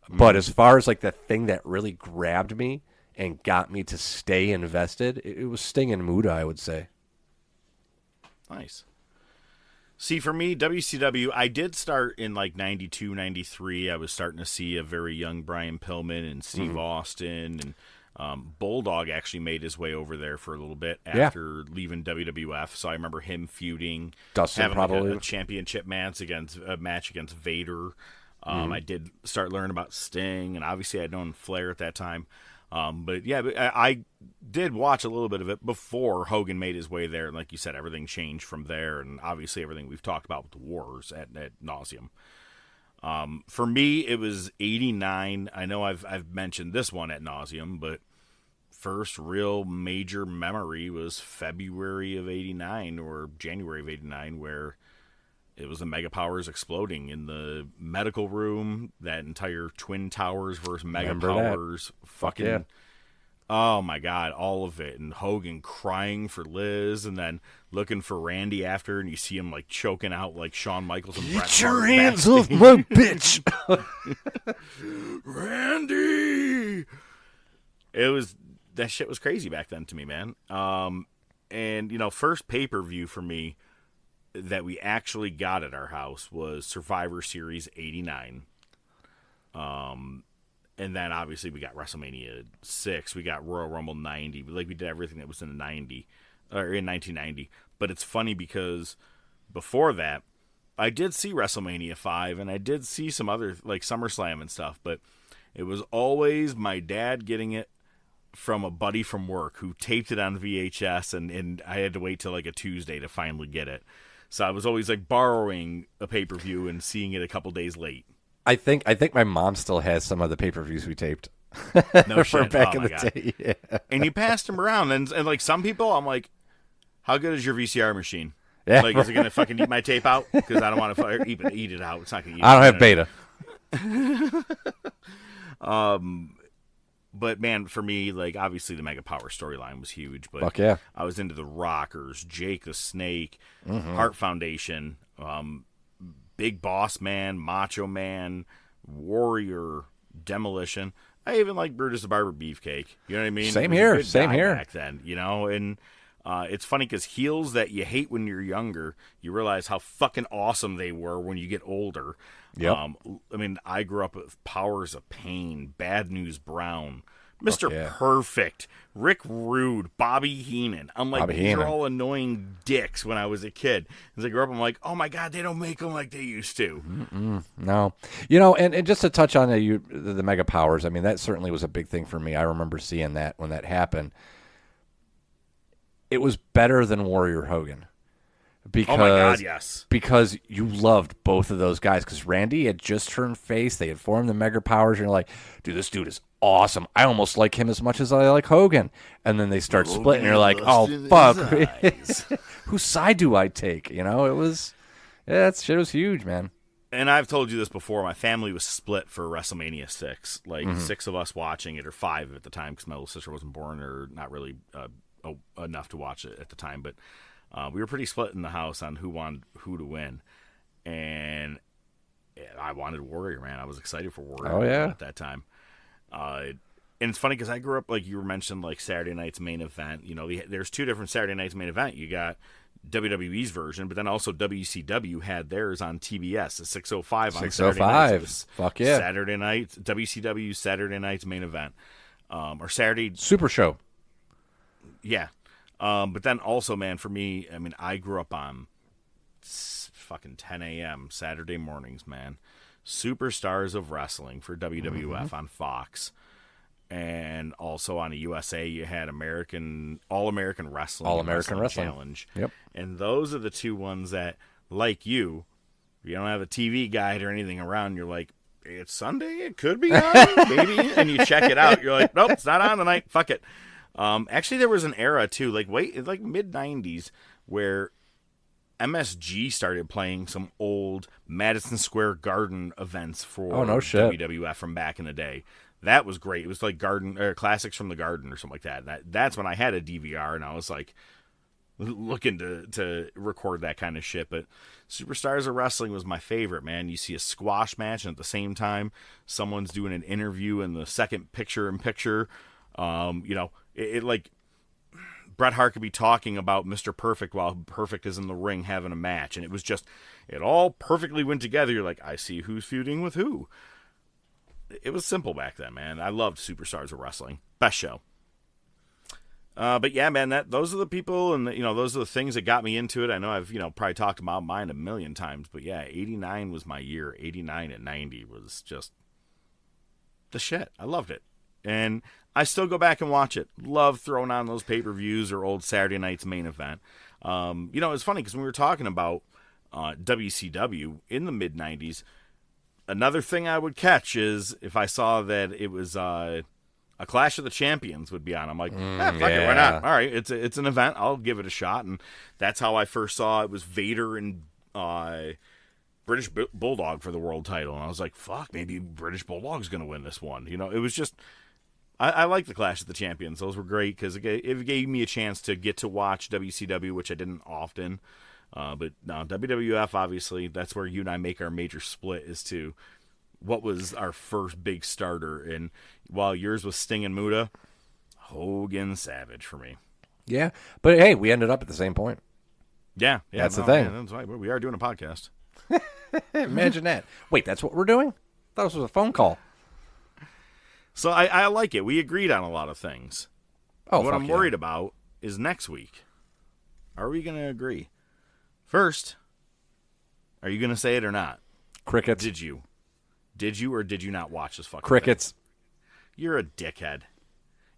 but as far as like the thing that really grabbed me and got me to stay invested, it was Sting and Muta, I would say. Nice. See, for me, WCW, I did start in like 92, 93. I was starting to see a very young Brian Pillman and Steve Austin. And Bulldog actually made his way over there for a little bit after leaving WWF. So I remember him feuding. Dustin having probably. Like a championship match against Vader. I did start learning about Sting. And obviously I'd known Flair at that time. But yeah, I did watch a little bit of it before Hogan made his way there. And like you said, everything changed from there. And obviously everything we've talked about with the wars at nauseum. For me, it was 89. I know I've mentioned this one at nauseum, but first real major memory was February of 89 or January of 89, where it was the Mega Powers exploding in the medical room, that entire Twin Towers versus Mega Powers. Fucking, yeah. Oh my God, all of it. And Hogan crying for Liz and then looking for Randy after, and you see him like choking out like Shawn Michaels and Bret Get your Hart hands backstage. off my bitch. Randy! That shit was crazy back then to me, man. And, you know, first pay-per-view for me that we actually got at our house was Survivor Series 89. And then obviously we got WrestleMania 6, we got Royal Rumble 90, like we did everything that was in 1990. But it's funny because before that, I did see WrestleMania 5 and I did see some other like SummerSlam and stuff, but it was always my dad getting it from a buddy from work who taped it on VHS, and I had to wait till like a Tuesday to finally get it. So I was always like borrowing a pay-per-view and seeing it a couple days late. I think my mom still has some of the pay-per-views we taped. No For shit. back Oh in my the God. day. Yeah. And you passed them around, and like some people, I'm like, how good is your VCR machine? Yeah, Like, is it going to fucking eat my tape out? Because I don't want to eat it out. It's not going to eat it. I don't have beta. But man, for me, like obviously the Mega Power storyline was huge. But Fuck yeah. I was into the Rockers, Jake the Snake, Mhm. Heart Foundation, Big Boss Man, Macho Man, Warrior, Demolition. I even like Brutus the Barber Beefcake. You know what I mean? Same He was a here, good same guy here. back then, you know. And it's funny because heels that you hate when you're younger, you realize how fucking awesome they were when you get older. Yep. I mean, I grew up with Powers of Pain, Bad News Brown, Mr. yeah. Perfect, Rick Rude, Bobby Heenan. I'm like, Bobby these Heenan. are all annoying dicks when I was a kid. As I grew up, I'm like, oh my God, they don't make them like they used to. No. You know, and just to touch on the Mega Powers, I mean, that certainly was a big thing for me. I remember seeing that when that happened. It was better than Warrior Hogan. Because, Oh my God, yes. Because you loved both of those guys. Because Randy had just turned face. They had formed the Mega Powers. And you're like, dude, this dude is awesome. I almost like him as much as I like Hogan. And then they start splitting. And you're like, oh, fuck. Whose side do I take? You know, it was, that shit was huge, man. And I've told you this before. My family was split for WrestleMania 6. Like, Mhm. 6 of us watching it, or 5 at the time, because my little sister wasn't born, or not really enough to watch it at the time. But we were pretty split in the house on who wanted who to win. And I wanted Warrior, man. I was excited for Warrior Oh, yeah. at that time. And it's funny because I grew up, like you were mentioning, like Saturday night's main event. You know, there's 2 different Saturday night's main event. You got WWE's version, but then also WCW had theirs on TBS, the 605 on Saturday nights. It was Fuck yeah. Saturday night, WCW Saturday night's main event. Or Saturday. Super Show. Yeah. But then also, man, for me, I mean, I grew up on fucking 10 a.m. Saturday mornings, man. Superstars of Wrestling for WWF on Fox. And also on a USA, you had All-American Wrestling. and All-American Wrestling. Challenge. Yep. And those are the 2 ones that, like you don't have a TV guide or anything around. You're like, it's Sunday. It could be on, maybe. And you check it out. You're like, nope, it's not on tonight. Fuck it. Actually, there was an era too, like mid-90s, where MSG started playing some old Madison Square Garden events for Oh, no shit. WWF from back in the day. That was great. It was like classics from the Garden or something like that. That's when I had a DVR and I was like looking to record that kind of shit. But Superstars of Wrestling was my favorite, man. You see a squash match and at the same time someone's doing an interview in the second picture-in-picture. You know, it like Bret Hart could be talking about Mr. Perfect while Perfect is in the ring having a match, and it was just, it all perfectly went together. You're like, I see who's feuding with who. It was simple back then, man. I loved Superstars of Wrestling. Best show. But yeah, man, those are the people, and those are the things that got me into it. I know I've probably talked about mine a million times, but yeah, 89 was my year. 89 and 90 was just the shit. I loved it. And I still go back and watch it. Love throwing on those pay-per-views or old Saturday Night's Main Event. It's funny because when we were talking about WCW in the mid-'90s, another thing I would catch is if I saw that it was a Clash of the Champions would be on. I'm like, fuck it, why not? All right, it's an event. I'll give it a shot. And that's how I first saw it was Vader and British Bulldog for the world title. And I was like, fuck, maybe British Bulldog's going to win this one. It was just, I like the Clash of the Champions. Those were great because it gave me a chance to get to watch WCW, which I didn't often. But no, WWF, obviously, that's where you and I make our major split as to what was our first big starter. And while yours was Sting and Muta, Hogan Savage for me. Yeah, but hey, we ended up at the same point. Yeah, that's the thing. Yeah, that's right. We are doing a podcast. Imagine that. Wait, that's what we're doing? I thought this was a phone call. So I like it. We agreed on a lot of things. Oh, what I'm worried about is next week. Are we going to agree? First, are you going to say it or not? Crickets. Did you or did you not watch this fucking Crickets. thing? You're a dickhead.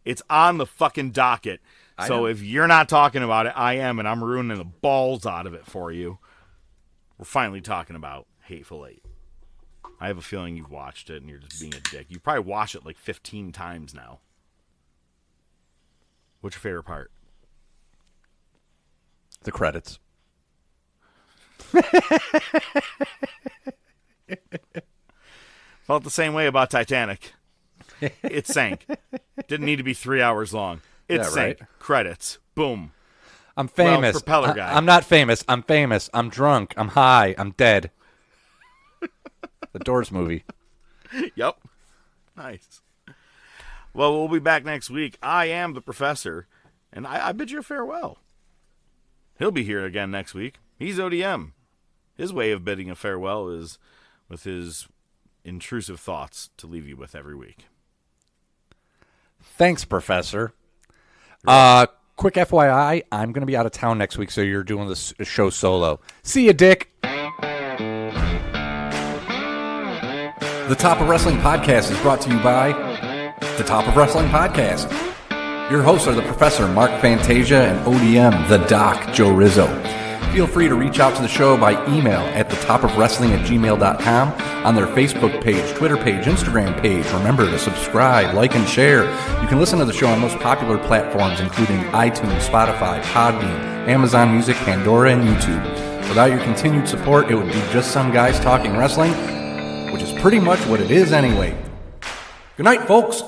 It's on the fucking docket. So if you're not talking about it, I am, and I'm ruining the balls out of it for you. We're finally talking about Hateful Eight. I have a feeling you've watched it and you're just being a dick. You probably watched it like 15 times now. What's your favorite part? The credits. Felt the same way about Titanic. It sank. Didn't need to be 3 hours long. It sank. Right? Credits. Boom. I'm famous. Well, propeller guy. I'm not famous. I'm famous. I'm drunk. I'm high. I'm dead. The Doors movie. Yep. Nice. Well, we'll be back next week. I am the Professor, and I bid you a farewell. He'll be here again next week. He's ODM. His way of bidding a farewell is with his intrusive thoughts to leave you with every week. Thanks, Professor. Quick FYI, I'm going to be out of town next week, so you're doing this show solo. See ya, Dick. The Top of Wrestling Podcast is brought to you by The Top of Wrestling Podcast. Your hosts are the Professor Mark Fantasia and ODM, the Doc, Joe Rizzo. Feel free to reach out to the show by email at thetopofwrestling@gmail.com, on their Facebook page, Twitter page, Instagram page. Remember to subscribe, like, and share. You can listen to the show on most popular platforms, including iTunes, Spotify, Podbean, Amazon Music, Pandora, and YouTube. Without your continued support, it would be just some guys talking wrestling, which is pretty much what it is anyway. Good night, folks.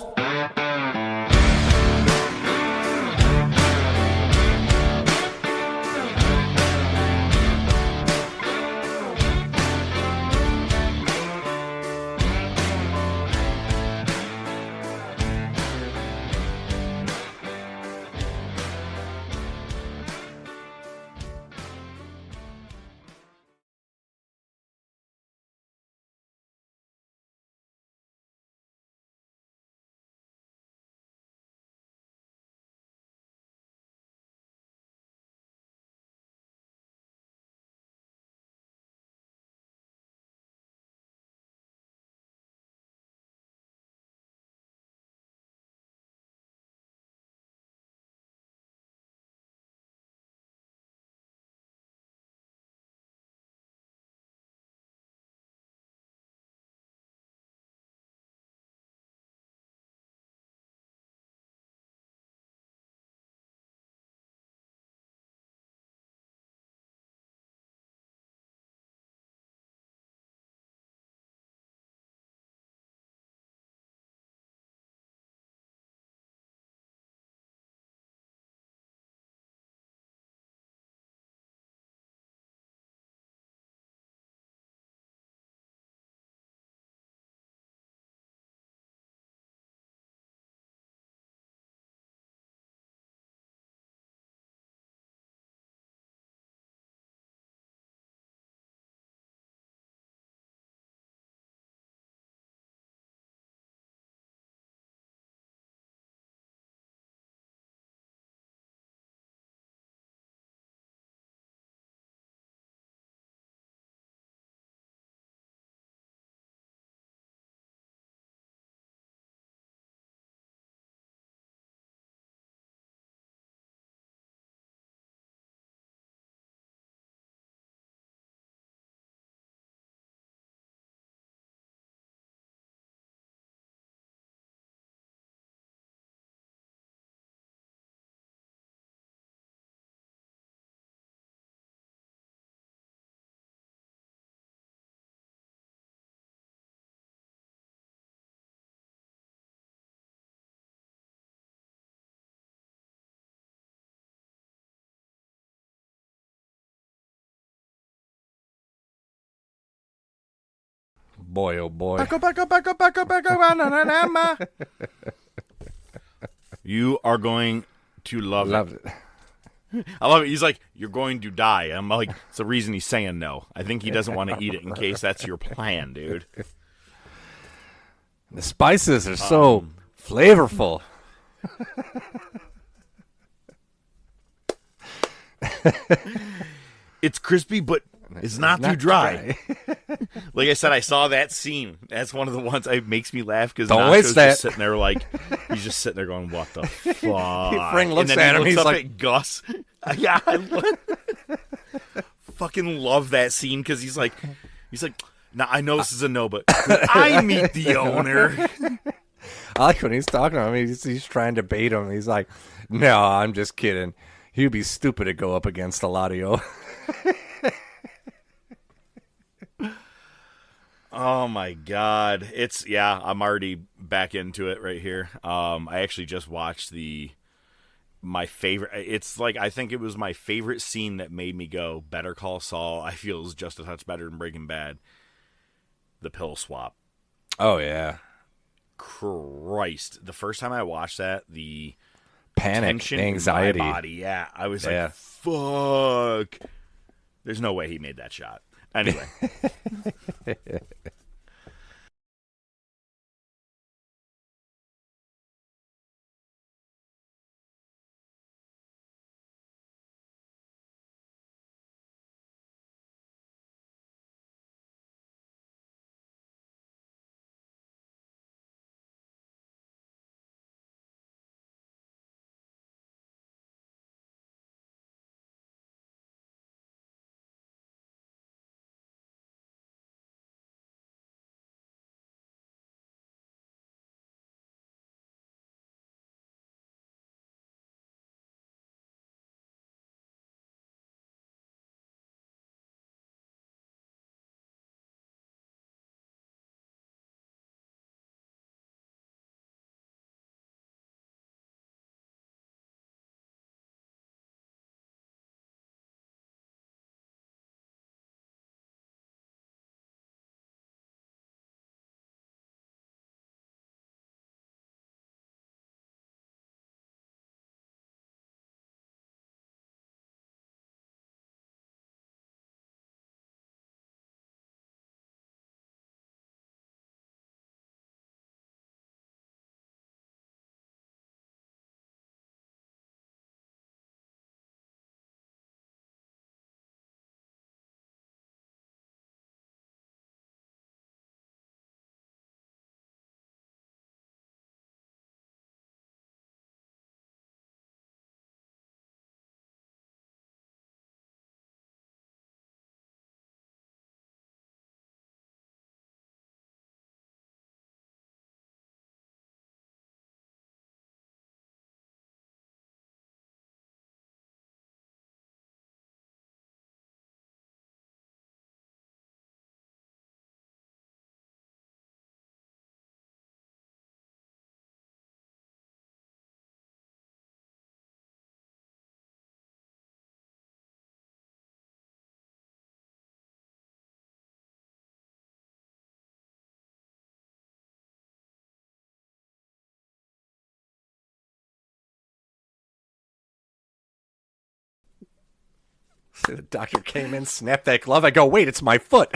Boy, oh boy. You are going to love it. I love it. He's like, you're going to die. I'm like, it's the reason he's saying no. I think he doesn't want to eat it in case that's your plan, dude. The spices are so flavorful. It's crispy, but it's not too dry. Like I said, I saw that scene. That's one of the ones that makes me laugh because Don't waste that. just sitting there like, he's just sitting there going, what the fuck? Frank looks and then at him, he looks he's up like- at Gus. Yeah, fucking love that scene because he's like, now I know this is a no, but when I meet the owner. I like when he's talking to him. He's trying to bait him. He's like, no, I'm just kidding. He'd be stupid to go up against Eladio. Oh my God. I'm already back into it right here. I actually just watched my favorite. It's like, I think it was my favorite scene that made me go, Better Call Saul. I feel is just a touch better than Breaking Bad. The pill swap. Oh, yeah. Christ. The first time I watched that, the panic, tension anxiety. in my body. Yeah. I was like, fuck. There's no way he made that shot. Anyway. The doctor came in, snapped that glove. I go, wait, it's my foot.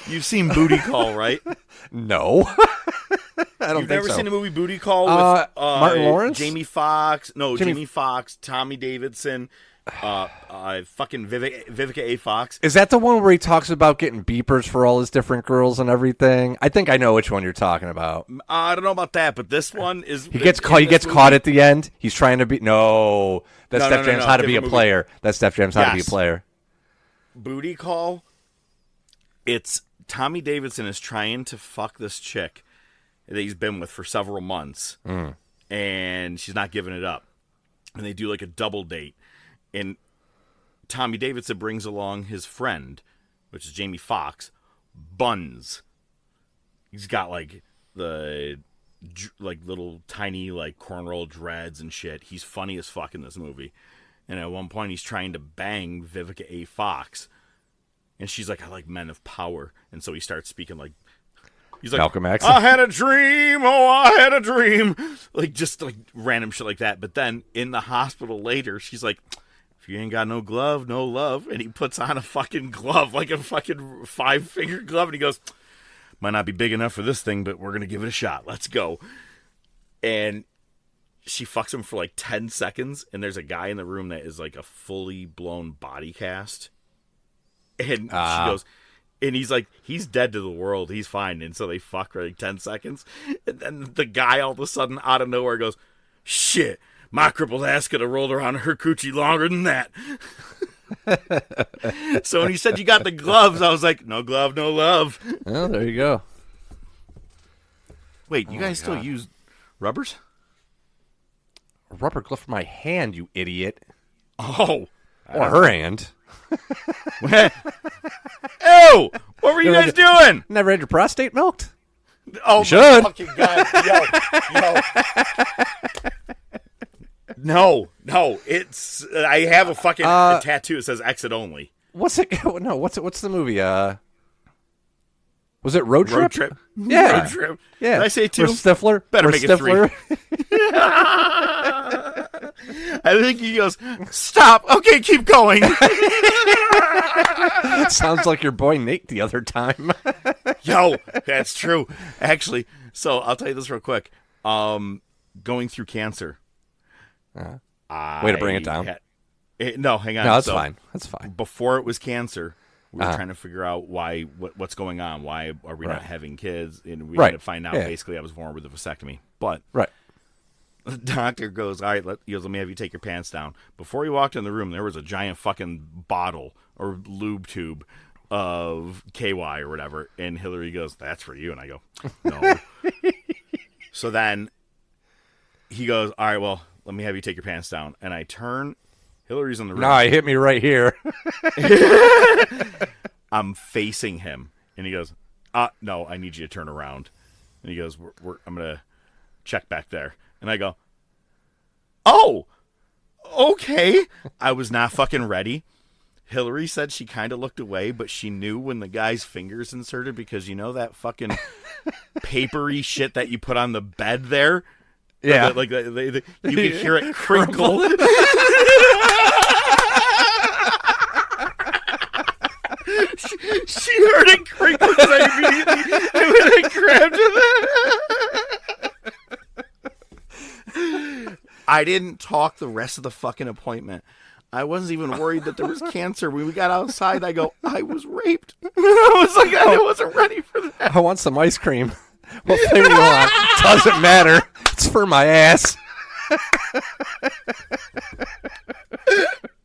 You've seen Booty Call, right? No. I don't You've think never so. seen the movie Booty Call with Martin Lawrence? Jamie Foxx? No, Jamie Foxx, Tommy Davidson, fucking Vivica A. Fox. Is that the one where he talks about getting beepers for all his different girls and everything? I think I know which one you're talking about. I don't know about that, but this one is. He gets caught. He gets caught at the end. He's trying to be. No, that's Steph James. How to be a player. That's Steph James. How to be a player. Booty Call. It's Tommy Davidson is trying to fuck this chick that he's been with for several months, and she's not giving it up. And they do like a double date, and Tommy Davidson brings along his friend, which is Jamie Foxx, Buns. He's got like the little tiny like cornrow dreads and shit. He's funny as fuck in this movie. And at one point, he's trying to bang Vivica A. Fox. And she's like, I like men of power. And so he starts speaking like, he's like, Malcolm X. I had a dream. Oh, I had a dream. Like, just like random shit like that. But then in the hospital later, she's like, if you ain't got no glove, no love. And he puts on a fucking glove, like a fucking 5-finger glove. And he goes, might not be big enough for this thing, but we're going to give it a shot. Let's go. And she fucks him for like 10 seconds. And there's a guy in the room that is like a fully blown body cast. And she goes, and he's like, he's dead to the world. He's fine. And so they fuck for like 10 seconds. And then the guy all of a sudden out of nowhere goes, shit, my crippled ass could have rolled around her coochie longer than that. So when he said you got the gloves, I was like, no glove, no love. Oh, there you go. Wait, you guys still use rubbers? A rubber glove for my hand, you idiot. Oh. Or her hand. Ew! What were you guys doing? Never had your prostate milked? Oh, you should. Fucking God. Yo. No. It's. I have a fucking tattoo. It says exit only. What's it? No. What's the movie? Was it Road Trip? Road Trip. Yeah. Road Trip. Yeah. Did I say 2? Or Stifler. Better or make Stifler. it 3. I think he goes, stop. Okay, keep going. Sounds like your boy Nate the other time. Yo, that's true. Actually, so I'll tell you this real quick. Going through cancer. Way to bring it down. No, hang on. No, that's fine. That's fine. Before it was cancer, we were trying to figure out what's going on. Why are we not having kids? And we had to find out. Basically, I was born with a vasectomy. But the doctor goes, all right, let me have you take your pants down. Before he walked in the room, there was a giant fucking bottle or lube tube of KY or whatever. And Hillary goes, that's for you. And I go, no. So then he goes, all right, well, let me have you take your pants down. And I turn. Hillary's in the room. No, he hit me right here. I'm facing him. And he goes, no, I need you to turn around. And he goes, I'm going to check back there. And I go, oh, okay. I was not fucking ready. Hillary said she kind of looked away, but she knew when the guy's fingers inserted because you know that fucking papery shit that you put on the bed there? Yeah. You could hear it crinkle. She heard it crinkle because I immediately grabbed it. I didn't talk the rest of the fucking appointment. I wasn't even worried that there was cancer. When we got outside, I go, I was raped. I was like, I wasn't ready for that. I want some ice cream. What flavor do you want? Doesn't matter. It's for my ass.